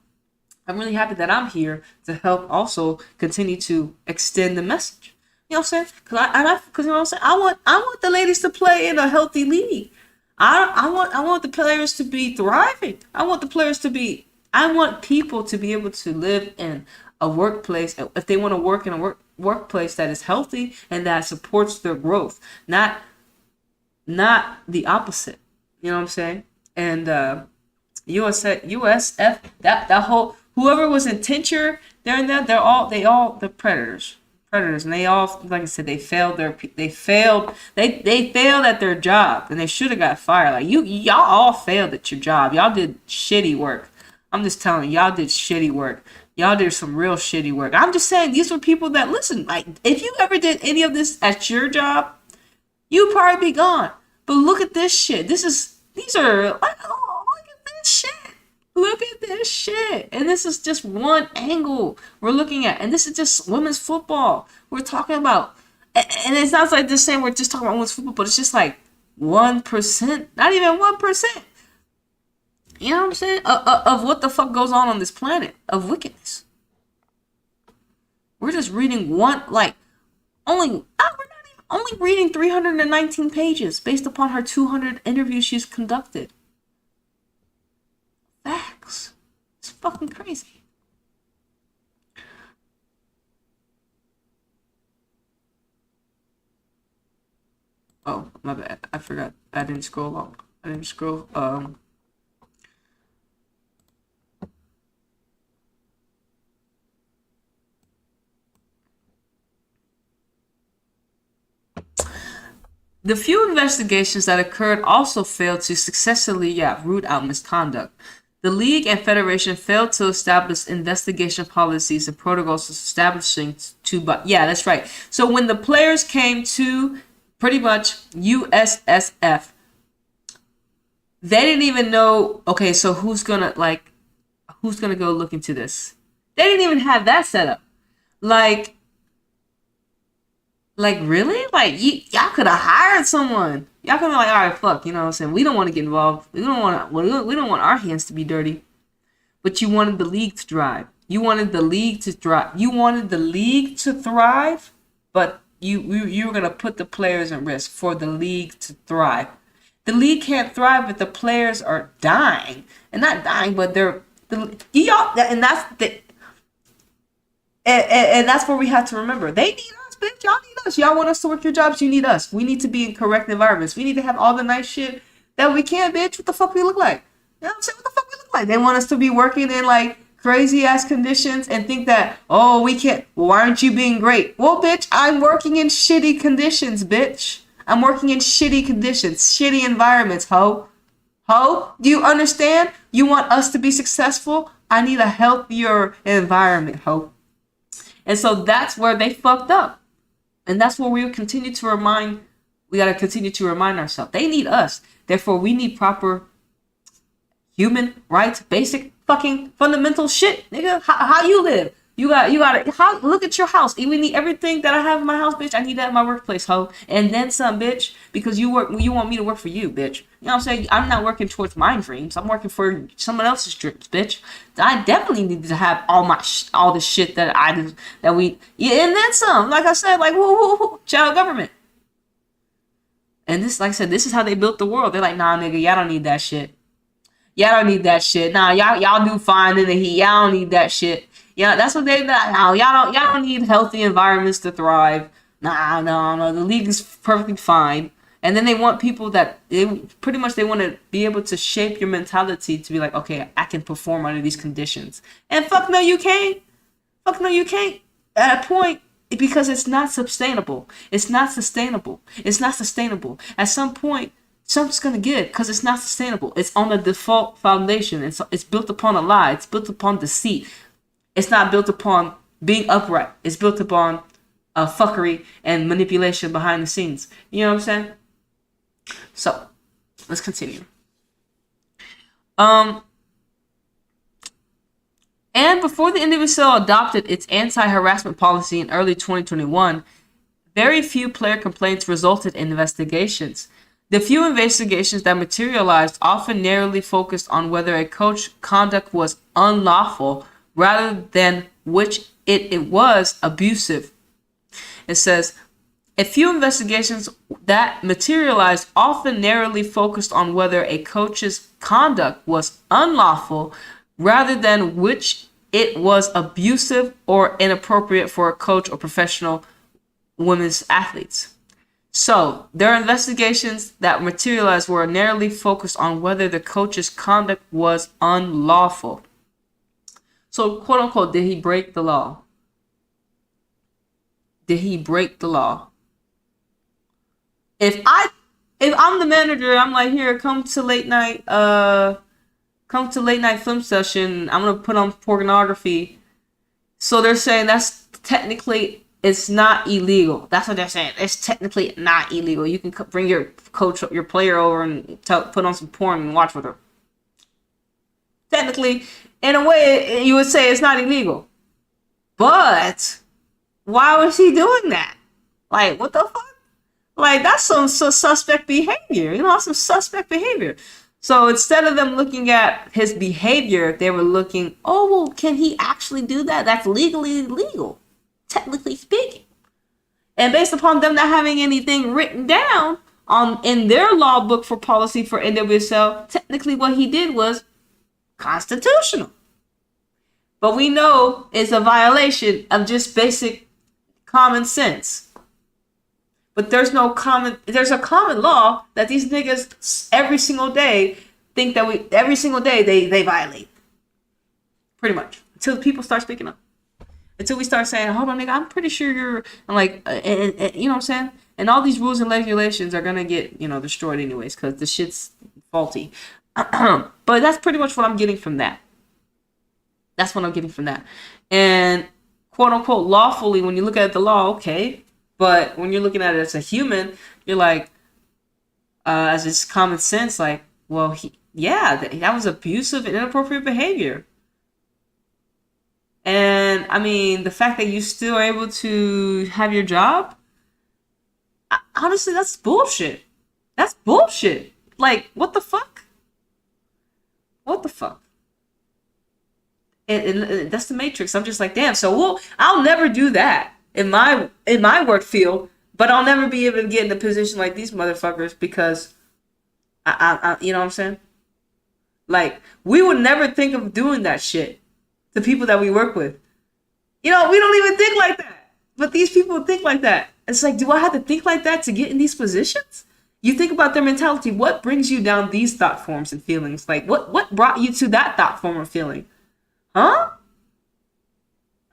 I'm really happy that I'm here to help also continue to extend the message. You know what I'm saying? Because you know what I'm saying? I want the ladies to play in a healthy league. I want the players to be thriving. I want people to be able to live in a workplace, if they want to work in a workplace that is healthy and that supports their growth, not the opposite. You know what I'm saying? And USF, that whole, whoever was in tincture, they're predators, and they all, like I said, they failed at their job, and they should have got fired. Like y'all all failed at your job. Y'all did shitty work. I'm just telling you, y'all did shitty work. Y'all did some real shitty work. I'm just saying, these were people that, listen, like, if you ever did any of this at your job, you'd probably be gone. But look at this shit. Look at this shit. Look at this shit. And this is just one angle we're looking at. And this is just women's football we're talking about. And it sounds like this saying we're just talking about women's football, but it's just like 1%, not even 1%. You know what I'm saying? Of what the fuck goes on this planet of wickedness. We're just reading only reading 319 pages based upon her 200 interviews she's conducted. Facts. It's fucking crazy. Oh, my bad. I forgot. I didn't scroll long. The few investigations that occurred also failed to successfully root out misconduct. The league and federation failed to establish investigation policies and protocols establishing that's right. So when the players came to pretty much USSF, they didn't even know, okay, so who's gonna go look into this? They didn't even have that set up. Like, really? Like, y'all could have hired someone. Y'all could have been like, all right, fuck, you know what I'm saying? We don't want to get involved. We don't want our hands to be dirty. But you wanted the league to thrive. You wanted the league to thrive, but you were going to put the players at risk for the league to thrive. The league can't thrive if the players are dying. And not dying, but and that's what we have to remember. They need us, bitch. Y'all need us. Y'all want us to work your jobs. You need us. We need to be in correct environments. We need to have all the nice shit that we can, bitch. What the fuck we look like? You know what I'm saying? What the fuck we look like? They want us to be working in like crazy ass conditions and think that, oh, we can't. Why aren't you being great? Well, bitch, I'm working in shitty conditions, bitch. I'm working in shitty conditions, shitty environments, ho. Ho? Do you understand? You want us to be successful? I need a healthier environment, ho. And so that's where they fucked up. And that's where we continue to remind, we got to continue to remind ourselves. They need us. Therefore, we need proper human rights, basic fucking fundamental shit, nigga. How you live? You got look at your house. We need everything that I have in my house, bitch. I need that in my workplace, ho. And then some, bitch, because you want me to work for you, bitch. You know what I'm saying? I'm not working towards my dreams. I'm working for someone else's dreams, bitch. I definitely need to have all the shit and then some. Like I said, like child government. And this, like I said, this is how they built the world. They're like, nah, nigga, y'all don't need that shit. Y'all don't need that shit. Nah, y'all do fine in the heat. Y'all don't need that shit. Yeah, that's what they now. Y'all don't need healthy environments to thrive. No. The league is perfectly fine. And then they want people that they want to be able to shape your mentality to be like, okay, I can perform under these conditions. And fuck no, you can't. Fuck no, you can't. At a point, because it's not sustainable. It's not sustainable. It's not sustainable. At some point, something's gonna give because it's not sustainable. It's on the default foundation. It's built upon a lie. It's built upon deceit. It's not built upon being upright. It's built upon fuckery and manipulation behind the scenes. You know what I'm saying? So, let's continue. And before the individual adopted its anti-harassment policy in early 2021, very few player complaints resulted in investigations. The few investigations that materialized often narrowly focused on whether a coach's conduct was unlawful rather than which it was abusive. It says, a few investigations that materialized often narrowly focused on whether a coach's conduct was unlawful rather than which it was abusive or inappropriate for a coach or professional women's athletes. So, their investigations that materialized were narrowly focused on whether the coach's conduct was unlawful. So, quote unquote, did he break the law? Did he break the law? If I'm the manager, I'm like, here, come to late night film session. I'm gonna put on pornography. So they're saying that's technically, it's not illegal. That's what they're saying. It's technically not illegal. You can bring your coach, your player over and put on some porn and watch with her. Technically, in a way, you would say it's not illegal. But why was he doing that? Like, what the fuck? Like, that's some suspect behavior. You know, some suspect behavior. So instead of them looking at his behavior, they were looking, oh, well, can he actually do that? That's legally legal, technically speaking. And based upon them not having anything written down in their law book for policy for NWSL, technically what he did was constitutional. But we know it's a violation of just basic common sense. But there's a common law that these niggas every single day think that every single day they violate. Pretty much. Until people start speaking up. Until we start saying, hold on, nigga, I'm pretty sure you're, like, and you know what I'm saying? And all these rules and regulations are going to get, destroyed anyways, because the shit's faulty. But that's pretty much what I'm getting from that. That's what I'm getting from that. And quote unquote lawfully, when you look at the law, okay. But when you're looking at it as a human, you're like, as it's common sense, like, well, that was abusive and inappropriate behavior. And I mean, the fact that you still are able to have your job, honestly, that's bullshit. That's bullshit. Like, what the fuck? What the fuck? And that's the Matrix. I'm just like, damn. So I'll never do that in my work field, but I'll never be able to get in a position like these motherfuckers because I you know what I'm saying? Like, we would never think of doing that shit to people that we work with. We don't even think like that. But these people think like that. It's like, do I have to think like that to get in these positions? You think about their mentality. What brings you down these thought forms and feelings? Like, what brought you to that thought form or feeling? Huh?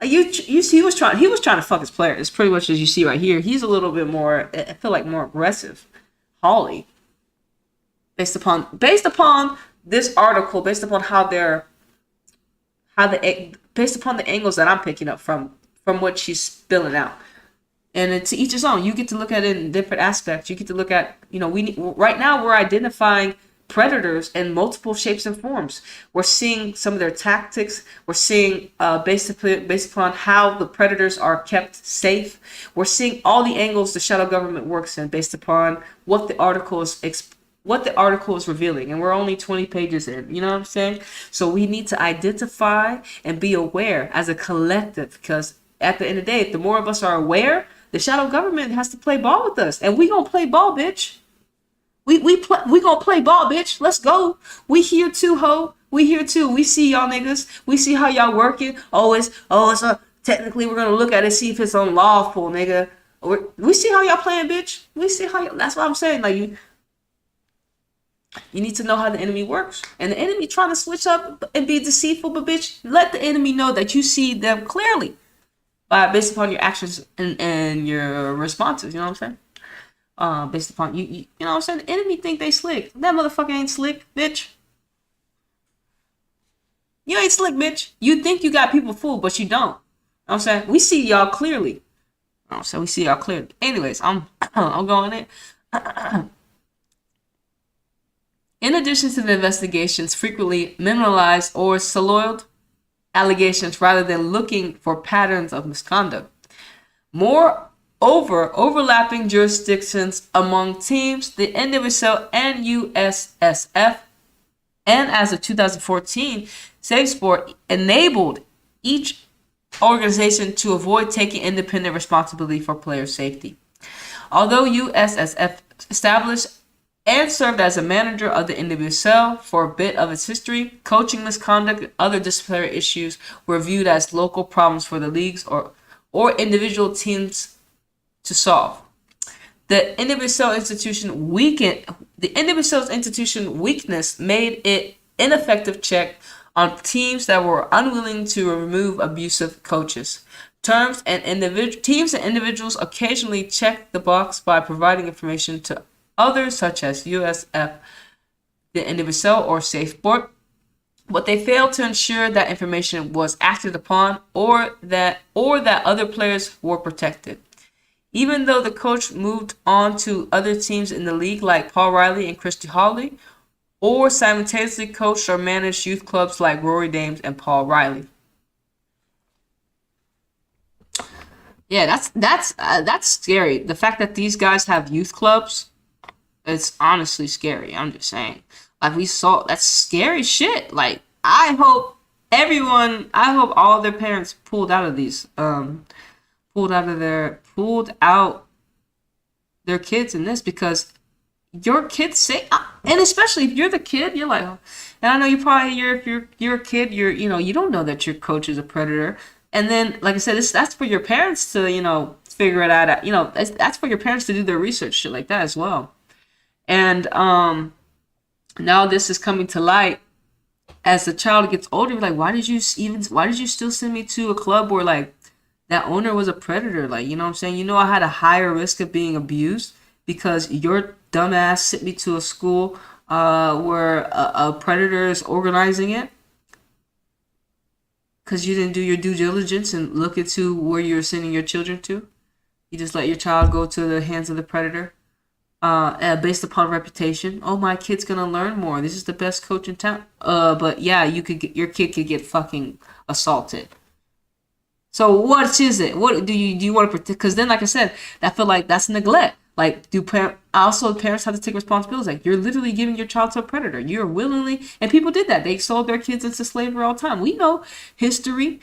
You see, he was trying to fuck his players, pretty much as you see right here. He's a little bit more, I feel like, more aggressive. Holly. Based upon this article, based upon based upon the angles that I'm picking up from what she's spilling out. And to each his own. You get to look at it in different aspects. You get to look at, right now we're identifying predators in multiple shapes and forms. We're seeing some of their tactics. We're seeing based upon how the predators are kept safe. We're seeing all the angles the shadow government works in based upon what the article is revealing. And we're only 20 pages in. You know what I'm saying? So we need to identify and be aware as a collective, because at the end of the day, the more of us are aware, the shadow government has to play ball with us. And we gonna play ball, bitch. We gonna play ball, bitch. Let's go. We here too, ho. We here too. We see y'all niggas. We see how y'all working. Technically we're gonna look at it, see if it's unlawful, nigga. We see how y'all playing, bitch. We see how that's what I'm saying. Like you need to know how the enemy works. And the enemy trying to switch up and be deceitful, but bitch, let the enemy know that you see them clearly based upon your actions and your responses. You know what I'm saying? Based upon you know what I'm saying? The enemy think they slick. That motherfucker ain't slick, bitch. You ain't slick, bitch. You think you got people fooled, but you don't. You know what I'm saying? We see y'all clearly. So we see y'all clearly. Anyways, I'm going in. In addition to the investigations, frequently minimalized or siloed allegations rather than looking for patterns of misconduct. Moreover, overlapping jurisdictions among teams, the NWSL and USSF, and as of 2014, Safe Sport enabled each organization to avoid taking independent responsibility for player safety. Although USSF established and served as a manager of the NWSL for a bit of its history, coaching misconduct and other disciplinary issues were viewed as local problems for the leagues or individual teams to solve. The NWSL institution weakness made it ineffective check on teams that were unwilling to remove abusive coaches. Teams and individuals occasionally check the box by providing information to others, such as USF, the NWSL, or Safe Sport, but they failed to ensure that information was acted upon or that other players were protected. Even though the coach moved on to other teams in the league like Paul Riley and Christy Hawley, or simultaneously coached or managed youth clubs like Rory Dames and Paul Riley. Yeah, that's scary. The fact that these guys have youth clubs, it's honestly scary. I'm just saying. Like we saw, that's scary shit. Like I hope all their parents pulled out their kids in this, because your kids say, and especially if you're the kid, you're like, and I know you probably if you're a kid, you don't know that your coach is a predator. And then, like I said, that's for your parents to, figure it out. That's for your parents to do their research, shit like that as well. And now this is coming to light as the child gets older. Like, why did you still send me to a club where like that owner was a predator? Like, you know what I'm saying? I had a higher risk of being abused because your dumbass sent me to a school where a predator is organizing it. Because you didn't do your due diligence and look into where you're sending your children to. You just let your child go to the hands of the predator based upon reputation. Oh, my kid's going to learn more. This is the best coach in town. But yeah, your kid could get fucking assaulted. So what is it? What do you want to protect? Because then, like I said, I feel like that's neglect. Like, parents have to take responsibility? Like, you're literally giving your child to a predator. You're willingly, and people did that. They sold their kids into slavery all the time. We know history.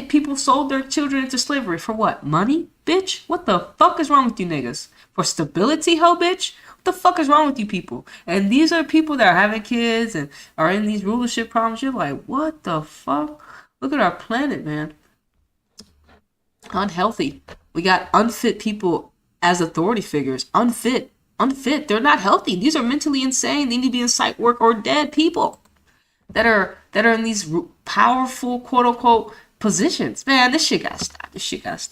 People sold their children into slavery for what? Money, bitch? What the fuck is wrong with you niggas? For stability, ho, bitch? What the fuck is wrong with you people? And these are people that are having kids and are in these rulership problems. You're like, what the fuck? Look at our planet, man. Unhealthy. We got unfit people as authority figures. Unfit. They're not healthy. These are mentally insane. They need to be in psych work or dead people that are in these powerful, quote unquote, positions. Man, this shit gotta stop. This shit gotta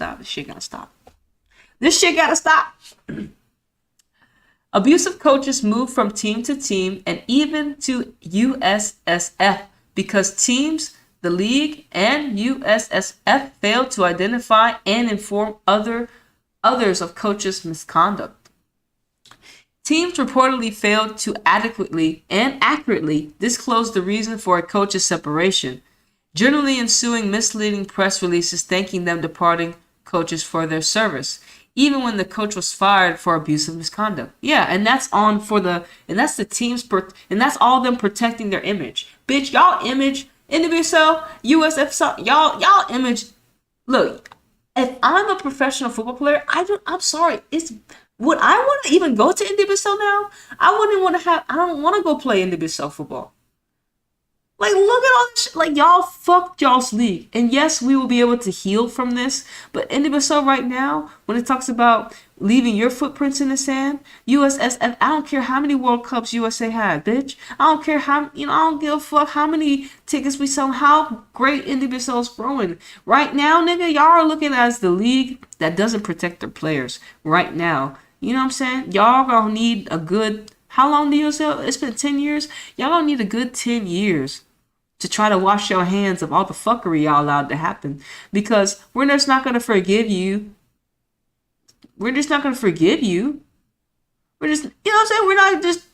stop. Abusive coaches move from team to team and even to USSF because teams, the league, and USSF failed to identify and inform others of coaches' misconduct. Teams reportedly failed to adequately and accurately disclose the reason for a coach's separation, generally ensuing misleading press releases thanking them departing coaches for their service, even when the coach was fired for abusive misconduct. Yeah, and that's the teams, and that's all them protecting their image. Bitch, y'all image, NWSL, USF, y'all image, look, if I'm a professional football player, I'm sorry. Would I want to even go to NWSL now? I don't want to go play NWSL football. Like, look at all this shit. Like, y'all fucked y'all's league. And yes, we will be able to heal from this. But NWSL right now, when it talks about leaving your footprints in the sand, USSF, I don't care how many World Cups USA had, bitch. I don't care how, I don't give a fuck how many tickets we sell, how great NWSL is growing. Right now, nigga, y'all are looking as the league that doesn't protect their players. Right now. You know what I'm saying? Y'all gonna need a good, how long do you say? It's been 10 years? Y'all gonna need a good 10 years to try to wash your hands of all the fuckery y'all allowed to happen. Because we're just not gonna forgive you. We're just not gonna forgive you. We're just, you know what I'm saying? We're not just,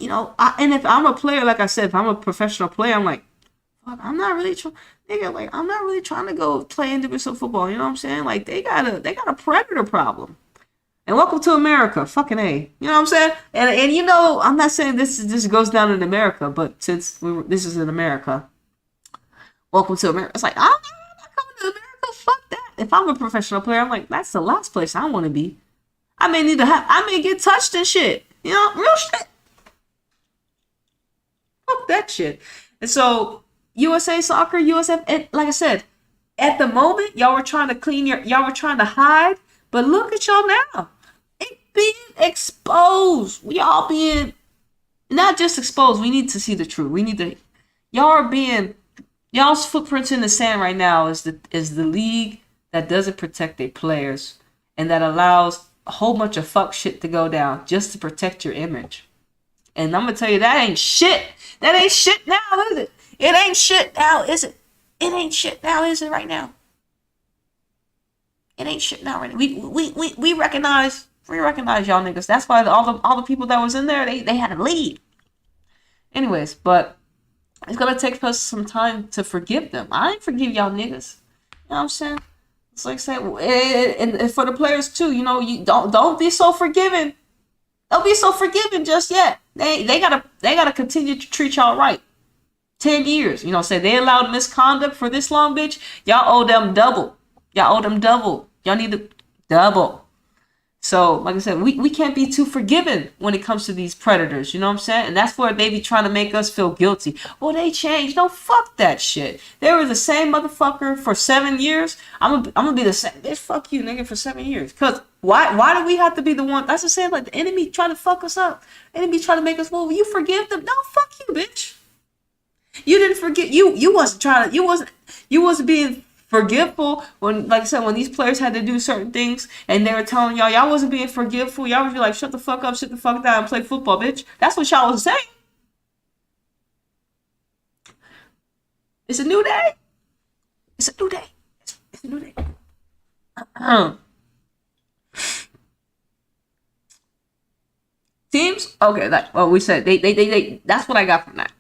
and if I'm a player, like I said, if I'm a professional player, I'm like, fuck, I'm not really trying, nigga, like, I'm not really trying to go play individual football, you know what I'm saying? Like, they got a predator problem. And welcome to America, fucking A. You know what I'm saying? And I'm not saying this goes down in America, but since this is in America, welcome to America. It's like, I'm not coming to America. Fuck that. If I'm a professional player, I'm like, that's the last place I want to be. I may get touched and shit. Real shit. Fuck that shit. And so, USA Soccer, USF, and like I said, at the moment, y'all were trying to hide, but look at y'all now. It being exposed. We all being, not just exposed, we need to see the truth. Y'all's footprints in the sand right now is the league that doesn't protect their players and that allows a whole bunch of fuck shit to go down just to protect your image. And I'm gonna tell you, that ain't shit. That ain't shit now, is it? It ain't shit now, is it? It ain't shit now, is it? Right now, it ain't shit now. Right now, we recognize y'all niggas. That's why all the people that was in there, they had to leave. Anyways, but it's gonna take us some time to forgive them. I ain't forgive y'all niggas. You know what I'm saying? It's like saying, and for the players too. You don't be so forgiving. Don't be so forgiving just yet. They gotta continue to treat y'all right. 10 years. Say they allowed misconduct for this long, bitch. Y'all owe them double. Y'all need to double. So, like I said, we can't be too forgiving when it comes to these predators. You know what I'm saying? And that's where they be trying to make us feel guilty. Oh, they changed. No, fuck that shit. They were the same motherfucker for 7 years. I'm gonna be the same. Bitch, fuck you, nigga, for 7 years. Cause why do we have to be the one? That's the same. Like the enemy trying to fuck us up. Enemy trying to make us. Well, you forgive them. No, fuck you, bitch. You didn't forget. You wasn't being forgiveful when, like I said, when these players had to do certain things and they were telling y'all wasn't being forgiveful. Y'all was like, shut the fuck up, sit the fuck down, and play football, bitch. That's what y'all was saying. It's a new day. It's a new day. It's a new day. Teams, okay. We said they. That's what I got from that.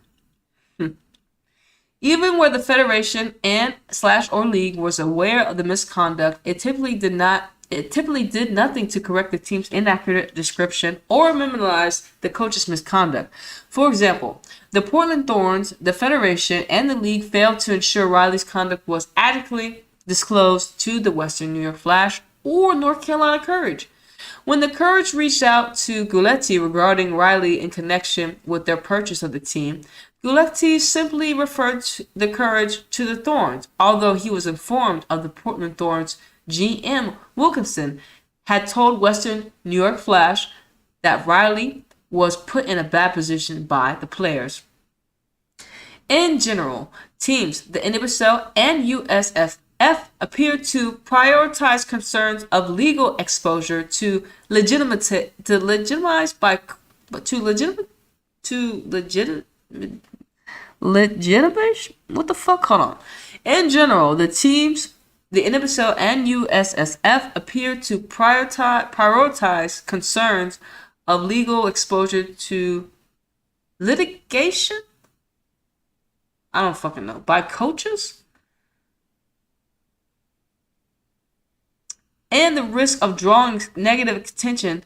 Even where the federation and/or league was aware of the misconduct, it typically did nothing to correct the team's inaccurate description or minimize the coach's misconduct. For example, the Portland Thorns, the federation, and the league failed to ensure Riley's conduct was adequately disclosed to the Western New York Flash or North Carolina Courage. When the Courage reached out to Guletti regarding Riley in connection with their purchase of the team, Guletti simply referred the Courage to the Thorns, although he was informed of the Portland Thorns GM Wilkinson had told Western New York Flash that Riley was put in a bad position by the players. In general, teams, the NWSL and USSF appear to prioritize concerns of legal exposure to legitimize what the fuck? Hold on. In general, the teams, the NWSL and USSF appear to prioritize concerns of legal exposure to litigation. I don't fucking know. By coaches? And the risk of drawing negative attention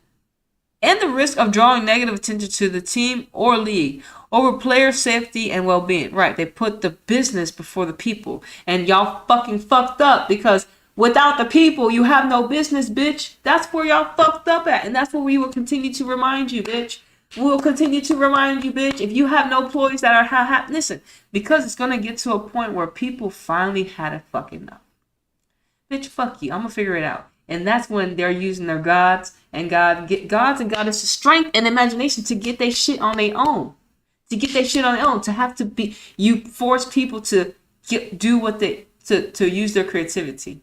to the team or league over player safety and well-being. Right, they put the business before the people. And y'all fucking fucked up because without the people, you have no business, bitch. That's where y'all fucked up at. And that's what we will continue to remind you, bitch. We'll continue to remind you, bitch, if you have no employees that are listen, because it's gonna get to a point where people finally had a fucking enough. Bitch, fuck you. I'm gonna figure it out. And that's when they're using their gods and goddesses strength and imagination to get their shit on their own. To get their shit on their own. To have to be, you force people to do what they, to use their creativity.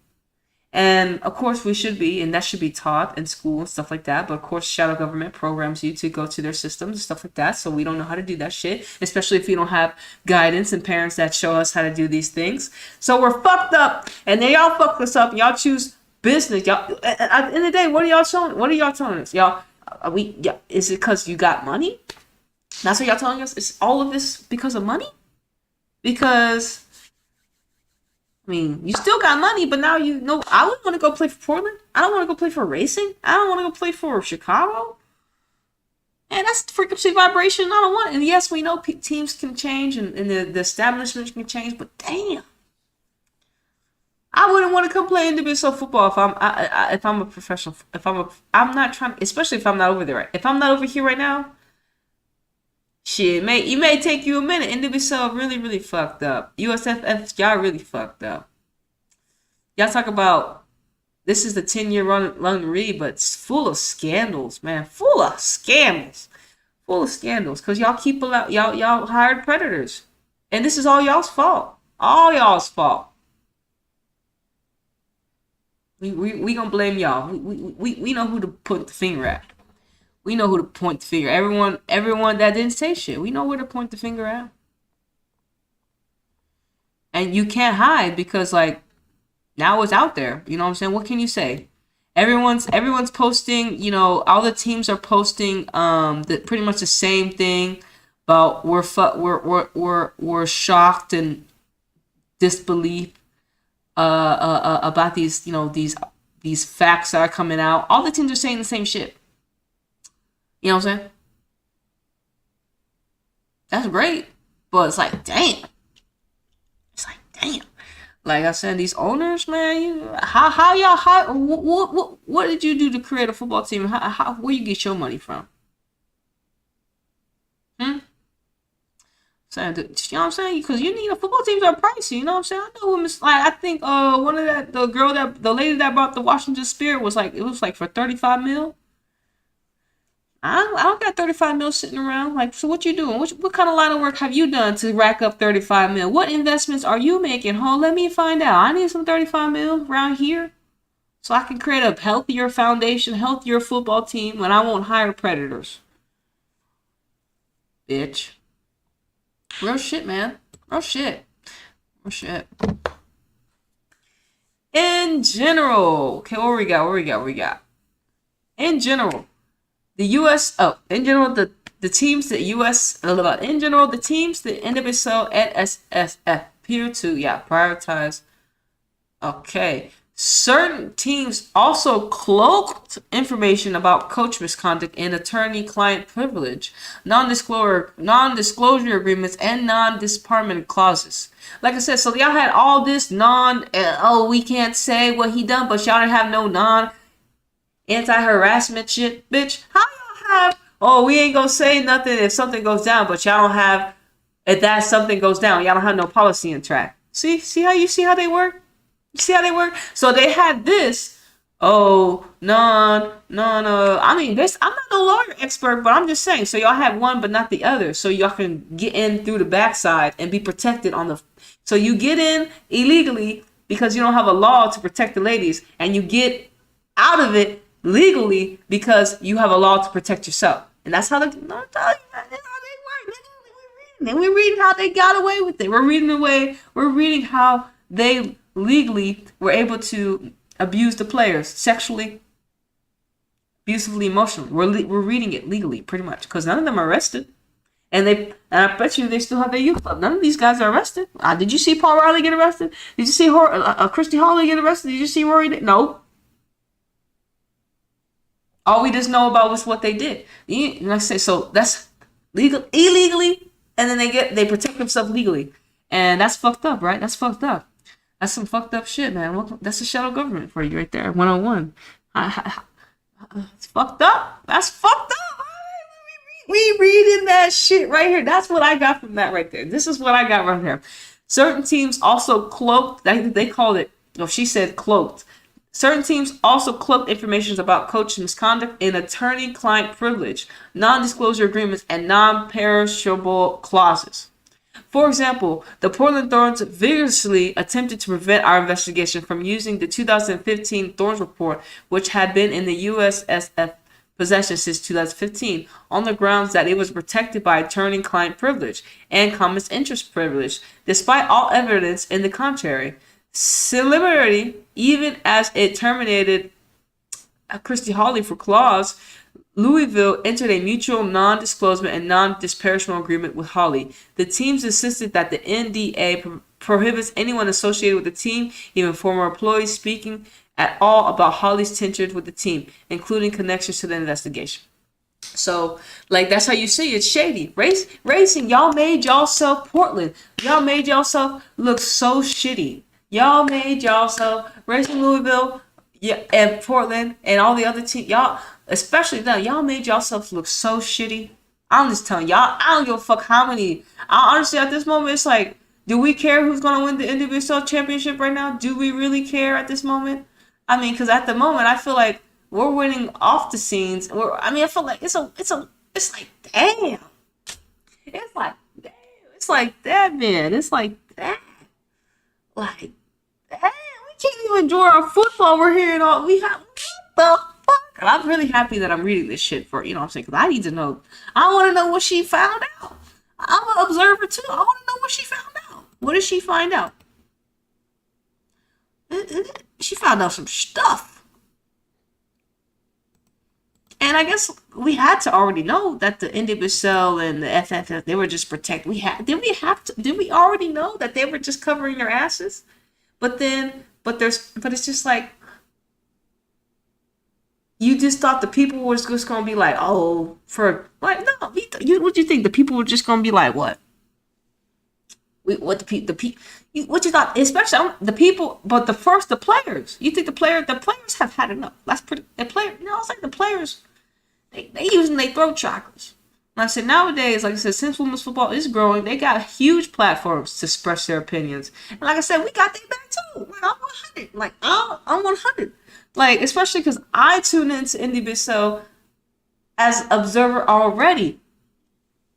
And of course we should be, and that should be taught in school and stuff like that. But of course, shadow government programs you to go to their systems and stuff like that. So we don't know how to do that shit, especially if we don't have guidance and parents that show us how to do these things. So we're fucked up, and then y'all fucked us up. Y'all choose business. Y'all, at the end of the day, what are y'all showing? What are y'all telling us? Y'all, is it because you got money? That's what y'all telling us? Is all of this because of money? Because I mean, you still got money, but now you know, I wouldn't want to go play for Portland. I don't want to go play for Racing. I don't want to go play for Chicago. And that's the frequency vibration I don't want. And yes, we know teams can change and the establishment can change, but damn. I wouldn't want to come play individual football if I'm a professional. I'm not trying, especially if I'm not over there. Right? If I'm not over here right now, shit, it may take you a minute. NWSL really, really fucked up. USFF, y'all really fucked up. Y'all talk about this is the 10-year run read, but it's full of scandals, man. Full of scandals. Because y'all keep y'all hired predators. And this is all y'all's fault. All y'all's fault. We gonna blame y'all. We know who to put the finger at. We know who to point the finger. Everyone that didn't say shit. We know where to point the finger at. And you can't hide because like now it's out there. You know what I'm saying? What can you say? Everyone's posting, you know, all the teams are posting pretty much the same thing about we're shocked and disbelief about these, you know, these facts that are coming out. All the teams are saying the same shit. You know what I'm saying? That's great. But it's like, damn. Like I said, these owners, man, what did you do to create a football team? Where you get your money from? Saying, you know what I'm saying? Because you need a football teams are pricey. You know what I'm saying? I know women. Like I think the lady that brought the Washington Spirit was like, it was like for 35 mil. I don't got 35 mil sitting around. Like, so what you doing? What kind of line of work have you done to rack up 35 mil? What investments are you making? Let me find out. I need some 35 mil around here so I can create a healthier foundation, healthier football team when I won't hire predators. Bitch. Real shit, man. Real shit. In general. Okay, what we got? In general. The U.S. in general, the teams that U.S. In general, the teams that NWSL and SSF appear to prioritize. Okay, certain teams also cloaked information about coach misconduct in attorney-client privilege, non-disclosure agreements, and non-disbarment clauses. Like I said, so y'all had all this we can't say what he done, but y'all didn't have no anti-harassment shit, bitch. How y'all have, we ain't gonna say nothing if something goes down, but y'all don't have, if that something goes down, y'all don't have no policy in track. See how they work? So they had this, no. I mean, I'm not no lawyer expert, but I'm just saying, so y'all have one but not the other, so y'all can get in through the backside and be protected so you get in illegally because you don't have a law to protect the ladies, and you get out of it legally because you have a law to protect yourself. And that's how they work. We're reading how they got away with it. We're reading how they legally were able to abuse the players sexually, abusively, emotionally. We're reading it legally pretty much because none of them are arrested. And I bet you they still have their youth club. None of these guys are arrested. Did you see Paul Riley get arrested? Did you see Christy Hawley get arrested? Did you see Rory? No. All we just know about was what they did. Like I say, so that's illegally, and then they protect themselves legally, and that's fucked up, right? That's fucked up. That's some fucked up shit, man. That's a shadow government for you right there, 101. It's fucked up. That's fucked up. We reading that shit right here. That's what I got from that right there. This is what I got right here. Certain teams also cloaked, they called it, no, she said cloaked. Certain teams also cloaked information about coach misconduct in attorney-client privilege, non-disclosure agreements, and non-perishable clauses. For example, the Portland Thorns vigorously attempted to prevent our investigation from using the 2015 Thorns report, which had been in the USSF possession since 2015, on the grounds that it was protected by attorney-client privilege and common interest privilege, despite all evidence in the contrary. Similarly, even as it terminated Christy Hawley for clause, Louisville entered a mutual non-disclosure and non-disparagement agreement with Hawley. The teams insisted that the NDA prohibits anyone associated with the team, even former employees, speaking at all about Hawley's tensions with the team, including connections to the investigation. So, like, that's how you see it's shady. Racing, y'all made y'allself Portland. Y'all made yourself look so shitty. Y'all made y'allself Racing Louisville, yeah, and Portland and all the other teams. Y'all, especially them, y'all made yourselves look so shitty. I'm just telling y'all, I don't give a fuck how many. Honestly, at this moment, it's like, do we care who's gonna win the individual championship right now? Do we really care at this moment? I mean, because at the moment, I feel like we're winning off the scenes. I feel like it's like, damn. It's like, damn. It's like that, man. It's like that. Like, damn. We can't even enjoy our football. We're hearing all, we have, what the fuck? And I'm really happy that I'm reading this shit for, you know what I'm saying? Because I need to know. I want to know what she found out. I'm an observer, too. I want to know what she found out. What did she find out? She found out some stuff. And I guess we had to already know that the NWSL and the FFF, they were just protect. Did we already know that they were just covering their asses? But it's just like, you just thought the people were just going to be like, oh, for, like, no, what do you think? The people were just going to be like, what? What you thought, especially the people, but the players. You think the players have had enough? That's pretty. It's like the players, they using their throat chakras. Like I said, nowadays, like I said, since women's football is growing, they got huge platforms to express their opinions. And like I said, we got their back too. Like, I'm 100. Like I'm 100. Like, especially because I tune into NWSL as observer already.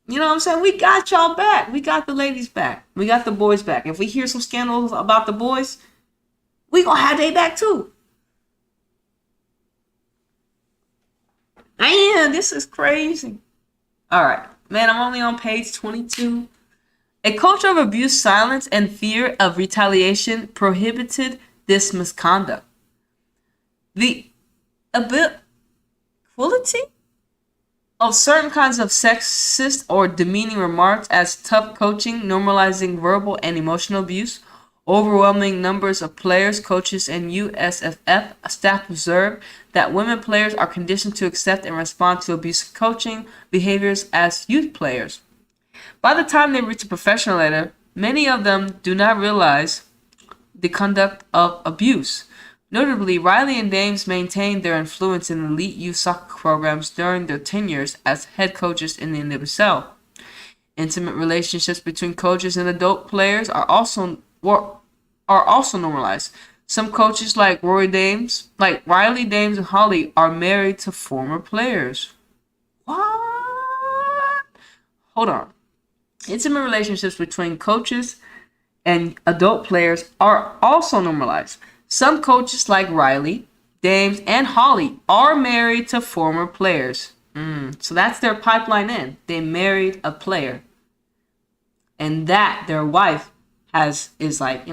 You know what I'm saying? We got y'all back. We got the ladies back. We got the boys back. If we hear some scandals about the boys, we gonna have they back too. Man, this is crazy. All right, man, I'm only on page 22. A culture of abuse, silence, and fear of retaliation prohibited this misconduct. The equality of certain kinds of sexist or demeaning remarks as tough coaching, normalizing verbal and emotional abuse. Overwhelming numbers of players, coaches, and USFF staff observe that women players are conditioned to accept and respond to abusive coaching behaviors as youth players. By the time they reach a professional level, many of them do not realize the conduct of abuse. Notably, Riley and Dames maintained their influence in elite youth soccer programs during their tenures as head coaches in the NWSL. Intimate relationships between coaches and adult players are also normalized. Some coaches like Riley, Dames, and Holly are married to former players. What? Hold on. Intimate relationships between coaches and adult players are also normalized. Some coaches like Riley, Dames, and Holly are married to former players. So that's their pipeline in. They married a player. And that their wife is like,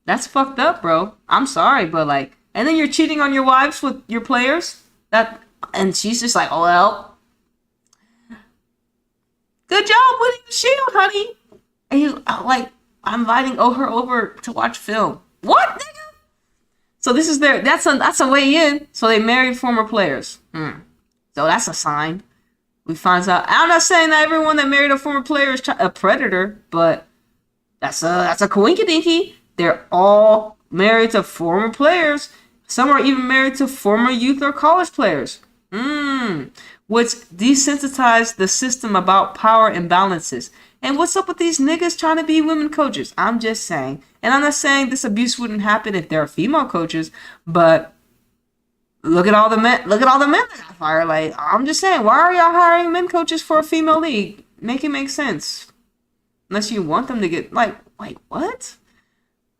that's fucked up, bro. I'm sorry, but like, and then you're cheating on your wives with your players? And she's just like, oh, well, good job winning the shield, honey. And he's like, I'm inviting her over to watch film. What, nigga? So this is that's a way in. So they married former players. So that's a sign. We find out. I'm not saying that everyone that married a former player is a predator, but that's a coinkydinky. They're all married to former players. Some are even married to former youth or college players. which desensitized the system about power imbalances. And what's up with these niggas trying to be women coaches? I'm just saying. And I'm not saying this abuse wouldn't happen if there are female coaches, but look at all the men. Look at all the men that got fired. Like, I'm just saying, why are y'all hiring men coaches for a female league? Make it make sense. Unless you want them to get like, wait, what?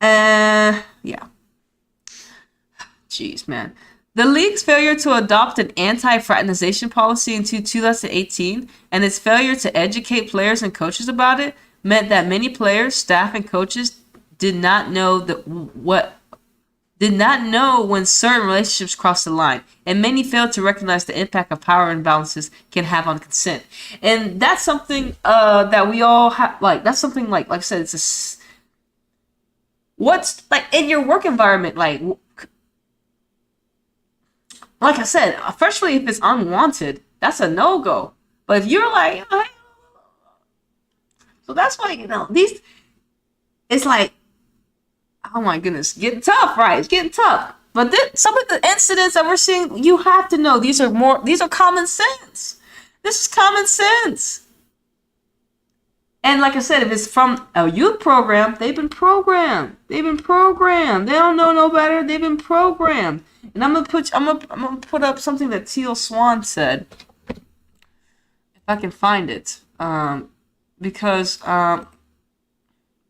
Yeah. Jeez, man. The league's failure to adopt an anti-fraternization policy in 2018 and its failure to educate players and coaches about it meant that many players, staff, and coaches did not know when certain relationships crossed the line, and many failed to recognize the impact of power imbalances can have on consent. And that's something that we all have. Like, that's something like I said, it's what's like in your work environment, like I said, especially if it's unwanted, that's a no-go. But if you're like, hey, so that's why, these, it's like, oh my goodness, getting tough, right? It's getting tough. But some of the incidents that we're seeing, you have to know, these are common sense. This is common sense. And like I said, if it's from a youth program, they've been programmed. They don't know no better. They've been programmed. And I'm gonna put up something that Teal Swan said, if I can find it, because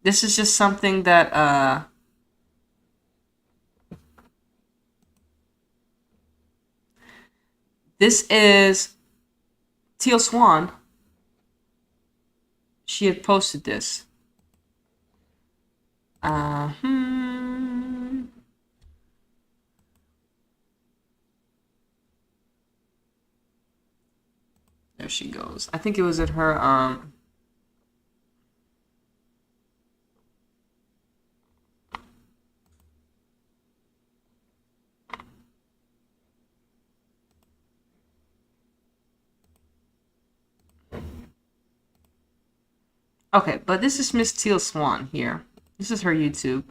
this is just something that this is Teal Swan. She had posted this. There she goes. I think it was at her okay, but this is Miss Teal Swan here. This is her YouTube.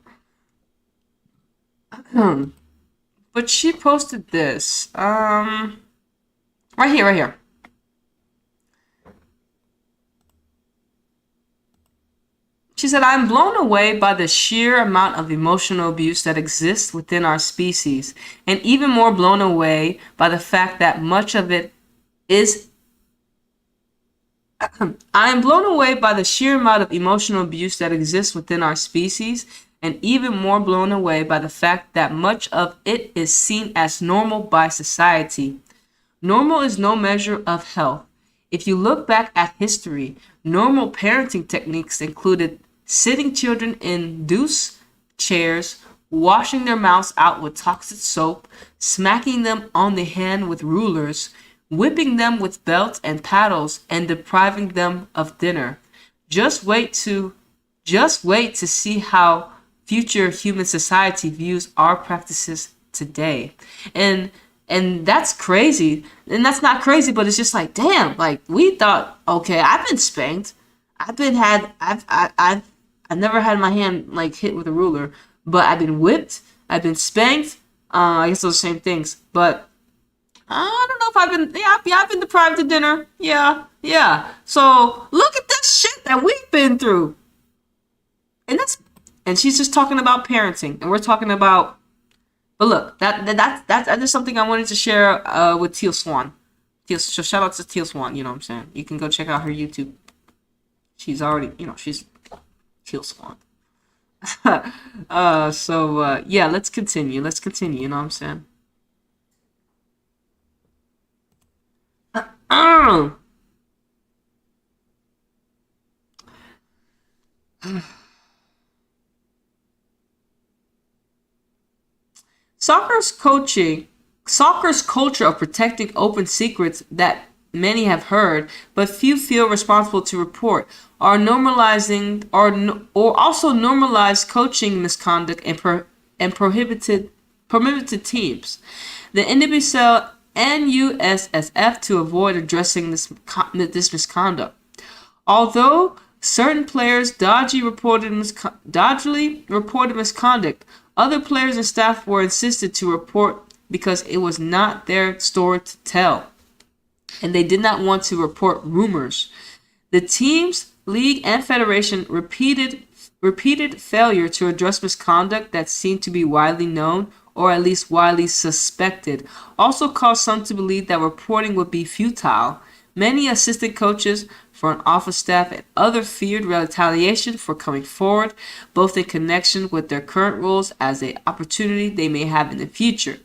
But she posted this. Right here. She said, I'm blown away by the sheer amount of emotional abuse that exists within our species, and even more blown away by the fact that much of it is I am blown away by the sheer amount of emotional abuse that exists within our species, and even more blown away by the fact that much of it is seen as normal by society. Normal is no measure of health. If you look back at history, normal parenting techniques included sitting children in deuce chairs, washing their mouths out with toxic soap, smacking them on the hand with rulers, whipping them with belts and paddles, and depriving them of dinner. Just wait to see how future human society views our practices today. And that's crazy. And that's not crazy, but it's just like, damn, like we thought, okay, I've been spanked. I've never had my hand like hit with a ruler, but I've been whipped, I've been spanked. I guess those same things, but I don't know if I've been deprived of dinner. Yeah. So look at this shit that we've been through. And she's just talking about parenting, and we're talking about. But look, that's just something I wanted to share with Teal Swan. So shout out to Teal Swan. You know what I'm saying? You can go check out her YouTube. She's already, she's Teal Swan. Yeah, let's continue. You know what I'm saying? Soccer's culture of protecting open secrets that many have heard, but few feel responsible to report, are normalizing or also normalized coaching misconduct and prohibited teams. The NWSL and USSF to avoid addressing this misconduct. Although certain players dodgily reported misconduct, other players and staff were insisted to report because it was not their story to tell. and they did not want to report rumors. The teams, league, and federation repeated failure to address misconduct that seemed to be widely known, or at least widely suspected, also caused some to believe that reporting would be futile. Many assistant coaches, front office staff, and others feared retaliation for coming forward, both in connection with their current roles as an opportunity they may have in the future.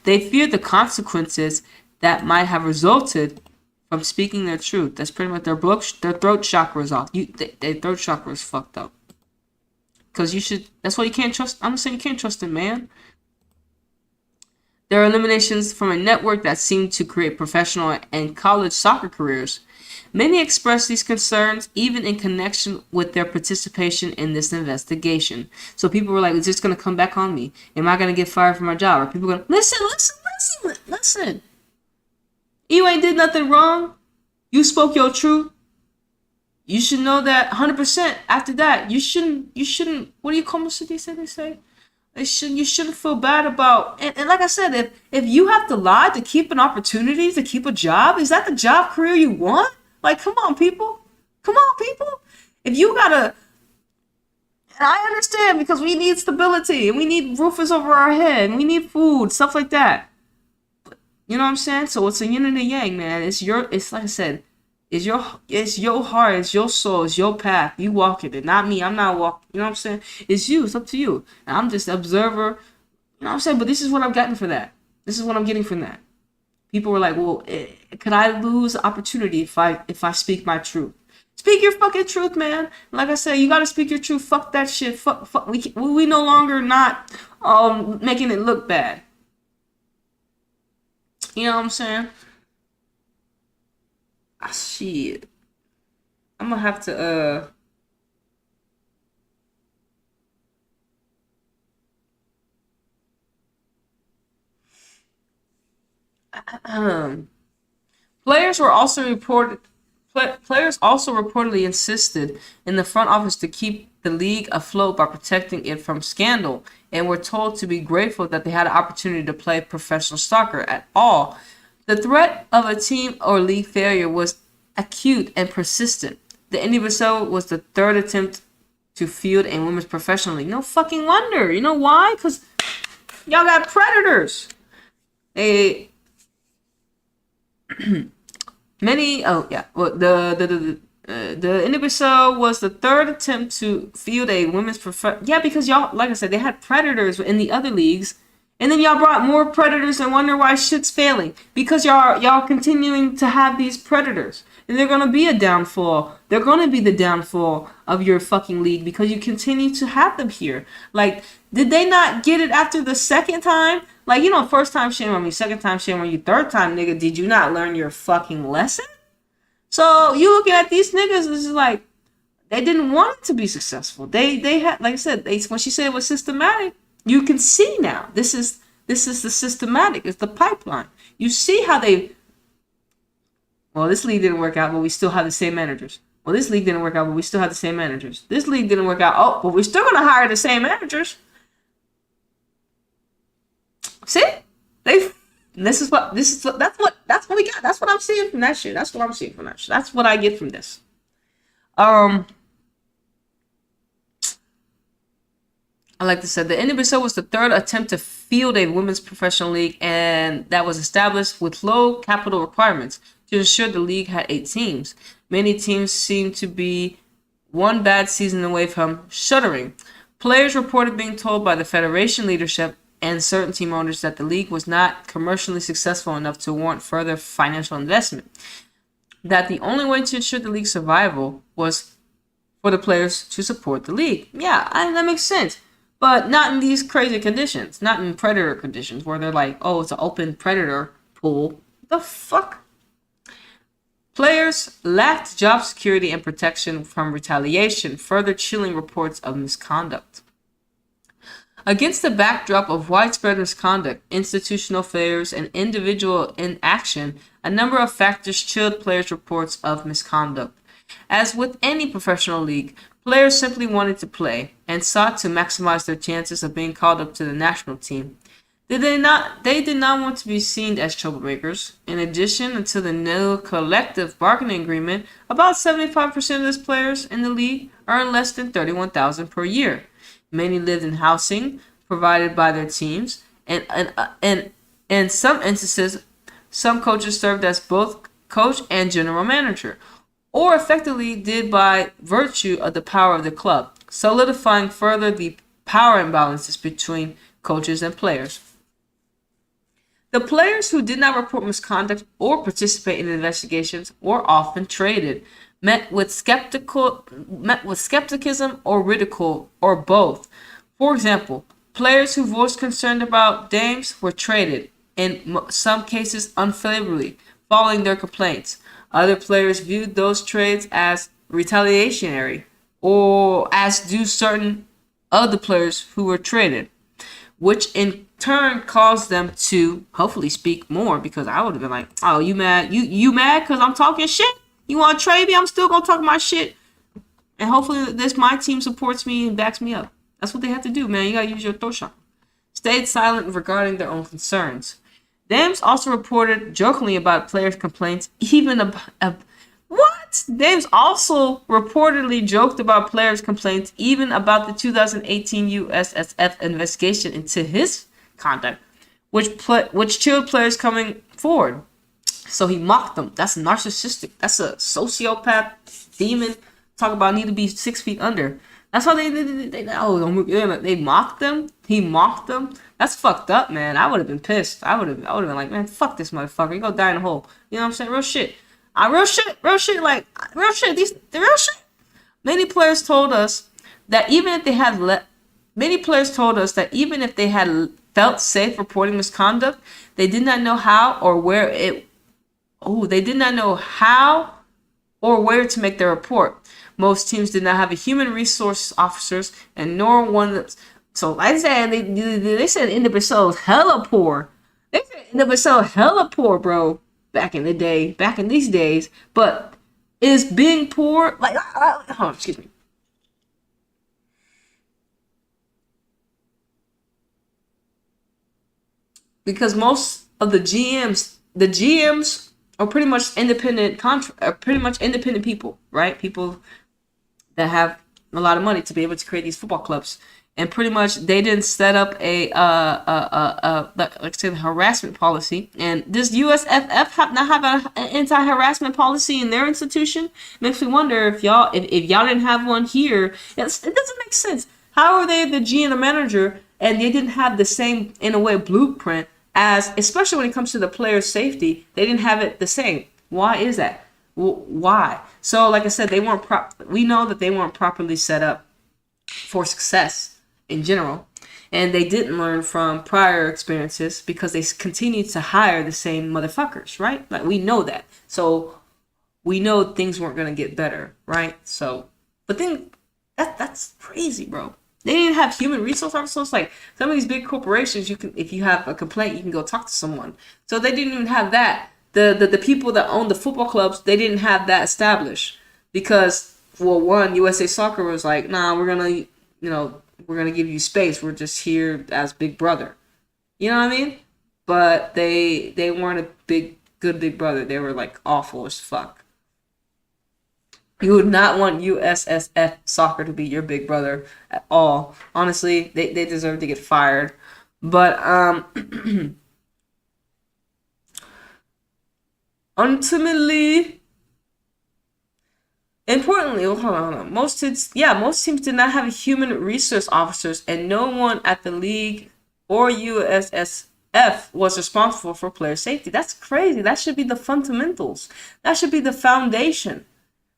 They feared the consequences that might have resulted from speaking their truth. That's pretty much their throat chakra is off. Their throat chakra is fucked up. Because that's why you can't trust. I'm saying you can't trust them, man. There are eliminations from a network that seemed to create professional and college soccer careers. Many expressed these concerns even in connection with their participation in this investigation. So people were like, is this going to come back on me? Am I going to get fired from my job? Are people going to, listen. You ain't did nothing wrong. You spoke your truth. You should know that 100%. After that, you shouldn't, what do you call it? They say? You shouldn't feel bad about, and like I said, if you have to lie to keep an opportunity, to keep a job, is that the job career you want? Like, come on, people. If you gotta, and I understand because we need stability and we need roofers over our head and we need food, stuff like that. But, you know what I'm saying? So it's a yin and a yang, man. It's like I said, it's your heart, it's your soul, it's your path. You walk it, not me. I'm not walking. You know what I'm saying? It's you. It's up to you. And I'm just an observer. You know what I'm saying? But this is what I'm getting for that. This is what I'm getting from that. People were like, well, could I lose opportunity if I speak my truth? Speak your fucking truth, man. Like I said, you gotta speak your truth. Fuck that shit. Fuck. We no longer not making it look bad. You know what I'm saying? Shit. I'm gonna have to Players also reportedly insisted in the front office to keep the league afloat by protecting it from scandal, and were told to be grateful that they had an opportunity to play professional soccer at all. The threat of a team or league failure was acute and persistent. The Abusive was the third attempt to field a women's professional league. No fucking wonder. You know why? Because y'all got predators. The Abusive was the third attempt to field a women's because y'all, like I said, they had predators in the other leagues, and then y'all brought more predators and wonder why shit's failing because y'all continuing to have these predators, and they're gonna be a downfall. They're gonna be the downfall of your fucking league because you continue to have them here. Like, did they not get it after the second time? Like, first time shame on me, second time shame on you, third time, nigga, did you not learn your fucking lesson? So you looking at these niggas, this is like, they didn't want it to be successful. They had, like I said, when she said it was systematic, you can see now. This is the systematic. It's the pipeline. You see how this league didn't work out, but we still have the same managers. Well, this league didn't work out, but we still have the same managers. This league didn't work out. Oh, but we're still gonna hire the same managers. See? That's what we got. That's what I'm seeing from that shit. That's what I get from this. I like to say the Abusive was the third attempt to field a women's professional league, and that was established with low capital requirements to ensure the league had 8 teams. Many teams seemed to be one bad season away from shuttering. Players reported being told by the federation leadership and certain team owners that the league was not commercially successful enough to warrant further financial investment. That the only way to ensure the league's survival was for the players to support the league. Yeah, that makes sense. But not in these crazy conditions. Not in predator conditions where they're like, oh, it's an open predator pool. The fuck? Players lacked job security and protection from retaliation, further chilling reports of misconduct. Against the backdrop of widespread misconduct, institutional failures, and individual inaction, a number of factors chilled players' reports of misconduct. As with any professional league, players simply wanted to play and sought to maximize their chances of being called up to the national team. They did not want to be seen as troublemakers. In addition, until the new collective bargaining agreement, about 75% of the players in the league earn less than $31,000 per year. Many lived in housing provided by their teams, and in some instances, some coaches served as both coach and general manager, or effectively did by virtue of the power of the club, solidifying further the power imbalances between coaches and players. The players who did not report misconduct or participate in investigations were often traded, met with skepticism or ridicule, or both. For example, players who voiced concern about dames were traded, in some cases unfavorably, following their complaints. Other players viewed those trades as retaliatory, or as do certain other players who were traded, which in turn caused them to hopefully speak more, because I would have been like, oh, you mad? You mad because I'm talking shit? You want to trade me? I'm still going to talk my shit. And hopefully my team supports me and backs me up. That's what they have to do, man. You got to use your throat shot. Stayed silent regarding their own concerns. Dames also reported jokingly about players' complaints, even about what? Dames also reportedly joked about players' complaints, even about the 2018 USSF investigation into his conduct, which chilled players coming forward. So he mocked them. That's narcissistic. That's a sociopath, demon. Talk about need to be 6 feet under. That's how they mocked them. He mocked them. That's fucked up, man. I would have been pissed. I would have been like, man, fuck this motherfucker. You go die in a hole. You know what I'm saying? Real shit. Real shit. Real shit. The real shit. Many players told us that even if they had felt safe reporting misconduct, they did not know how or where to make their report. Most teams did not have a human resource officers, and nor one that. So like I said, they said NWSL hella poor. They said NWSL hella poor, bro. Back in these days. But is being poor like? Excuse me. Because most of the GMs are pretty much independent people, right? People that have a lot of money to be able to create these football clubs, and pretty much they didn't set up a harassment policy. And does USFF not have an anti-harassment policy in their institution? Makes me wonder if y'all didn't have one here. It doesn't make sense. How are they the GM and the manager and they didn't have the same, in a way, blueprint as, especially when it comes to the player's safety? They didn't have it the same. Why is that? Why? So, like I said, we know that they weren't properly set up for success in general, and they didn't learn from prior experiences because they continued to hire the same motherfuckers, right? Like, we know that. So we know things weren't gonna get better, right? So, but then that's crazy, bro. They didn't have human resource officers. Like some of these big corporations, if you have a complaint, you can go talk to someone. So they didn't even have that. The people that own the football clubs, they didn't have that established because, well, one, USA Soccer was like, nah, we're gonna give you space. We're just here as Big Brother. You know what I mean? But they weren't a good Big Brother. They were like awful as fuck. You would not want USSF Soccer to be your Big Brother at all. Honestly, they deserve to get fired. But ultimately, importantly, hold on. Most teams did not have human resource officers, and no one at the league or USSF was responsible for player safety. That's crazy. That should be the fundamentals. That should be the foundation.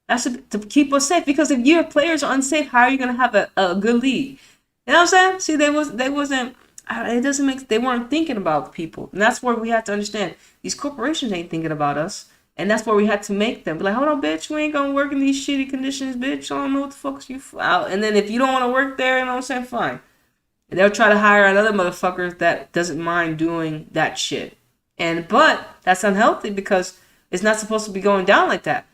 That should to keep us safe. Because if your players are unsafe, how are you gonna have a good league? You know what I'm saying? See, they wasn't. It doesn't make. They weren't thinking about the people, and that's where we had to understand. These corporations ain't thinking about us. And that's where we had to make them. Be like, hold on, bitch, we ain't gonna work in these shitty conditions, bitch. I don't know what the fuck you out. And then if you don't want to work there, you know what I'm saying, fine. And they'll try to hire another motherfucker that doesn't mind doing that shit. But that's unhealthy because it's not supposed to be going down like that,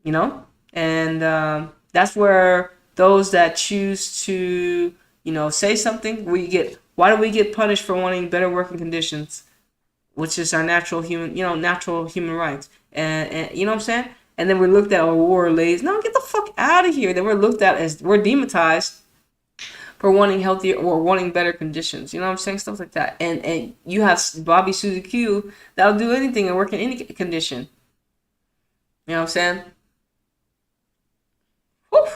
you know. And that's where those that choose to, say something, we get Why do we get punished for wanting better working conditions, which is our natural human rights? And you know what I'm saying? And then we're looked at, oh, war lays. No, get the fuck out of here. Then we're looked at as we're demonetized for wanting healthier or wanting better conditions. You know what I'm saying? Stuff like that. And you have Bobby Susie Q that'll do anything and work in any condition. You know what I'm saying? Whew.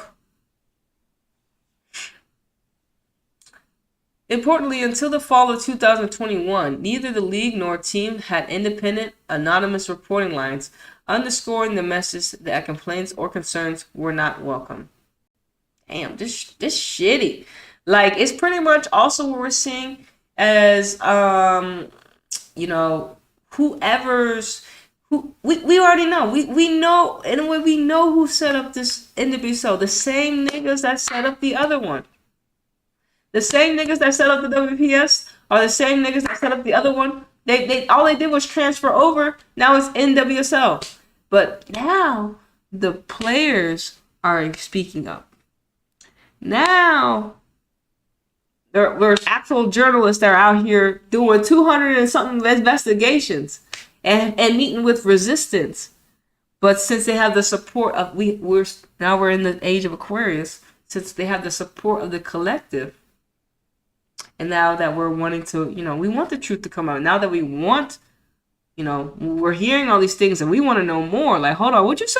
Importantly, until the fall of 2021, neither the league nor team had independent, anonymous reporting lines, underscoring the message that complaints or concerns were not welcome. Damn, this shitty. Like, it's pretty much also what we're seeing as, whoever's, we already know. We know, anyway, we know who set up this NWSL. The same niggas that set up the other one. The same niggas that set up the WPS are the same niggas that set up the other one. They all they did was transfer over. Now it's NWSL. But now the players are speaking up. Now there's actual journalists that are out here doing 200 and something investigations and meeting with resistance. But since they have the support of we're in the age of Aquarius, since they have the support of the collective, and now that we're wanting to, we want the truth to come out. Now that we want, we're hearing all these things and we want to know more. Like, hold on, what'd you say?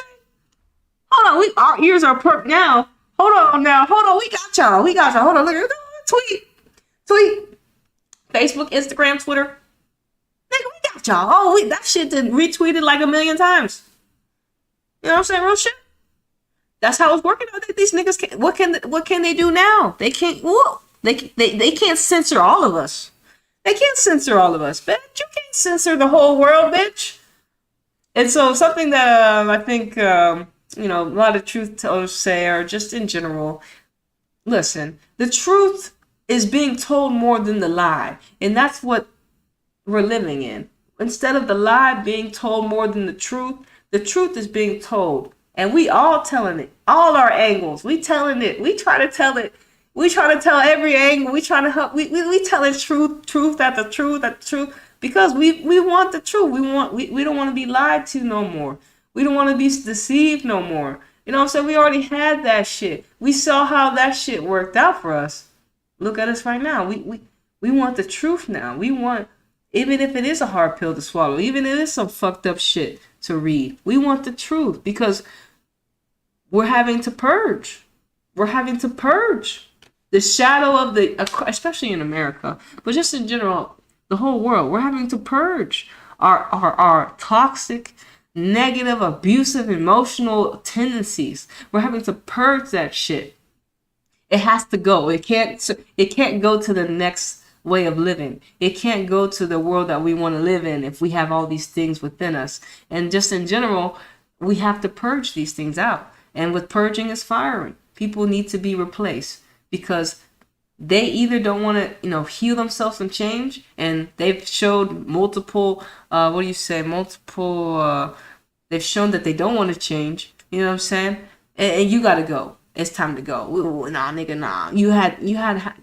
Hold on, our ears are perked now. Hold on, we got y'all. Hold on, look, tweet. Facebook, Instagram, Twitter. Nigga, we got y'all. Oh, that shit done retweeted like 1 million times. You know what I'm saying? Real shit. That's how it's working. I think these niggas what can they do now? They can't. Whoa. They can't censor all of us. They can't censor all of us, bitch. You can't censor the whole world, bitch. And so something that I think a lot of truth tellers say, or just in general, listen, the truth is being told more than the lie, and that's what we're living in. Instead of the lie being told more than the truth is being told, and we all telling it, all our angles. We telling it. We try to tell it. We try to tell every angle. We try to help. We telling truth at the truth, because we want the truth. We don't want to be lied to no more. We don't want to be deceived no more. You know what I'm saying? We already had that shit. We saw how that shit worked out for us. Look at us right now. We want the truth now. We want, even if it is a hard pill to swallow, even if it is some fucked up shit to read, we want the truth, because we're having to purge. We're having to purge the shadow of especially in America, but just in general, the whole world. We're having to purge our toxic, negative, abusive, emotional tendencies. We're having to purge that shit. It has to go. It can't go to the next way of living. It can't go to the world that we want to live in if we have all these things within us. And just in general, we have to purge these things out. And with purging is firing. People need to be replaced, because they either don't want to, heal themselves and change, and they've showed they've shown that they don't want to change. You know what I'm saying? And you got to go. It's time to go. Ooh, nah, nigga, nah. You had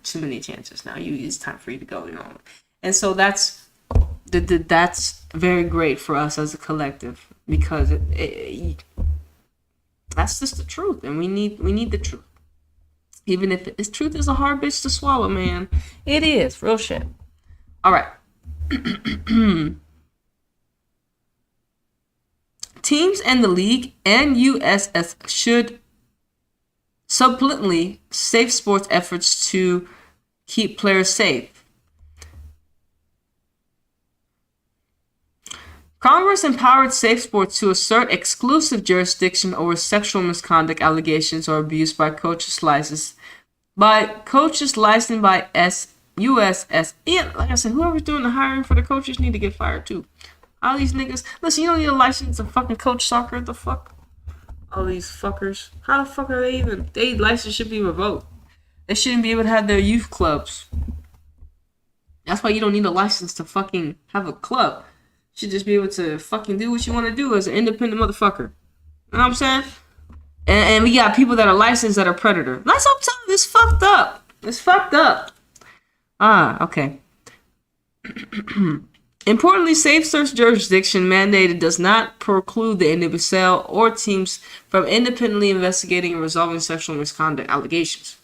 too many chances now. It's time for you to go, And so that's very great for us as a collective, because that's just the truth, and we need the truth. Even if this truth is a hard bitch to swallow, man. It is. Real shit. All right. Teams and the league and USS should supplementally safe sports efforts to keep players safe. Congress empowered Safe Sports to assert exclusive jurisdiction over sexual misconduct allegations or abuse by coaches licensed by USS. Yeah, like I said, whoever's doing the hiring for the coaches need to get fired too. All these niggas, listen, you don't need a license to fucking coach soccer. The fuck? All these fuckers. How the fuck are they even? Their license should be revoked. They shouldn't be able to have their youth clubs. That's why you don't need a license to fucking have a club. You should just be able to fucking do what you want to do as an independent motherfucker. You know what I'm saying? And we got people that are licensed that are predator. That's what I'm telling you. It's fucked up. It's fucked up. Okay. Importantly, safe search jurisdiction mandated does not preclude the individual or teams from independently investigating and resolving sexual misconduct allegations.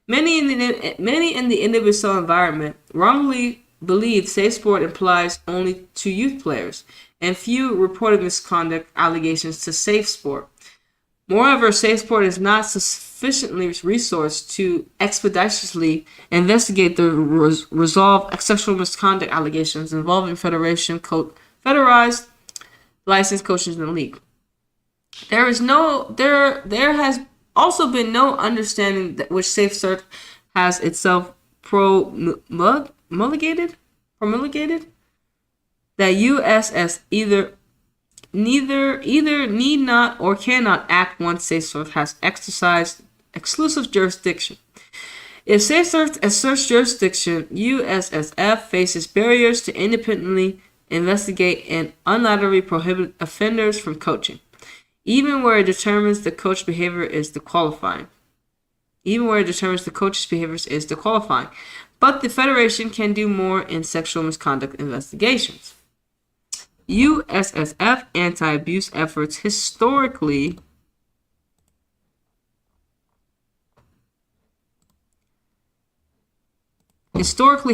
Many in the individual environment wrongly believe safe sport applies only to youth players, and few reported misconduct allegations to safe sport. Moreover, safe sport is not sufficiently resourced to expeditiously investigate the resolve sexual misconduct allegations involving federalized licensed coaches in the league. There has also been no understanding that which safe search has itself promulgated that USS either need not or cannot act once safe search has exercised exclusive jurisdiction. If safe search jurisdiction, USSF faces barriers to independently investigate and unilaterally prohibit offenders from coaching, even where it determines the coach's behavior is disqualifying. But the Federation can do more in sexual misconduct investigations. USSF anti-abuse efforts historically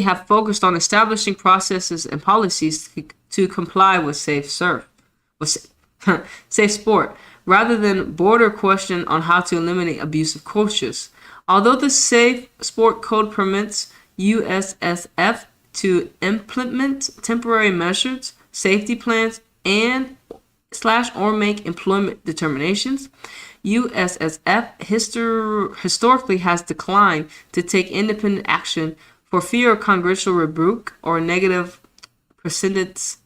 have focused on establishing processes and policies to comply with safe sport, rather than broader question on how to eliminate abusive coaches. Although the Safe Sport Code permits USSF to implement temporary measures, safety plans, and or make employment determinations, USSF historically has declined to take independent action for fear of congressional rebuke or negative precedents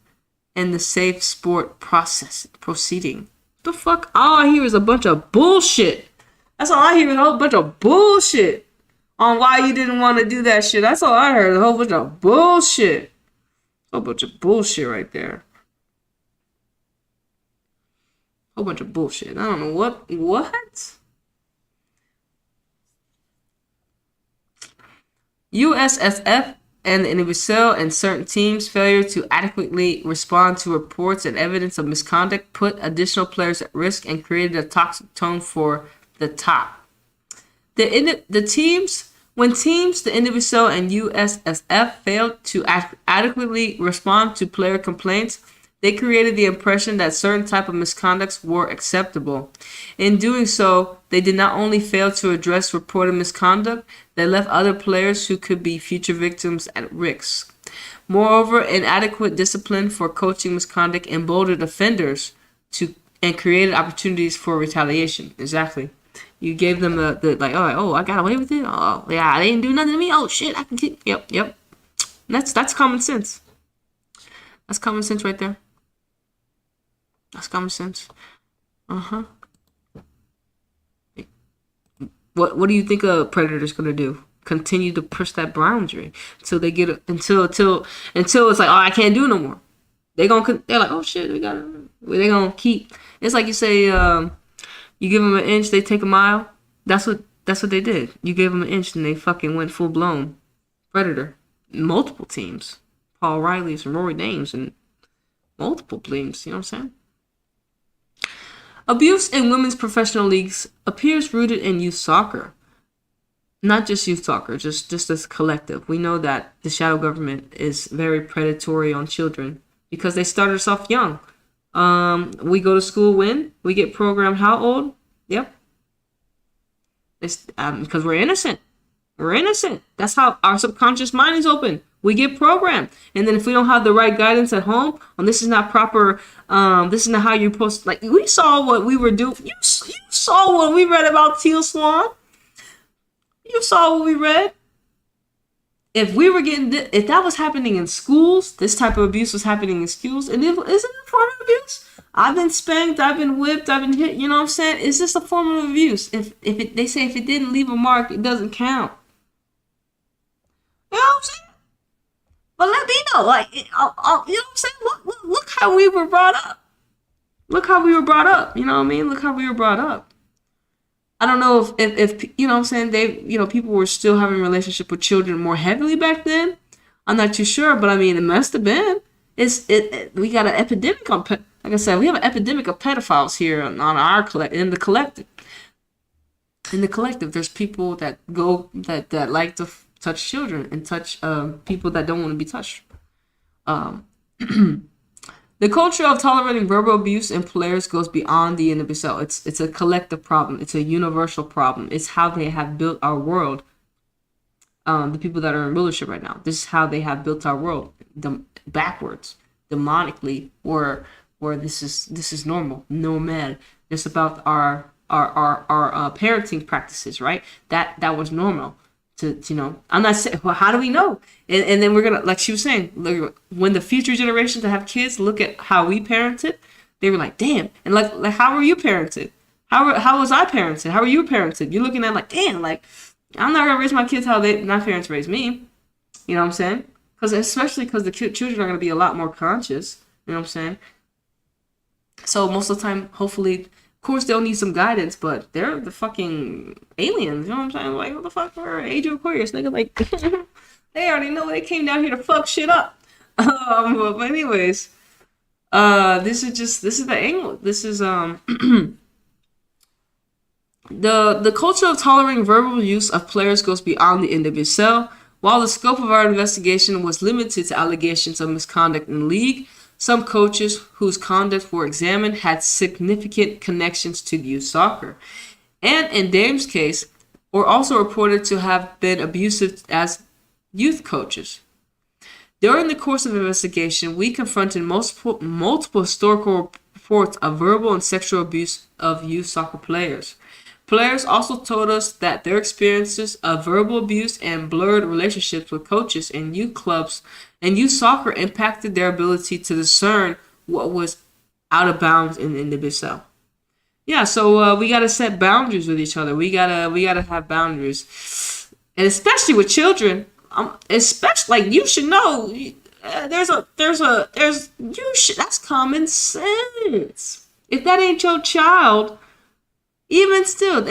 in the safe sport proceeding. The fuck? All I hear is a bunch of bullshit. That's all I hear is a whole bunch of bullshit on why you didn't want to do that shit. That's all I heard. A whole bunch of bullshit. A whole bunch of bullshit right there. A whole bunch of bullshit. I don't know what? USSF and the individual and certain teams' failure to adequately respond to reports and evidence of misconduct put additional players at risk and created a toxic tone for the top. The individual and USSF failed to adequately respond to player complaints, they created the impression that certain type of misconducts were acceptable. In doing so, they did not only fail to address reported misconduct, they left other players who could be future victims at risk. Moreover, inadequate discipline for coaching misconduct emboldened offenders and created opportunities for retaliation. Exactly. You gave them I got away with it. Oh yeah, they didn't do nothing to me. Oh shit, I can keep. Yep. That's common sense. That's common sense right there. That's common sense. What do you think a predator's gonna do? Continue to push that boundary until they get until it's like, oh, I can't do no more. They're like, oh shit, they're gonna keep. It's like you say, you give them an inch, they take a mile. That's what they did. You gave them an inch and they fucking went full blown predator. Multiple teams, Paul Riley's and Rory Dames and multiple teams. You know what I'm saying? Abuse in women's professional leagues appears rooted in youth soccer. Not just youth soccer, just as a collective. We know that the shadow government is very predatory on children because they started us off young. We go to school when? We get programmed how old? Yep. It's because we're innocent. We're innocent. That's how our subconscious mind is open. We get programmed. And then if we don't have the right guidance at home, this is not proper, this is not how you're supposed to, like, we saw what we were doing. You saw what we read about Teal Swan. You saw what we read. If we were if that was happening in schools, this type of abuse was happening in schools, and isn't it a form of abuse? I've been spanked, I've been whipped, I've been hit, you know what I'm saying? It's just a form of abuse. They say if it didn't leave a mark, it doesn't count. You know what I'm saying? But let me know, like, you know what I'm saying? Look how we were brought up. Look how we were brought up, you know what I mean? Look how we were brought up. I don't know if you know what I'm saying, they, people were still having a relationship with children more heavily back then. I'm not too sure, but I mean, it must have been. We got an epidemic on like I said, we have an epidemic of pedophiles here on our in the collective. In the collective, there's people that go that like to touch children and touch people that don't want to be touched. Um, The culture of tolerating verbal abuse in players goes beyond the NWSL. It's a collective problem. It's a universal problem. It's how they have built our world. The people that are in rulership right now. This is how they have built our world. Backwards, demonically, where this is normal, normal. It's about our parenting practices, right? That was normal. I'm not saying, well, how do we know? And then we're gonna, like she was saying, when the future generations that have kids look at how we parented, they were like, damn. And like how were you parented? How was I parented? How are you parented? You're looking at like, damn, like I'm not gonna raise my kids how my parents raised me. You know what I'm saying? Especially because the children are gonna be a lot more conscious. You know what I'm saying? So most of the time, hopefully, of course, they'll need some guidance, but they're the fucking aliens. You know what I'm saying? Like, what the fuck? We're Age of Aquarius, nigga. Like, they already know they came down here to fuck shit up. But anyways, this is the angle. This is the culture of tolerating verbal use of players goes beyond the NWSL. While the scope of our investigation was limited to allegations of misconduct in the league, some coaches whose conduct were examined had significant connections to youth soccer, and in Dame's case, were also reported to have been abusive as youth coaches. During the course of the investigation, we confronted multiple historical reports of verbal and sexual abuse of youth soccer players. Players also told us that their experiences of verbal abuse and blurred relationships with coaches and youth clubs and youth soccer impacted their ability to discern what was out of bounds in the NWSL. Yeah, so we gotta set boundaries with each other. We gotta have boundaries, and especially with children. Especially like you should know. That's common sense. If that ain't your child, even still,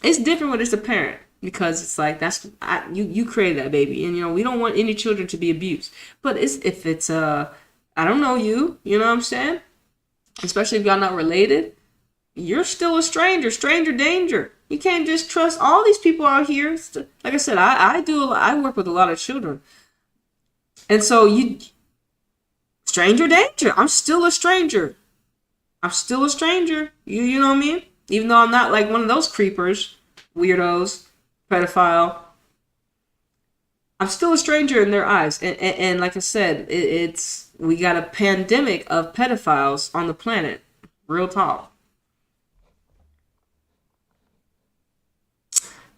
it's different when it's a parent, because it's like you created that baby, and we don't want any children to be abused. But if it's I don't know you know what I'm saying? Especially if y'all not related, you're still a stranger danger. You can't just trust all these people out here. Like I said, I work with a lot of children, and so stranger danger. I'm still a stranger. You know what I mean? Even though I'm not like one of those creepers, weirdos, pedophile, I'm still a stranger in their eyes. And like I said, we got a pandemic of pedophiles on the planet. Real talk.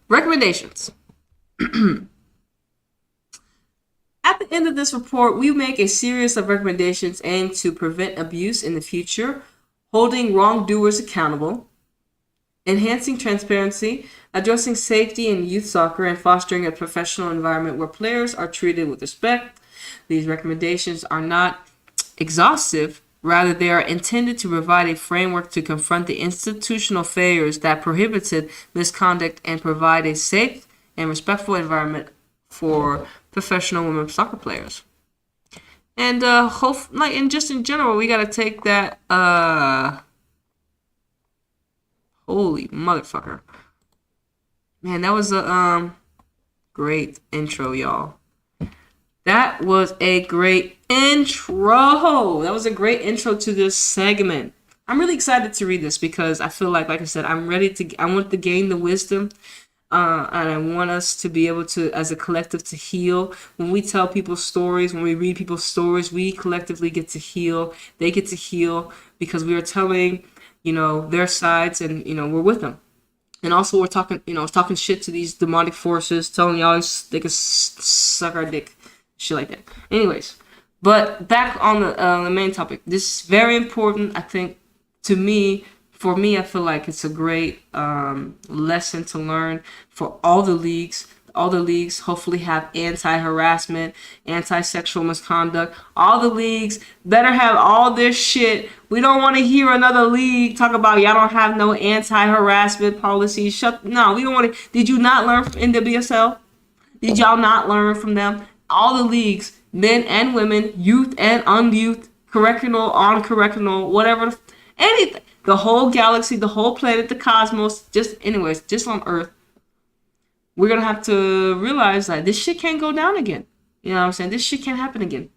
Recommendations. At the end of this report, we make a series of recommendations aimed to prevent abuse in the future, holding wrongdoers accountable, enhancing transparency, addressing safety in youth soccer, and fostering a professional environment where players are treated with respect. These recommendations are not exhaustive. Rather, they are intended to provide a framework to confront the institutional failures that prohibited misconduct and provide a safe and respectful environment for professional women soccer players. And and just in general, we gotta take that holy motherfucker. Man, that was a great intro, y'all. That was a great intro. That was a great intro to this segment. I'm really excited to read this because I feel like I said, I want to gain the wisdom, and I want us to be able to, as a collective, to heal. When we tell people's stories, when we read people's stories, we collectively get to heal. They get to heal because we are telling, their sides, and, we're with them. And also we're talking shit to these demonic forces, telling y'all they can suck our dick. Shit like that. Anyways, but back on the main topic. This is very important, I think, to me. For me, I feel like it's a great lesson to learn for all the leagues, all the leagues hopefully have anti-harassment, anti-sexual misconduct. All the leagues better have all this shit. We don't want to hear another league talk about y'all don't have no anti-harassment policies. No, we don't want to. Did you not learn from NWSL? Did y'all not learn from them? All the leagues, men and women, youth and unyouth, correctional, uncorrectional, whatever, anything. The whole galaxy, the whole planet, the cosmos, just on Earth. We're gonna have to realize that this shit can't go down again. You know what I'm saying? This shit can't happen again.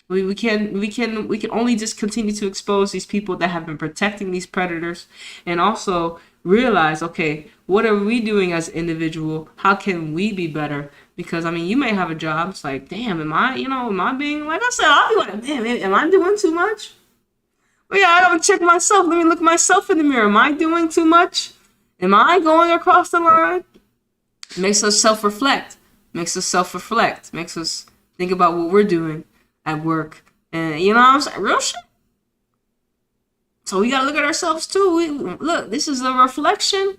We can only just continue to expose these people that have been protecting these predators, and also realize, okay, what are we doing as an individual? How can we be better? Because I mean, you may have a job. It's like, damn, am I being, like I said, I'll be like, damn, am I doing too much? Well, yeah, I gotta check myself. Let me look myself in the mirror. Am I doing too much? Am I going across the line? Makes us self-reflect. Makes us think about what we're doing at work. And you know what I'm saying? Real shit. So we gotta look at ourselves too. Look, this is a reflection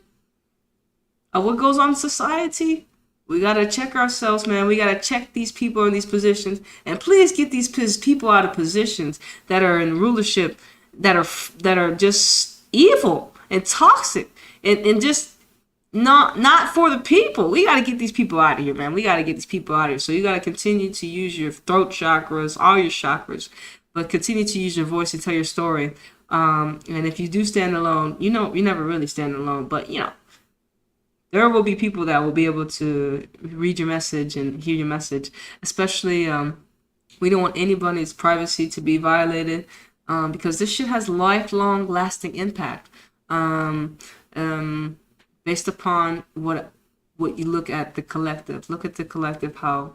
of what goes on in society. We gotta check ourselves, man. We gotta check these people in these positions, and please get these people out of positions that are in rulership, that are just evil and toxic, and just not for the people. We gotta get these people out of here, man. We gotta get these people out of here. So you gotta continue to use your throat chakras, all your chakras, but continue to use your voice and tell your story. And if you do stand alone, you never really stand alone, but there will be people that will be able to read your message and hear your message. Especially, we don't want anybody's privacy to be violated, because this shit has lifelong, lasting impact. Based upon what you look at the collective. Look at the collective, how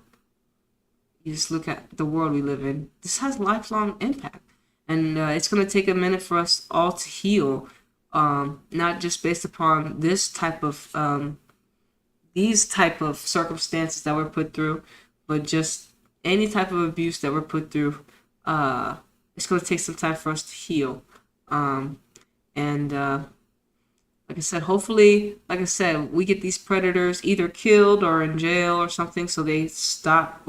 you just look at the world we live in. This has lifelong impact. And it's going to take a minute for us all to heal, not just based upon these type of circumstances that we're put through, but just any type of abuse that we're put through. It's going to take some time for us to heal. Like I said, hopefully, we get these predators either killed or in jail or something, so they stop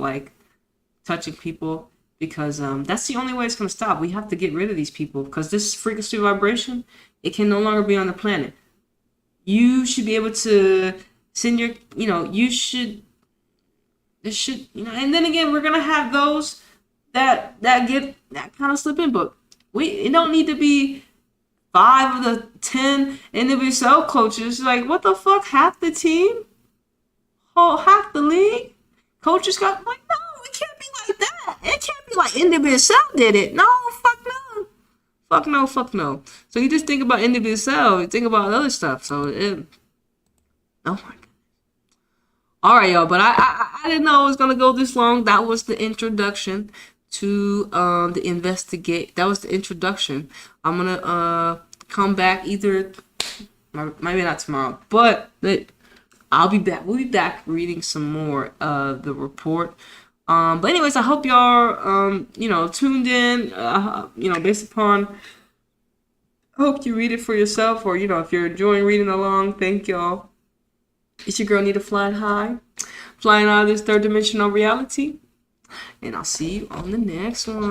touching people, because that's the only way it's going to stop. We have to get rid of these people, because this frequency vibration, it can no longer be on the planet. You should be able to send your, and then again, we're going to have those that get that kind of slip in, but it don't need to be 5 of the 10 NWSL coaches. Like, what the fuck? Half the team? Half the league? Coaches got, no, it can't be like that. It can't be like NWSL did it. No, fuck no. Fuck no. So you just think about NWSL, you think about other stuff. So, oh my God. All right, y'all, but I didn't know it was going to go this long. That was the introduction to the investigate. That was the introduction. I'm gonna come back either, maybe not tomorrow, but I'll be back. We'll be back reading some more of the report. But anyways, I hope y'all tuned in. Based upon, I hope you read it for yourself, or if you're enjoying reading along, thank y'all. It's your girl Anita, flying high, flying out of this third dimensional reality. And I'll see you on the next one.